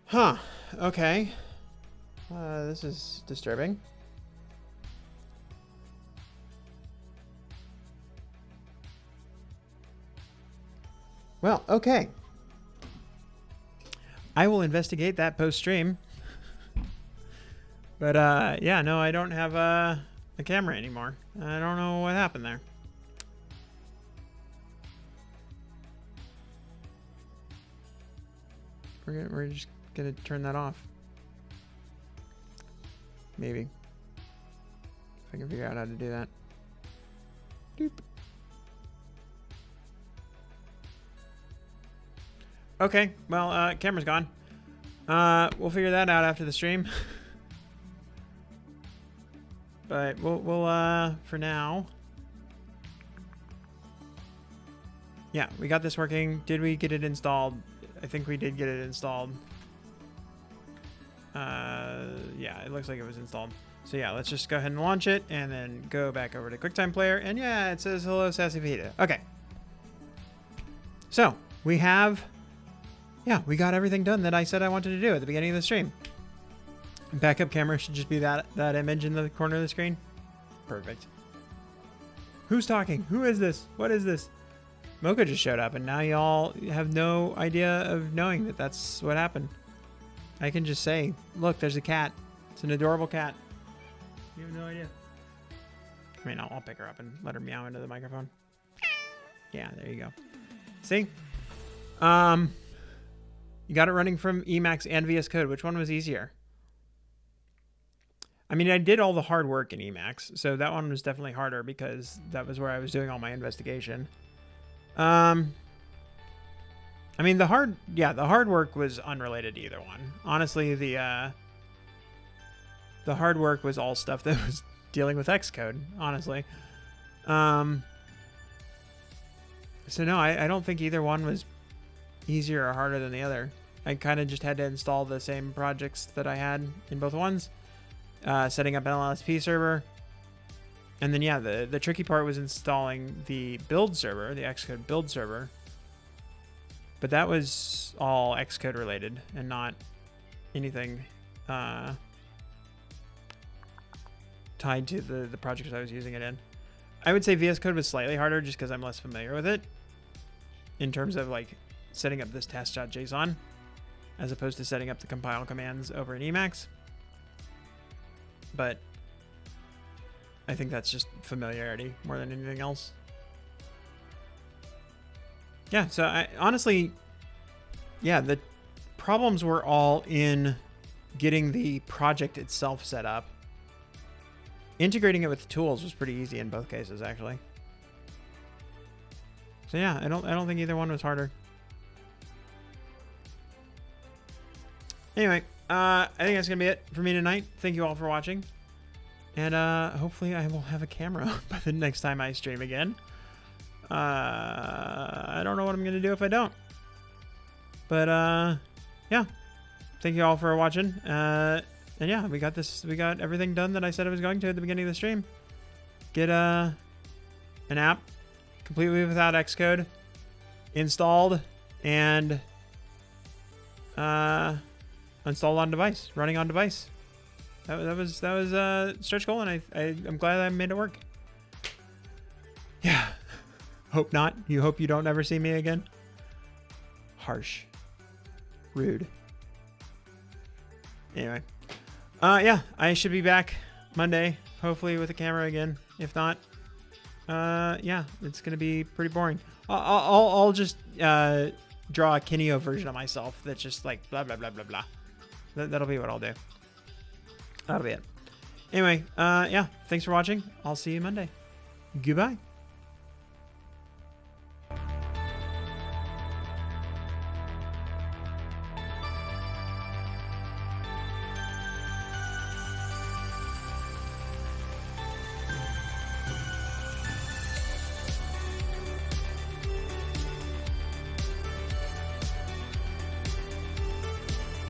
Huh. Okay. This is disturbing. Well, okay. I will investigate that post-stream. But, yeah, no, I don't have a camera anymore. I don't know what happened there. We're just gonna turn that off. Maybe. If I can figure out how to do that. Doop. Okay, well, camera's gone. We'll figure that out after the stream. But we'll for now. Yeah, we got this working. Did we get it installed? I think we did get it installed. Yeah, it looks like it was installed. So yeah, let's just go ahead and launch it and then go back over to QuickTime Player. And yeah, it says hello, Sassy Vita. Okay. So we have, yeah, we got everything done that I said I wanted to do at the beginning of the stream. Backup camera should just be that image in the corner of the screen. Perfect. Who's talking? Who is this? What is this? Mocha just showed up, and now y'all have no idea of knowing that that's what happened. I can just say, look, there's a cat. It's an adorable cat. You have no idea. I mean, I'll pick her up and let her meow into the microphone. Yeah, there you go. See? You got it running from Emacs and VS Code. Which one was easier? I mean, I did all the hard work in Emacs, so that one was definitely harder because that was where I was doing all my investigation. I mean, the hard work was unrelated to either one. Honestly, the hard work was all stuff that was dealing with Xcode, honestly. So no, I don't think either one was easier or harder than the other. I kind of just had to install the same projects that I had in both ones. Setting up an LSP server. And then, yeah, the tricky part was installing the build server, the Xcode build server. But that was all Xcode related and not anything tied to the projects I was using it in. I would say VS Code was slightly harder just because I'm less familiar with it in terms of like setting up this test.json as opposed to setting up the compile commands over in Emacs. But I think that's just familiarity more than anything else. Yeah, so I honestly, yeah, the problems were all in getting the project itself set up. Integrating it with the tools was pretty easy in both cases, actually. So yeah, I don't think either one was harder. Anyway, I think that's gonna be it for me tonight. Thank you all for watching, and hopefully I will have a camera by the next time I stream again. I don't know what I'm gonna do if I don't, but yeah, thank you all for watching. And yeah, we got everything done that I said I was going to at the beginning of the stream. Get an app completely without Xcode installed and installed on device, running on device. That was a stretch goal, and I'm glad I made it work. Yeah. Hope not. You hope you don't ever see me again. Harsh. Rude. Anyway. Yeah, I should be back Monday, hopefully with a camera again. If not, yeah, it's gonna be pretty boring. I'll just draw a Kineo version of myself that's just like blah blah blah blah blah. That'll be what I'll do. That'll be it. Anyway, yeah, thanks for watching. I'll see you Monday. Goodbye.